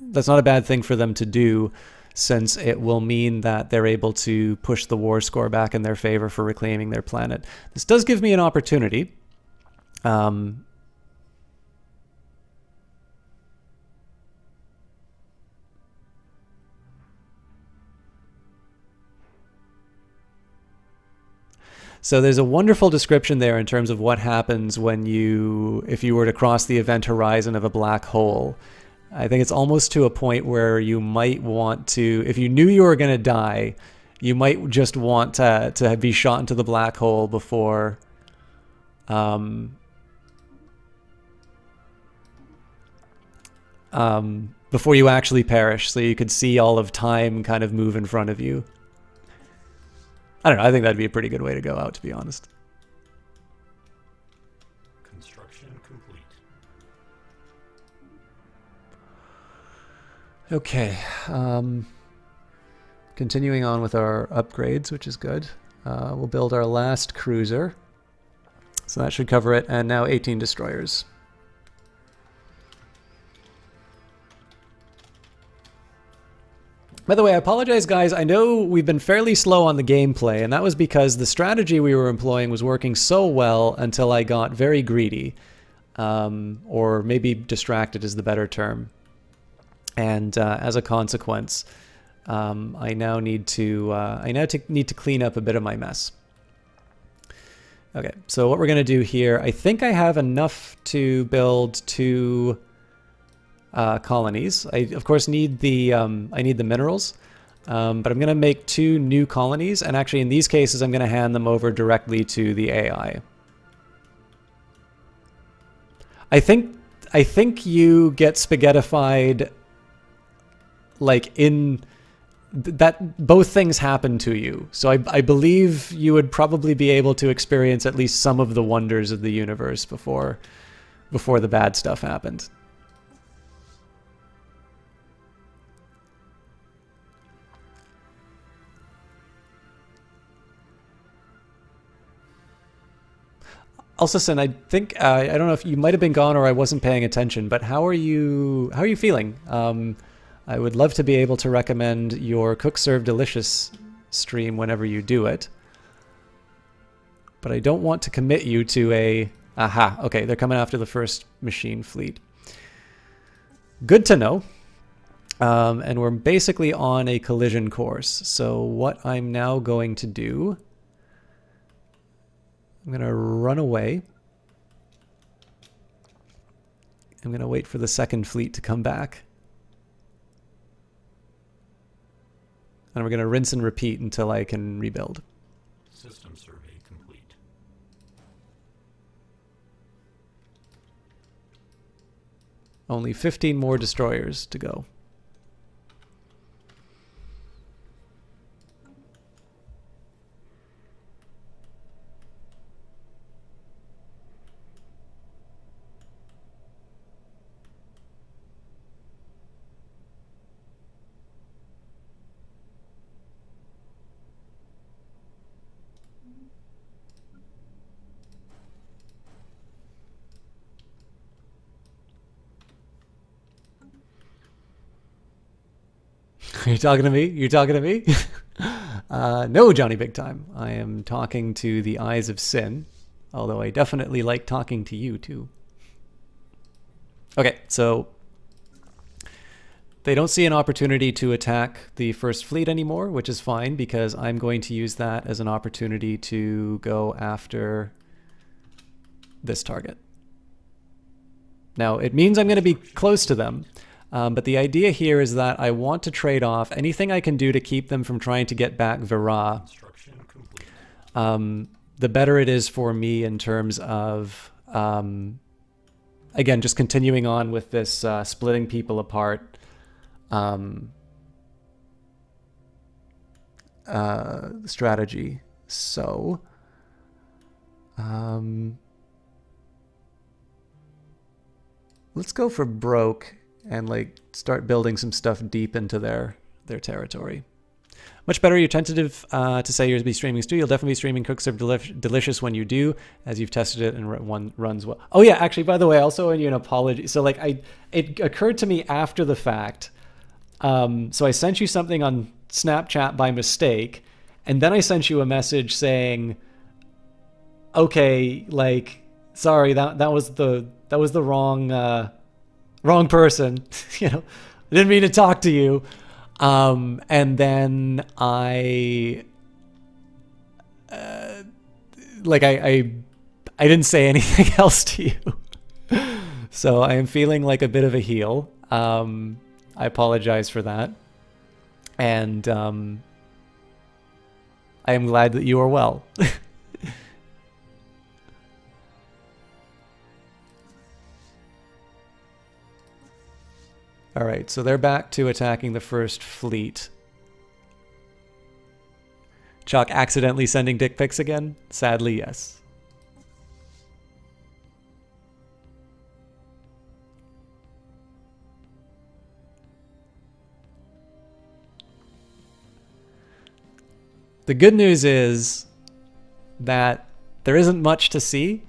S1: That's not a bad thing for them to do, since it will mean that they're able to push the war score back in their favor for reclaiming their planet. This does give me an opportunity. So there's a wonderful description there in terms of what happens when if you were to cross the event horizon of a black hole. I think it's almost to a point where you might want to, if you knew you were going to die, you might just want to be shot into the black hole before before you actually perish, so you could see all of time kind of move in front of you. I don't know, I think that'd be a pretty good way to go out, to be honest.
S2: Construction complete.
S1: Okay, continuing on with our upgrades, which is good. We'll build our last cruiser. So that should cover it, and now 18 destroyers. By the way, I apologize, guys. I know we've been fairly slow on the gameplay, and that was because the strategy we were employing was working so well until I got very greedy, or maybe distracted is the better term. And as a consequence, I now need to clean up a bit of my mess. Okay, so what we're going to do here, I think I have enough to build 2 colonies. I of course need the minerals, but I'm going to make 2 new colonies, and actually in these cases I'm going to hand them over directly to the AI. I think I think you get spaghettified, like in that both things happen to you. So I believe you would probably be able to experience at least some of the wonders of the universe before the bad stuff happened. Also, Sin, I think I don't know if you might have been gone or I wasn't paying attention, but how are you feeling? I would love to be able to recommend your Cook Serve Delicious stream whenever you do it. But I don't want to commit you to a... Aha, okay, they're coming after the first machine fleet. Good to know. And we're basically on a collision course. So what I'm now going to do... I'm going to run away. I'm going to wait for the second fleet to come back. And we're going to rinse and repeat until I can rebuild.
S2: System survey complete.
S1: Only 15 more destroyers to go. Are you talking to me? You talking to me? No, Johnny Big Time. I am talking to the Eyes of Sin, although I definitely like talking to you too. Okay, so they don't see an opportunity to attack the first fleet anymore, which is fine because I'm going to use that as an opportunity to go after this target. Now, it means I'm going to be close to them. But the idea here is that I want to trade off anything I can do to keep them from trying to get back Vira. The better it is for me in terms of, again, just continuing on with this splitting people apart strategy. So, let's go for broke. And like start building some stuff deep into their territory. Much better. You're tentative to say you'll be streaming Stew. You'll definitely be streaming Cook Serve Delicious when you do, as you've tested it and one runs well. Oh yeah, actually, by the way, I also owe you an apology. So like it occurred to me after the fact. So I sent you something on Snapchat by mistake, and then I sent you a message saying, "Okay, like sorry, that was the wrong person, you know, I didn't mean to talk to you." And then I didn't say anything else to you. So I am feeling like a bit of a heel. I apologize for that. And I am glad that you are well. All right, so they're back to attacking the first fleet. Chalk accidentally sending dick pics again? Sadly, yes. The good news is that there isn't much to see,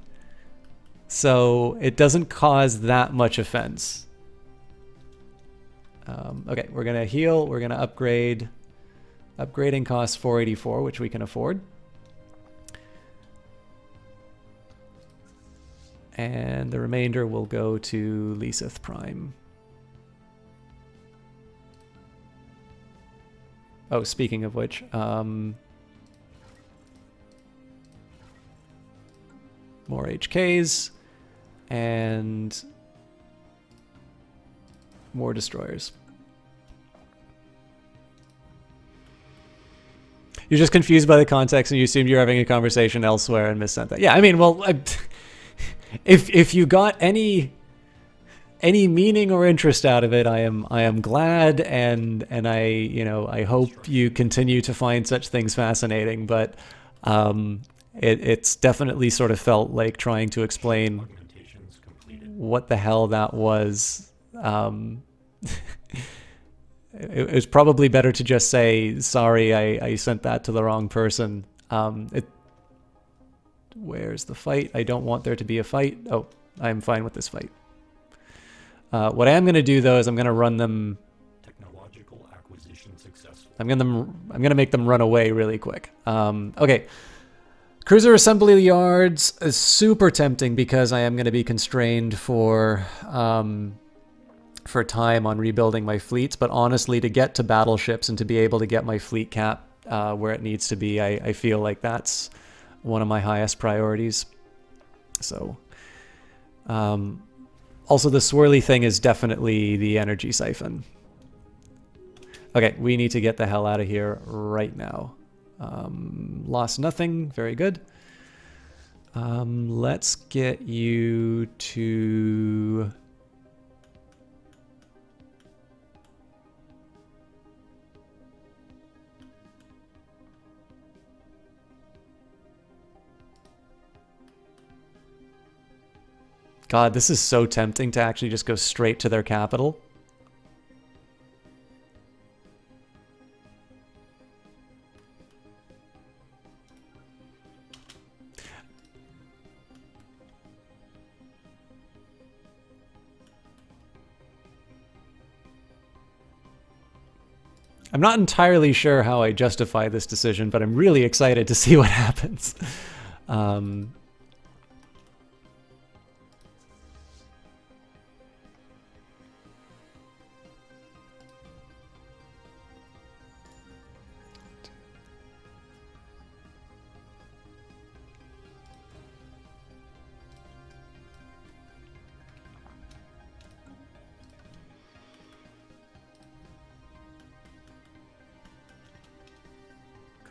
S1: so it doesn't cause that much offense. Okay, we're going to heal. We're going to upgrade. Upgrading costs 484, which we can afford. And the remainder will go to Lisith Prime. Oh, speaking of which, more HKs and more destroyers. You're just confused by the context and you assumed you're having a conversation elsewhere and missent that. Yeah, I mean, well, if you got any any meaning or interest out of it, I am glad, and I hope you continue to find such things fascinating. But it's definitely sort of felt like trying to explain what the hell that was. It was probably better to just say, sorry, I sent that to the wrong person. Where's the fight? I don't want there to be a fight. Oh, I'm fine with this fight. What I am going to do, though, is I'm going to run them...
S2: Technological acquisition successful.
S1: I'm going to make them run away really quick. Okay. Cruiser assembly yards is super tempting because I am going to be constrained for time on rebuilding my fleets. But honestly, to get to battleships and to be able to get my fleet cap where it needs to be, I feel like that's one of my highest priorities. So, also the swirly thing is definitely the energy siphon. Okay, we need to get the hell out of here right now. Lost nothing, very good. Let's get you to... God, this is so tempting to actually just go straight to their capital. I'm not entirely sure how I justify this decision, but I'm really excited to see what happens.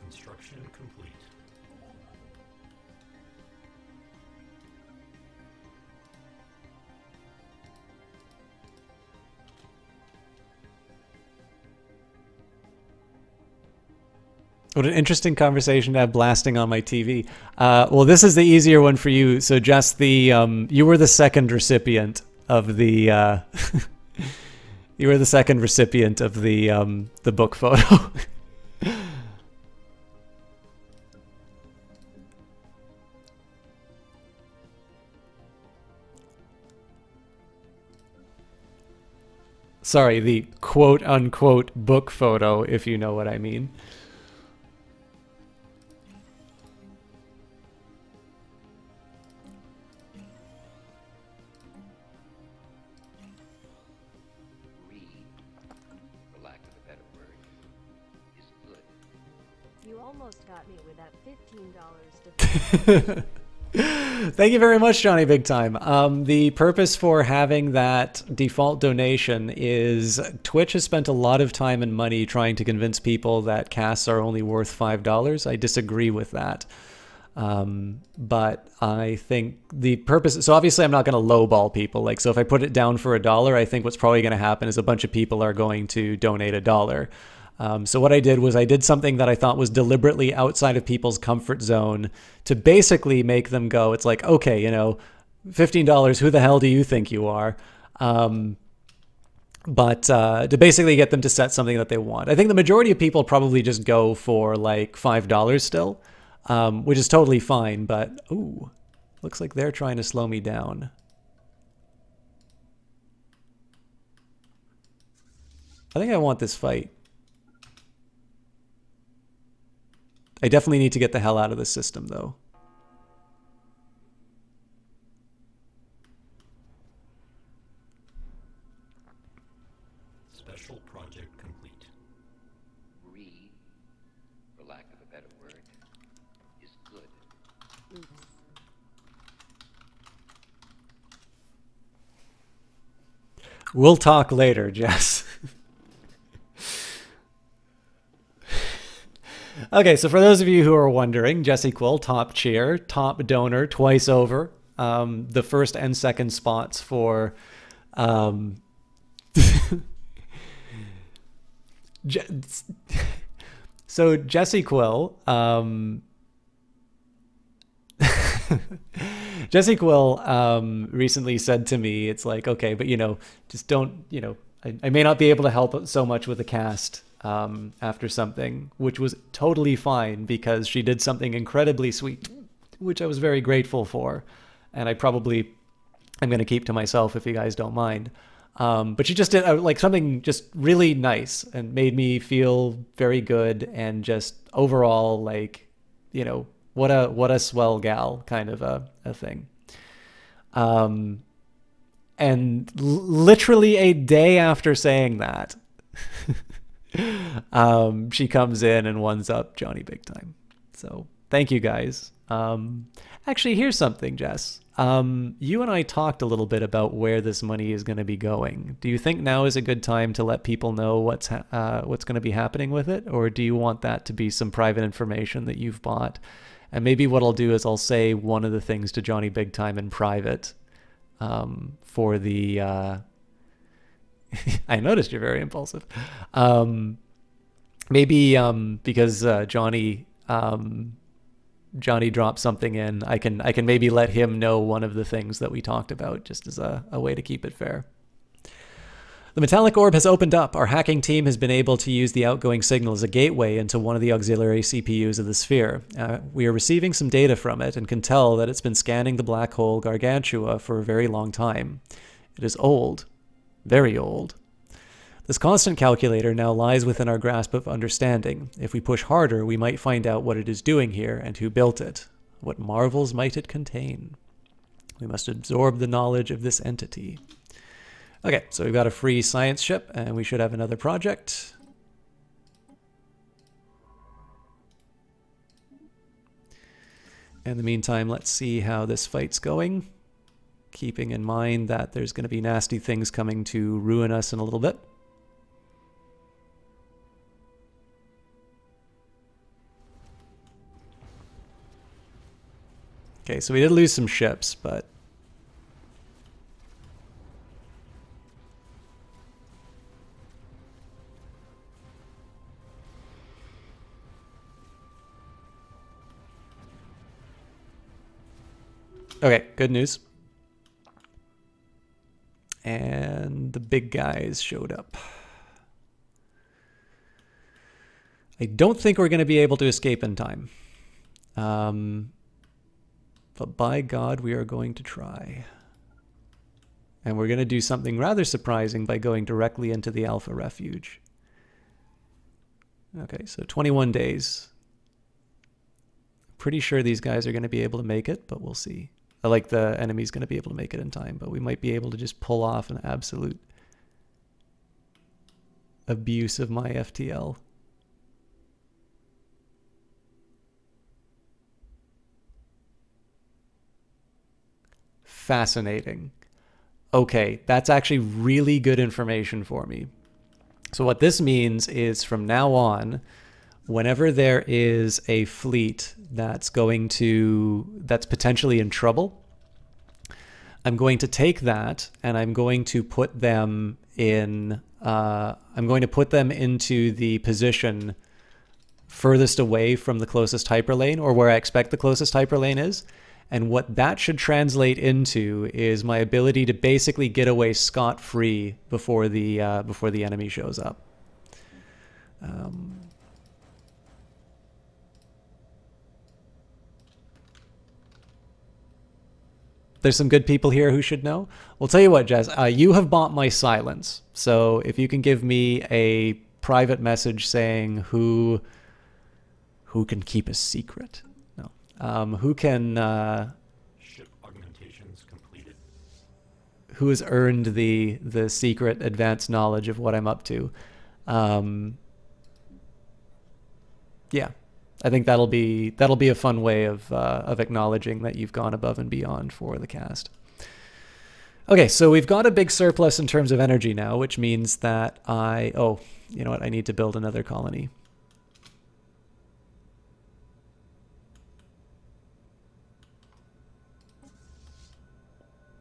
S2: Construction complete.
S1: What an interesting conversation to have blasting on my TV. Well, this is the easier one for you. So just the you were the second recipient of the you were the second recipient of the book photo. Sorry, the quote-unquote book photo, if you know what I mean.
S3: Read, for lack of a better word, is good.
S4: You almost got me with that $15 to...
S1: Thank you very much, Johnny Big Time. The purpose for having that default donation is Twitch has spent a lot of time and money trying to convince people that casts are only worth $5. I disagree with that. But I think the purpose... So obviously I'm not going to lowball people. Like, so if I put it down for $1, I think what's probably going to happen is a bunch of people are going to donate $1. So what I did was I did something that I thought was deliberately outside of people's comfort zone to basically make them go, it's like, okay, you know, $15, who the hell do you think you are? But to basically get them to set something that they want. I think the majority of people probably just go for like $5 still, which is totally fine, but ooh, looks like they're trying to slow me down. I think I want this fight. I definitely need to get the hell out of this system, though.
S2: Special project complete.
S3: Read, for lack of a better word, is good.
S4: Oops.
S1: We'll talk later, Jess. Okay, so for those of you who are wondering, Jesse Quill, top cheer, top donor, twice over. The first and second spots for Um, Je- so Jesse Quill, Jesse Quill recently said to me, it's like, okay, but just don't, I may not be able to help so much with the cast after something, which was totally fine because she did something incredibly sweet, which I was very grateful for. And I'm going to keep to myself if you guys don't mind. But she just did like something just really nice and made me feel very good and just overall like, what a swell gal kind of a thing. And literally a day after saying that, she comes in and ones up Johnny big time. So thank you guys. Actually, here's something, Jess. You and I talked a little bit about where this money is going to be going. Do you think now is a good time to let people know what's going to be happening with it? Or do you want that to be some private information that you've bought? And maybe what I'll do is I'll say one of the things to Johnny big time in private for the... I noticed you're very impulsive. Maybe because Johnny dropped something in, I can maybe let him know one of the things that we talked about, just as a way to keep it fair. The metallic orb has opened up. Our hacking team has been able to use the outgoing signal as a gateway into one of the auxiliary CPUs of the sphere. We are receiving some data from it and can tell that it's been scanning the black hole Gargantua for a very long time. It is old. Very old. This constant calculator now lies within our grasp of understanding. If we push harder, we might find out what it is doing here and who built it. What marvels might it contain? We must absorb the knowledge of this entity. Okay, so we've got a free science ship, and we should have another project. In the meantime, let's see how this fight's going, keeping in mind that there's going to be nasty things coming to ruin us in a little bit. Okay, so we did lose some ships, but... Okay, good news. And the big guys showed up. I don't think we're going to be able to escape in time. But by God, we are going to try. And we're going to do something rather surprising by going directly into the Alpha Refuge. Okay, so 21 days. Pretty sure these guys are going to be able to make it, but we'll see. Like the enemy's going to be able to make it in time, but we might be able to just pull off an absolute abuse of my FTL. Fascinating. Okay, that's actually really good information for me. So what this means is from now on, whenever there is a fleet that's potentially in trouble, I'm going to take that and I'm going to put them in, I'm going to put them into the position furthest away from the closest hyperlane, or where I expect the closest hyperlane is. And what that should translate into is my ability to basically get away scot-free before the enemy shows up. There's some good people here who should know. Well, tell you what, Jess, you have bought my silence. So if you can give me a private message saying who can keep a secret. No. Who can...
S2: Ship augmentations completed.
S1: Who has earned the secret advanced knowledge of what I'm up to. Yeah. I think that'll be a fun way of acknowledging that you've gone above and beyond for the cast. Okay, so we've got a big surplus in terms of energy now, which means that oh, you know what? I need to build another colony.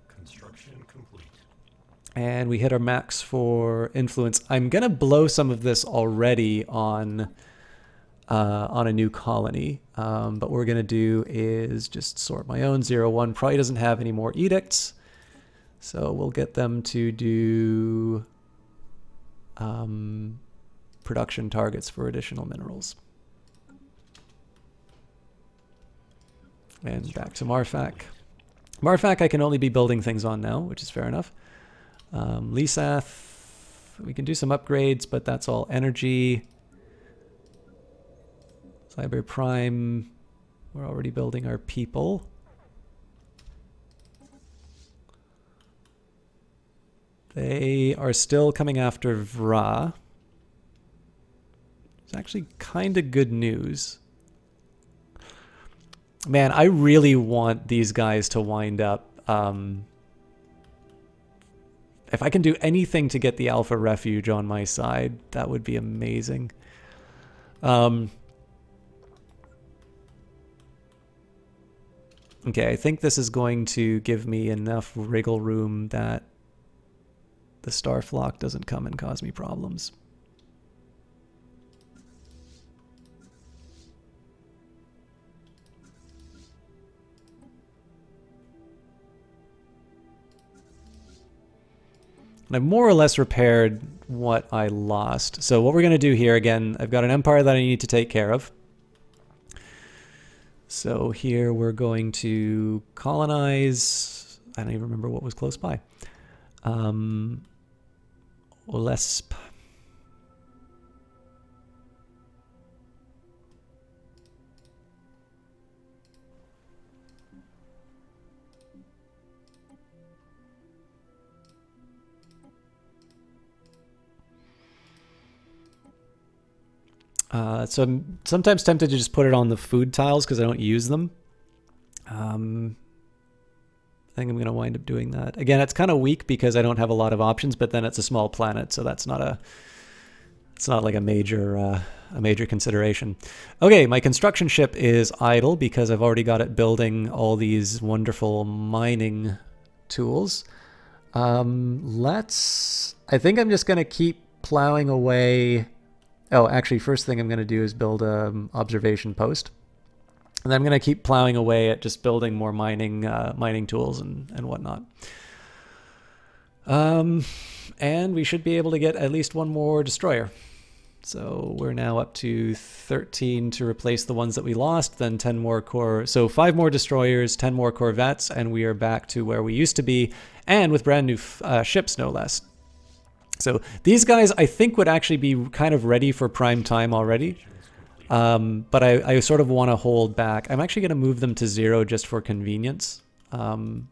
S2: Construction complete.
S1: And we hit our max for influence. I'm going to blow some of this already on a new colony. But what we're going to do is just sort my own. 0-1 probably doesn't have any more edicts. So we'll get them to do production targets for additional minerals. And back to Marfac. Marfac I can only be building things on now, which is fair enough. Lisath, we can do some upgrades, but that's all energy. Cyber Prime, we're already building our people. They are still coming after Vra. It's actually kind of good news. Man, I really want these guys to wind up. If I can do anything to get the Alpha Refuge on my side, that would be amazing. Okay, I think this is going to give me enough wriggle room that the Star Flock doesn't come and cause me problems. And I've more or less repaired what I lost. So what we're going to do here, again, I've got an empire that I need to take care of. So here we're going to colonize, I don't even remember what was close by. Lesp. So I'm sometimes tempted to just put it on the food tiles because I don't use them. I think I'm going to wind up doing that. Again, it's kind of weak because I don't have a lot of options, but then it's a small planet, so that's not it's not like a major consideration. Okay, my construction ship is idle because I've already got it building all these wonderful mining tools. I think I'm just going to keep plowing away. Oh, actually, first thing I'm going to do is build an observation post. And then I'm going to keep plowing away at just building more mining tools and whatnot. And we should be able to get at least one more destroyer. So we're now up to 13 to replace the ones that we lost, then 10 more so 5 more destroyers, 10 more corvettes, and we are back to where we used to be, and with brand new ships, no less. So these guys, I think, would actually be kind of ready for prime time already. But I sort of want to hold back. I'm actually going to move them to 0 just for convenience. Okay,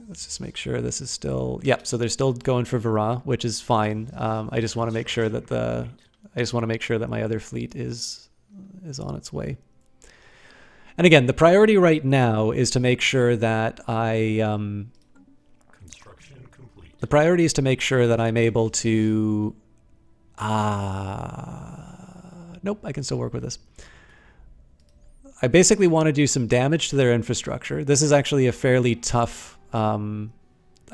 S1: let's just make sure this is still... Yep, so they're still going for Vara, which is fine. I just want to make sure that my other fleet is on its way. And again, the priority right now is to make sure that the priority is to make sure that I'm able to... Nope, I can still work with this. I basically want to do some damage to their infrastructure. This is actually a fairly tough... I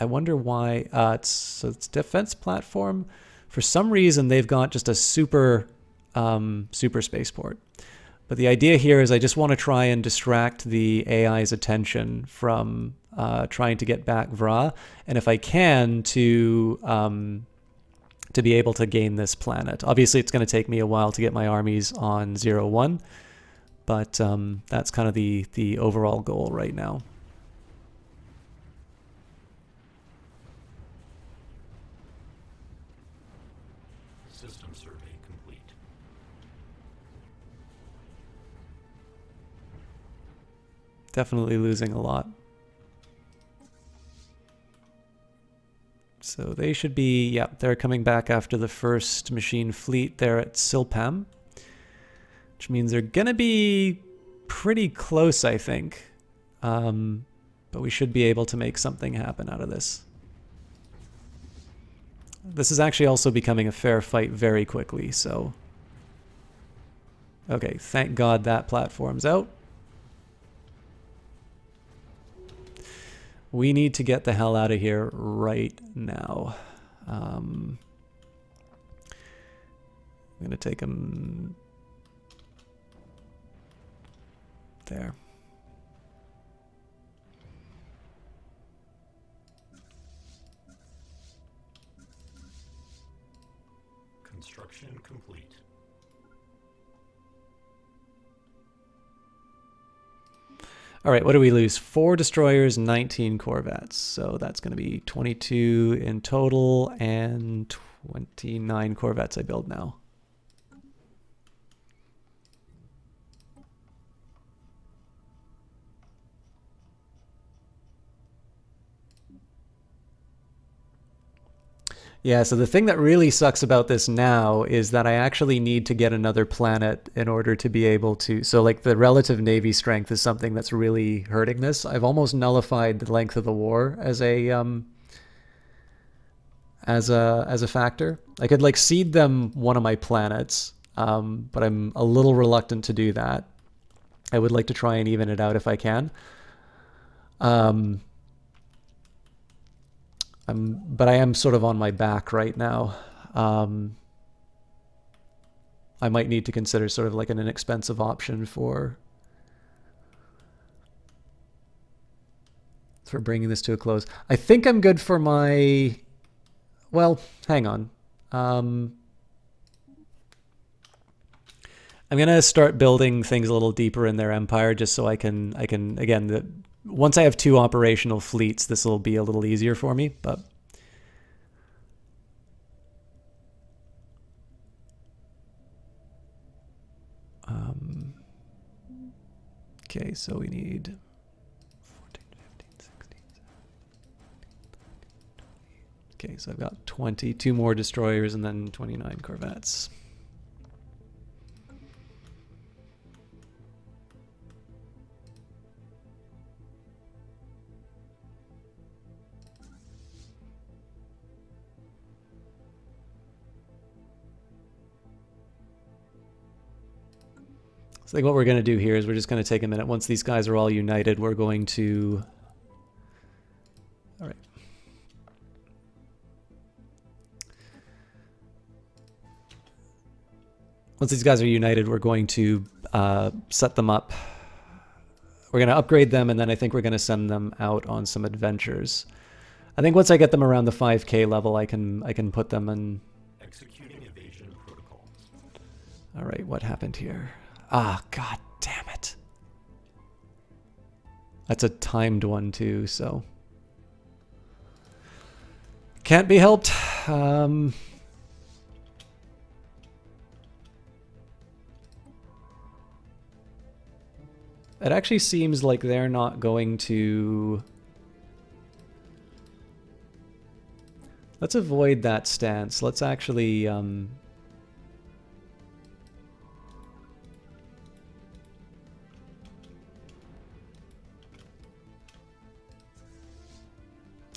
S1: wonder why... it's defense platform. For some reason, they've got just a super spaceport. But the idea here is I just want to try and distract the AI's attention from trying to get back Vra, and if I can, to be able to gain this planet. Obviously, it's going to take me a while to get my armies on 0-1, but that's kind of the overall goal right now.
S2: System survey complete.
S1: Definitely losing a lot. So they should be, yeah, they're coming back after the first machine fleet there at Silpam, which means they're going to be pretty close, I think. But we should be able to make something happen out of this. This is actually also becoming a fair fight very quickly, so... Okay, thank God that platform's out. We need to get the hell out of here right now. I'm going to take him there.
S2: Construction complete.
S1: All right, what do we lose? 4 destroyers, 19 corvettes. So that's going to be 22 in total and 29 corvettes I build now. Yeah, so the thing that really sucks about this now is that I actually need to get another planet in order to be able to... So like the relative navy strength is something that's really hurting this. I've almost nullified the length of the war as a factor. I could like cede them one of my planets, but I'm a little reluctant to do that. I would like to try and even it out if I can. But I am sort of on my back right now. I might need to consider sort of like an inexpensive option for bringing this to a close. I think I'm good for my... Well, hang on. I'm gonna start building things a little deeper in their empire just so I can again, once I have 2 operational fleets, this will be a little easier for me, but okay, so we need 14, 15, 16, 17, 20. Okay, so I've got 22 more destroyers and then 29 corvettes. So I think what we're going to do here is we're just going to take a minute. Once these guys are all united, we're going to... All right. Once these guys are united, we're going to set them up. We're going to upgrade them, and then I think we're going to send them out on some adventures. I think once I get them around the 5K level, I can put them in...
S2: Executing evasion protocols.
S1: All right, what happened here? Ah, god damn it. That's a timed one too, so... Can't be helped. It actually seems like they're not going to... Let's avoid that stance. Let's actually...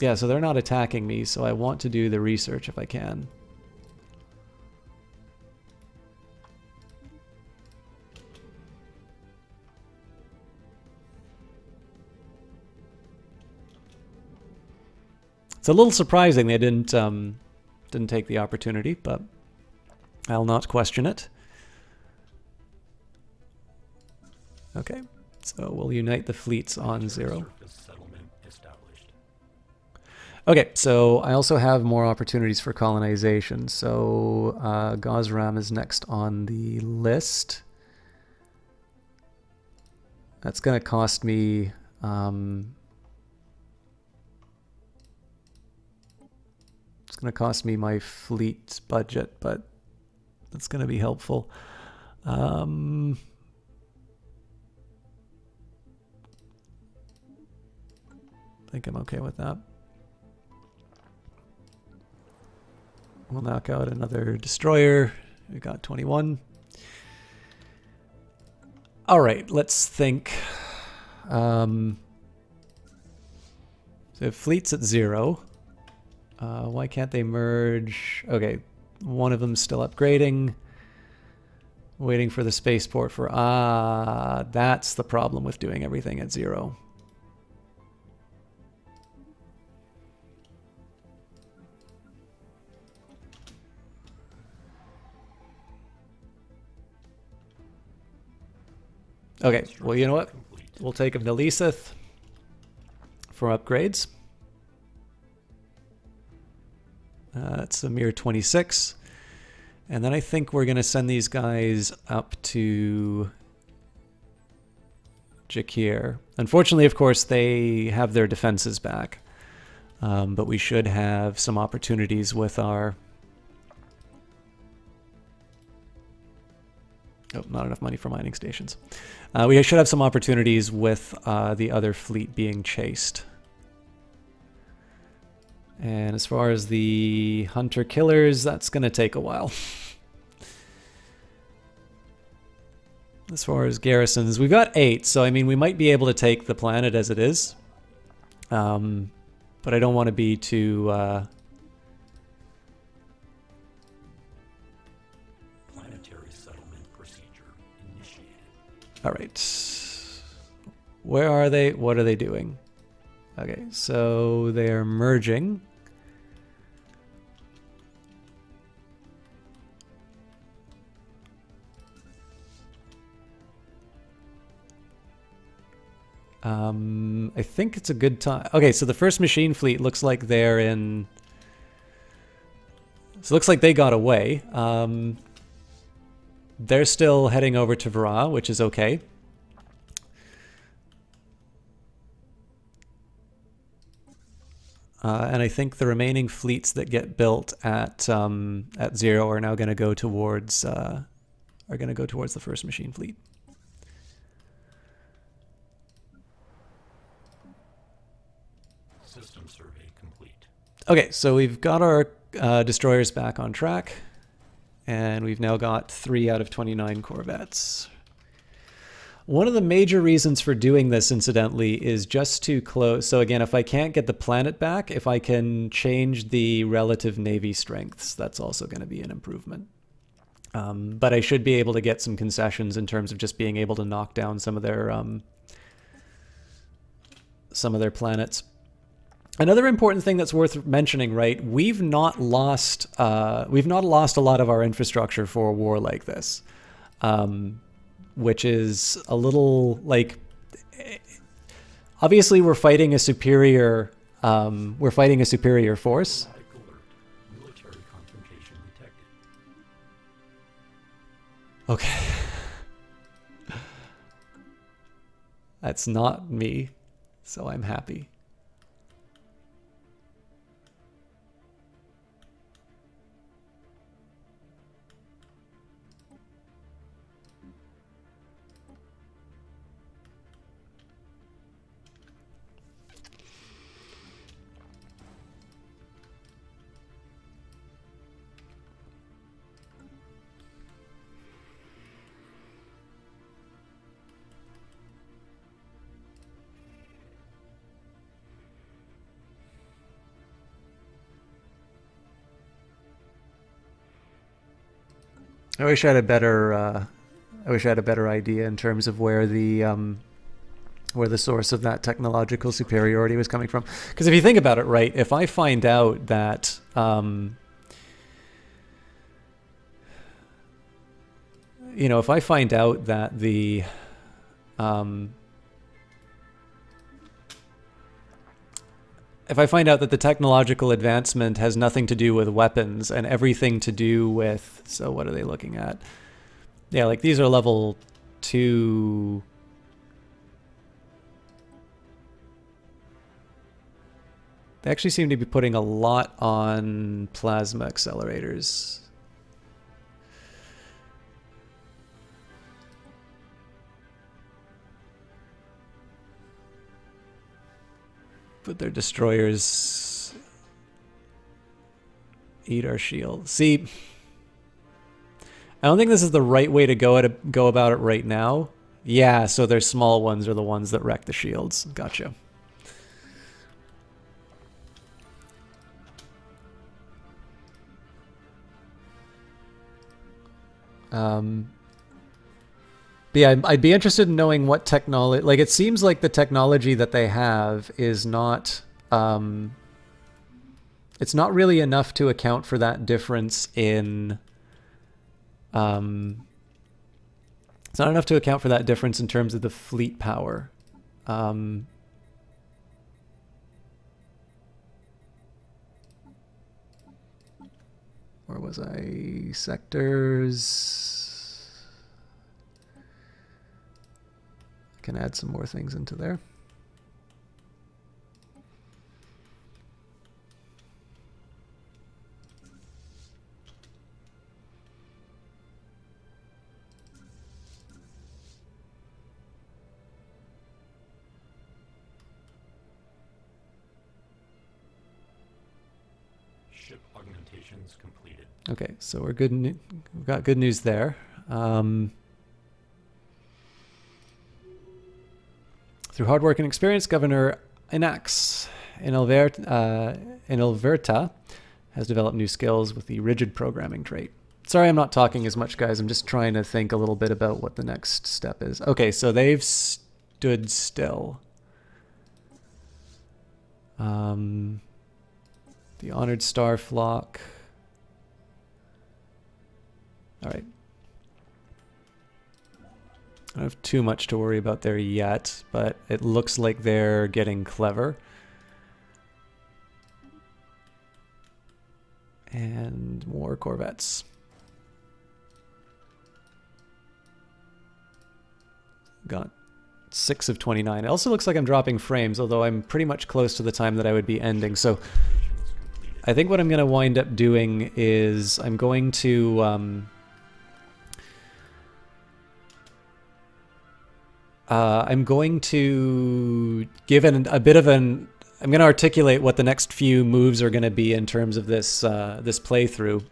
S1: Yeah, so they're not attacking me, so I want to do the research if I can. It's a little surprising they didn't take the opportunity, but I'll not question it. Okay, so we'll unite the fleets on 0. Okay, so I also have more opportunities for colonization. So Gosram is next on the list. That's going to cost me... it's going to cost me my fleet budget, but that's going to be helpful. I think I'm okay with that. We'll knock out another destroyer. We got 21. All right, let's think. So fleet's at 0. Why can't they merge? Okay, one of them's still upgrading. Waiting for the spaceport for... Ah, that's the problem with doing everything at 0. Okay, well, you know what? We'll take him to Leaseth for upgrades. It's a mere 26. And then I think we're going to send these guys up to Jakir. Unfortunately, of course, they have their defenses back. But we should have some opportunities with our... Oh, not enough money for mining stations. We should have some opportunities with the other fleet being chased. And as far as the hunter-killers, that's going to take a while. As far as garrisons, we've got 8, so I mean, we might be able to take the planet as it is. But I don't want to be too...
S2: Planetary settlement procedure initiated.
S1: All right. Where are they? What are they doing? Okay, so they're merging. I think it's a good time. Okay, so the first machine fleet looks like they're in... So it looks like they got away. They're still heading over to Vara, which is okay. And I think the remaining fleets that get built at 0 are now going to go towards the first machine fleet.
S2: System survey complete.
S1: Okay, so we've got our destroyers back on track, and we've now got 3 out of 29 corvettes. One of the major reasons for doing this, incidentally, is just to close. So again, if I can't get the planet back, if I can change the relative navy strengths, that's also going to be an improvement. But I should be able to get some concessions in terms of just being able to knock down some of their planets. Another important thing that's worth mentioning, right? We've not lost a lot of our infrastructure for a war like this. Which is a little like, obviously we're fighting a superior force.
S2: Automatic alert. Military confrontation detected.
S1: Okay. That's not me, so I'm happy. I wish I had a better idea in terms of where the source of that technological superiority was coming from. Because if you think about it, right, if I find out that if I find out that the technological advancement has nothing to do with weapons and everything to do with... So what are they looking at? Yeah, like these are level 2... They actually seem to be putting a lot on plasma accelerators. But their destroyers eat our shield. See, I don't think this is the right way to go about it right now. Yeah, so their small ones are the ones that wreck the shields. Gotcha. But yeah, I'd be interested in knowing what technology... Like, it seems like the technology that they have is not... it's not really enough to account for that difference in... It's not enough to account for that difference in terms of the fleet power. Where was I? Sectors. I can add some more things into there.
S2: Ship augmentations completed.
S1: Okay, so we're good. We've got good news there. Through hard work and experience, Governor Inax in Ilverta has developed new skills with the rigid programming trait. Sorry, I'm not talking as much, guys. I'm just trying to think a little bit about what the next step is. Okay, so they've stood still. The Honored Star Flock. All right. I don't have too much to worry about there yet, but it looks like they're getting clever. And more corvettes. Got 6 of 29. It also looks like I'm dropping frames, although I'm pretty much close to the time that I would be ending. So I think what I'm going to wind up doing is I'm going to give it a bit of an. I'm going to articulate what the next few moves are going to be in terms of this this playthrough.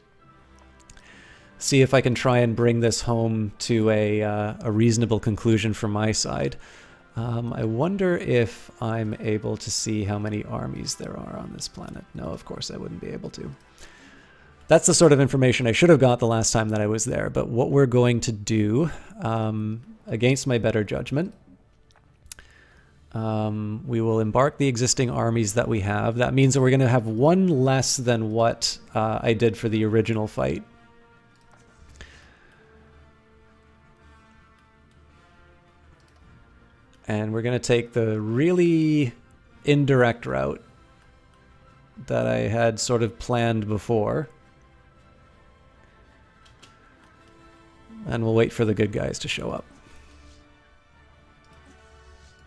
S1: See if I can try and bring this home to a reasonable conclusion from my side. I wonder if I'm able to see how many armies there are on this planet. No, of course I wouldn't be able to. That's the sort of information I should have got the last time that I was there. But what we're going to do, against my better judgment, we will embark the existing armies that we have. That means that we're going to have one less than what I did for the original fight. And we're going to take the really indirect route that I had sort of planned before. And we'll wait for the good guys to show up.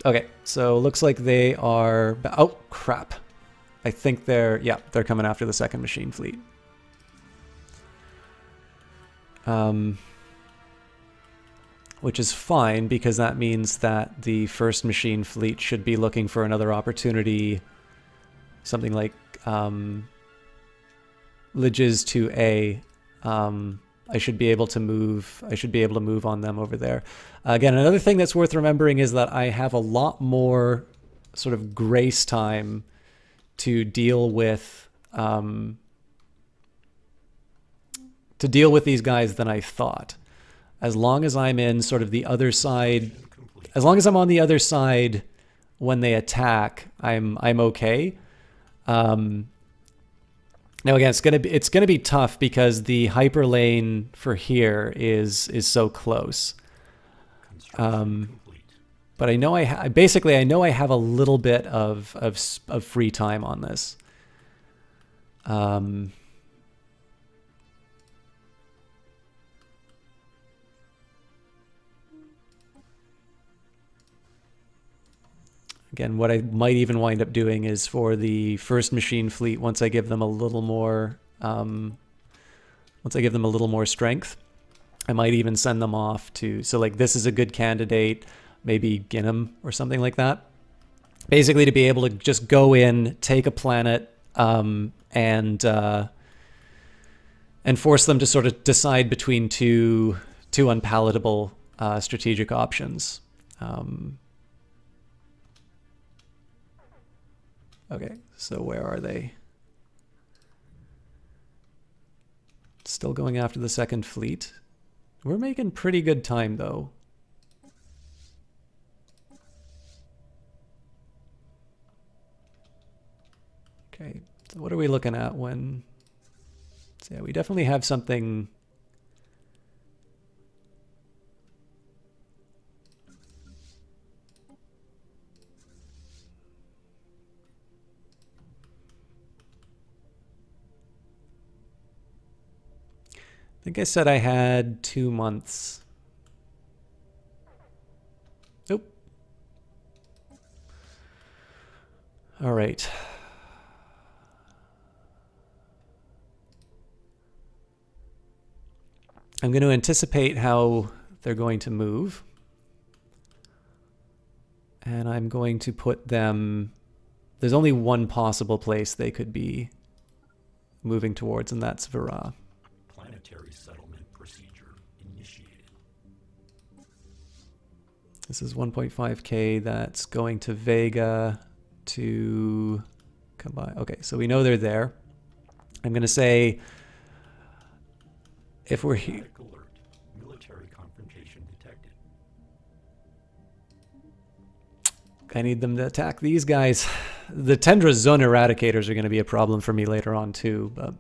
S1: Okay, so looks like they are... Oh, crap. I think they're... Yeah, they're coming after the second machine fleet. Which is fine, because that means that the first machine fleet should be looking for another opportunity, something like Liges to A. I should be able to move. I should be able to move on them over there. Again, another thing that's worth remembering is that I have a lot more sort of grace time to deal with these guys than I thought. As long as I'm in sort of the other side, as long as I'm on the other side when they attack, I'm okay. Now again, it's gonna be tough because the hyper lane for here is so close. But I know basically I know I have a little bit of free time on this. Again, what I might even wind up doing is for the first machine fleet, once I give them a little more, strength, I might even send them off to, so like this is a good candidate, maybe Ginham or something like that. Basically to be able to just go in, take a planet, and force them to sort of decide between two unpalatable strategic options. Okay, so where are they? Still going after the second fleet. We're making pretty good time, though. Okay, so what are we looking at when... So yeah, we definitely have something... think I said I had 2 months. Nope. All right. I'm going to anticipate how they're going to move. And I'm going to put them... There's only one possible place they could be moving towards, and that's Vira.
S2: Planetary settlement procedure initiated.
S1: This is 1.5K. That's going to Vega to combine. Okay, so we know they're there. I'm going to say if we're here...
S2: Static alert. Military confrontation detected.
S1: I need them to attack these guys. The Tundra Zone Eradicators are going to be a problem for me later on too, but...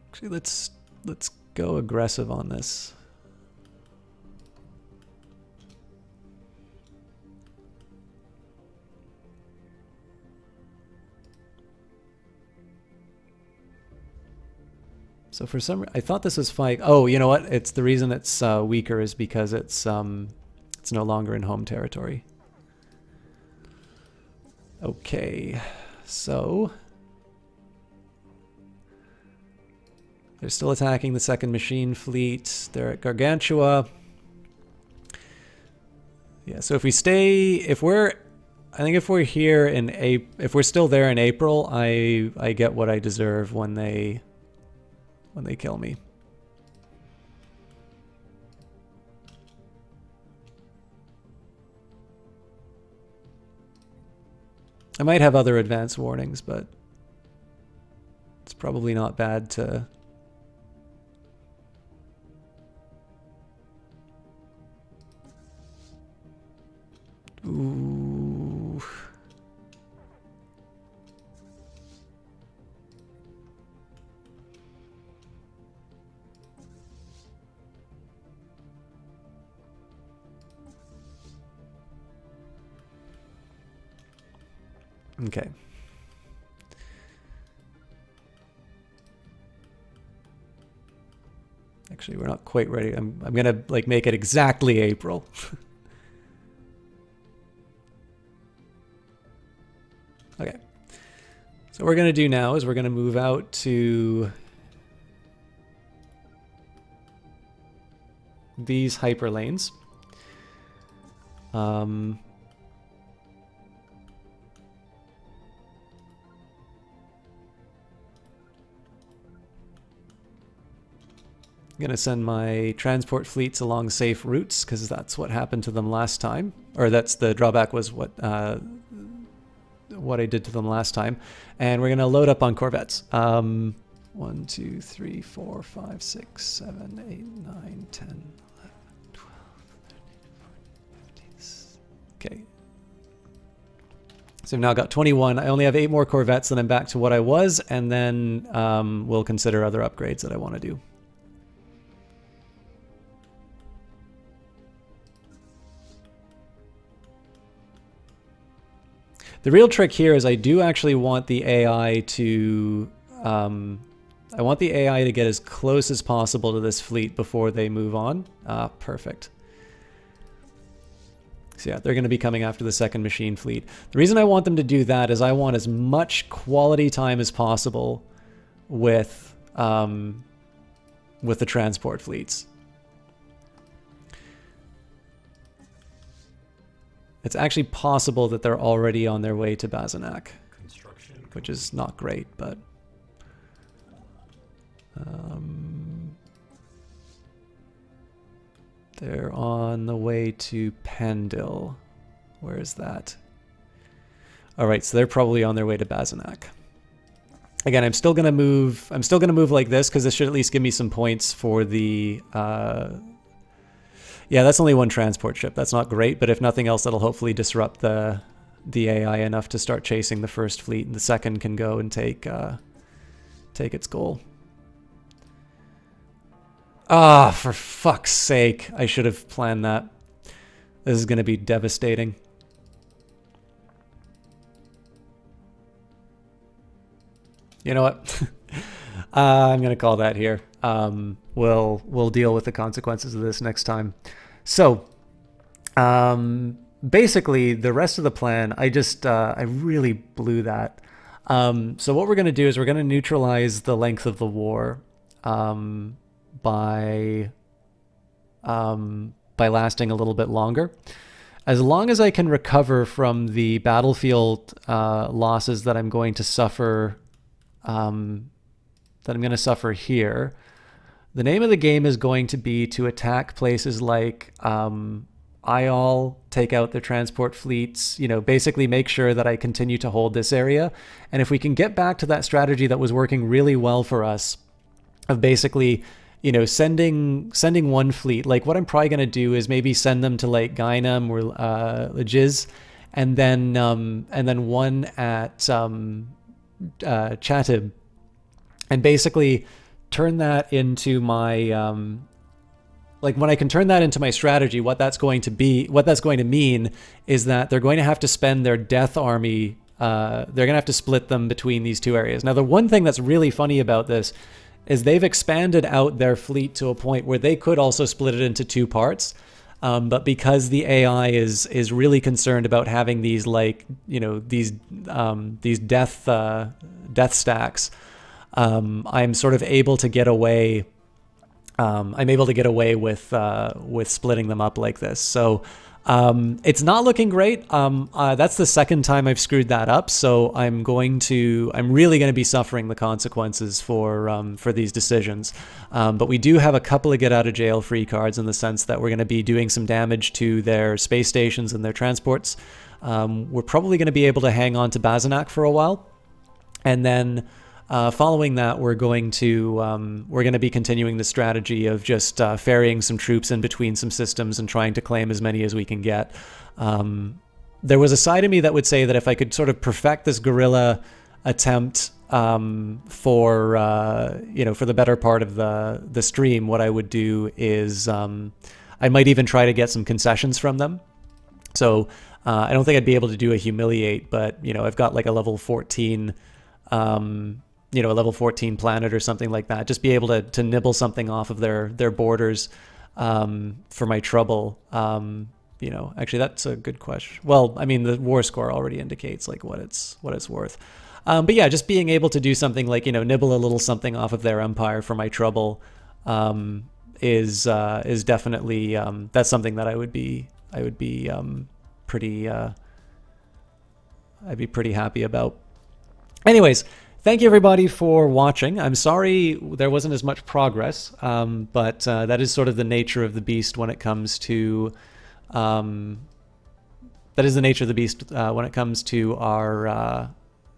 S1: Actually, let's go aggressive on this. So for some, I thought this was 5. Oh, you know what? It's the reason it's weaker is because it's no longer in home territory. Okay, so they're still attacking the second machine fleet. They're at Gargantua. Yeah, so if we stay, I think if we're here in if we're still there in April, I get what I deserve when they kill me. I might have other advance warnings, but it's probably not bad to... Ooh. Okay. Actually, we're not quite ready. I'm gonna like make it exactly April. Okay. So what we're gonna do now is we're gonna move out to these hyperlanes. I'm going to send my transport fleets along safe routes because that's what happened to them last time. Or that's the drawback was what I did to them last time. And we're going to load up on corvettes. 1, 2, 3, 4, 5, 6, 7, 8, 9, 10, 11, 12, 13, 14, 15. Okay. So I've now got 21. I only have 8 more corvettes, then I'm back to what I was. And then we'll consider other upgrades that I want to do. The real trick here is I do actually want the AI to, I want the AI to get as close as possible to this fleet before they move on. Ah, perfect. So yeah, they're going to be coming after the second machine fleet. The reason I want them to do that is I want as much quality time as possible with the transport fleets. It's actually possible that they're already on their way to Bazanak, which is not great, but... they're on the way to Pendil. Where is that? Alright, so they're probably on their way to Bazanak. Again, I'm still gonna move like this, because this should at least give me some points for the... Yeah, that's only one transport ship. That's not great, but if nothing else, that'll hopefully disrupt the AI enough to start chasing the first fleet, and the second can go and take its goal. Ah, for fuck's sake. I should have planned that. This is going to be devastating. You know what? I'm going to call that here. We'll deal with the consequences of this next time. So, basically, the rest of the plan, I really blew that. So what we're going to do is we're going to neutralize the length of the war by lasting a little bit longer. As long as I can recover from the battlefield losses that I'm going to suffer, here, the name of the game is going to be to attack places like Iol, take out their transport fleets, you know, basically make sure that I continue to hold this area. And if we can get back to that strategy that was working really well for us of basically, you know, sending one fleet, like what I'm probably going to do is maybe send them to like Gainam or Lajiz, and then one at Chatib, and basically turn that into my like when I can turn that into my strategy, what that's going to mean is that they're going to have to spend their death army, they're going to have to split them between these two areas. Now, the one thing that's really funny about this is they've expanded out their fleet to a point where they could also split it into two parts. But because the AI is really concerned about having these, like, you know, these death stacks, I'm sort of able to get away. I'm able to get away with splitting them up like this. So it's not looking great. That's the second time I've screwed that up. So I'm really going to be suffering the consequences for these decisions. But we do have a couple of get out of jail free cards in the sense that we're going to be doing some damage to their space stations and their transports. We're probably going to be able to hang on to Bazanak for a while, and then following that, we're going to be continuing the strategy of just ferrying some troops in between some systems and trying to claim as many as we can get. There was a side of me that would say that if I could sort of perfect this guerrilla attempt for the better part of the stream, what I would do is I might even try to get some concessions from them. So I don't think I'd be able to do a humiliate, but you know, I've got like a level 14. A level 14 planet or something like that, just be able to nibble something off of their borders for my trouble. Actually that's a good question. Well, I mean, the war score already indicates like what it's worth. But yeah, just being able to do something like, you know, nibble a little something off of their empire for my trouble is definitely that's something that I'd be pretty happy about. Anyways, thank you everybody for watching. I'm sorry there wasn't as much progress, but that is sort of the nature of the beast when it comes to our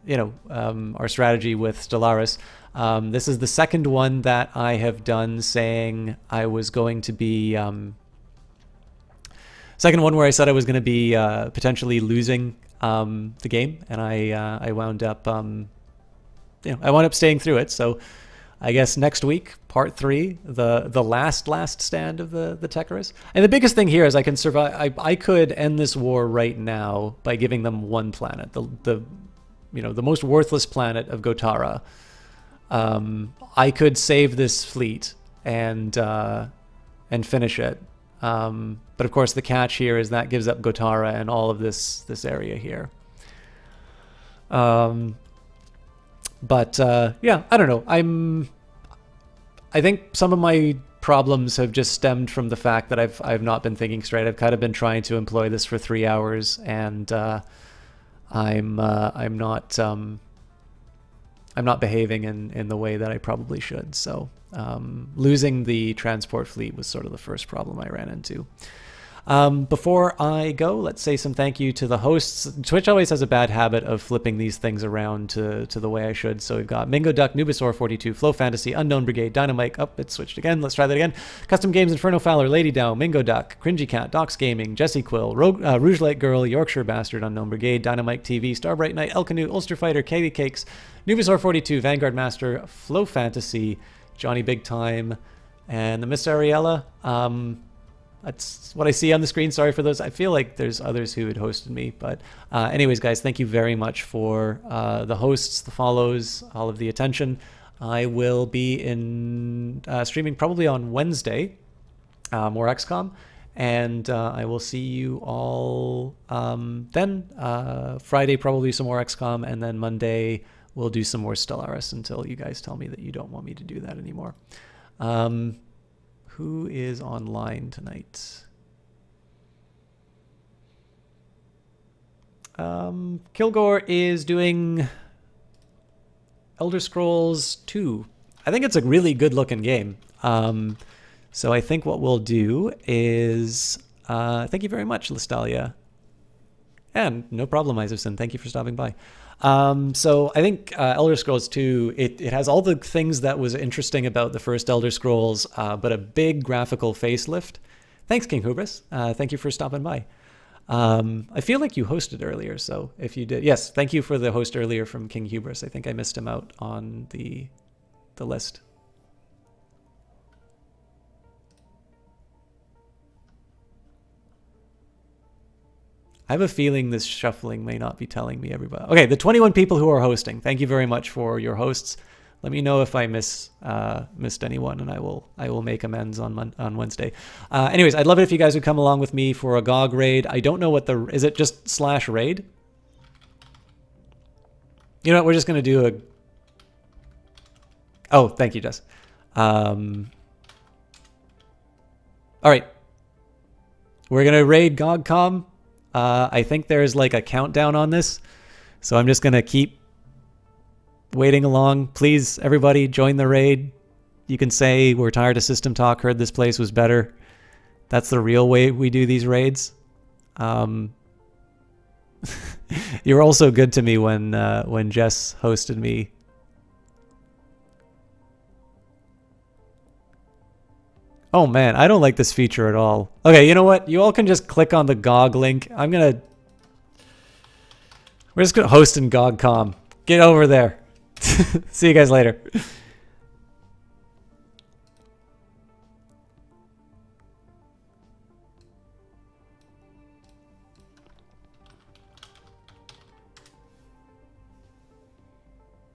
S1: our strategy with Stellaris. This is the second one that I have done saying I was going to be second one where I said I was going to be potentially losing the game, and I wound up staying through it. So I guess next week, part 3, the last stand of the Techarus. And the biggest thing here is I can survive. I could end this war right now by giving them one planet, the most worthless planet of Gotara. I could save this fleet and finish it. But of course the catch here is that gives up Gotara and all of this area here. Yeah, I don't know. I think some of my problems have just stemmed from the fact that I've not been thinking straight. I've kind of been trying to employ this for 3 hours, and I'm not behaving in the way that I probably should. So losing the transport fleet was sort of the first problem I ran into. Before I go, let's say some thank you to the hosts. Twitch always has a bad habit of flipping these things around to the way I should. So we've got Mingo Duck, Nubisaur42, Flow Fantasy, Unknown Brigade, Dynamite. Oh, it switched again. Let's try that again. Custom Games, Inferno Fowler, Lady Dow, Mingo Duck, Cringy Cat, Docs Gaming, Jesse Quill, Rouge Light Girl, Yorkshire Bastard, Unknown Brigade, Dynamite TV, Starbright Knight, El Canoe, Ulster Fighter, Katie Cakes, Nubisaur42, Vanguard Master, Flow Fantasy, Johnny Big Time, and the Miss Ariella. That's what I see on the screen. Sorry for those. I feel like there's others who had hosted me. But anyways, guys, thank you very much for the hosts, the follows, all of the attention. I will be in streaming probably on Wednesday, more XCOM. And I will see you all then. Friday, probably some more XCOM. And then Monday, we'll do some more Stellaris until you guys tell me that you don't want me to do that anymore. Who is online tonight? Kilgore is doing Elder Scrolls 2. I think it's a really good looking game. So I think what we'll do is, thank you very much, Listalia. And no problem, Iserson. Thank you for stopping by. So I think Elder Scrolls 2, it has all the things that was interesting about the first Elder Scrolls, but a big graphical facelift. Thanks, King Hubris. Thank you for stopping by. I feel like you hosted earlier, so if you did, yes, thank you for the host earlier from King Hubris. I think I missed him out on the list. I have a feeling this shuffling may not be telling me everybody. Okay, the 21 people who are hosting. Thank you very much for your hosts. Let me know if I missed anyone, and I will make amends on Wednesday. Anyways, I'd love it if you guys would come along with me for a GOG raid. I don't know what is it just /raid? You know what? We're just gonna do a. Oh, thank you, Jess. All right, we're gonna raid GOGCom. I think there's like a countdown on this, so I'm just gonna keep waiting along. Please, everybody, join the raid. You can say we're tired of system talk, heard this place was better. That's the real way we do these raids. You were also good to me when Jess hosted me. Oh man, I don't like this feature at all. Okay, you know what? You all can just click on the GOG link. We're just gonna host in GOGCom. Get over there. See you guys later.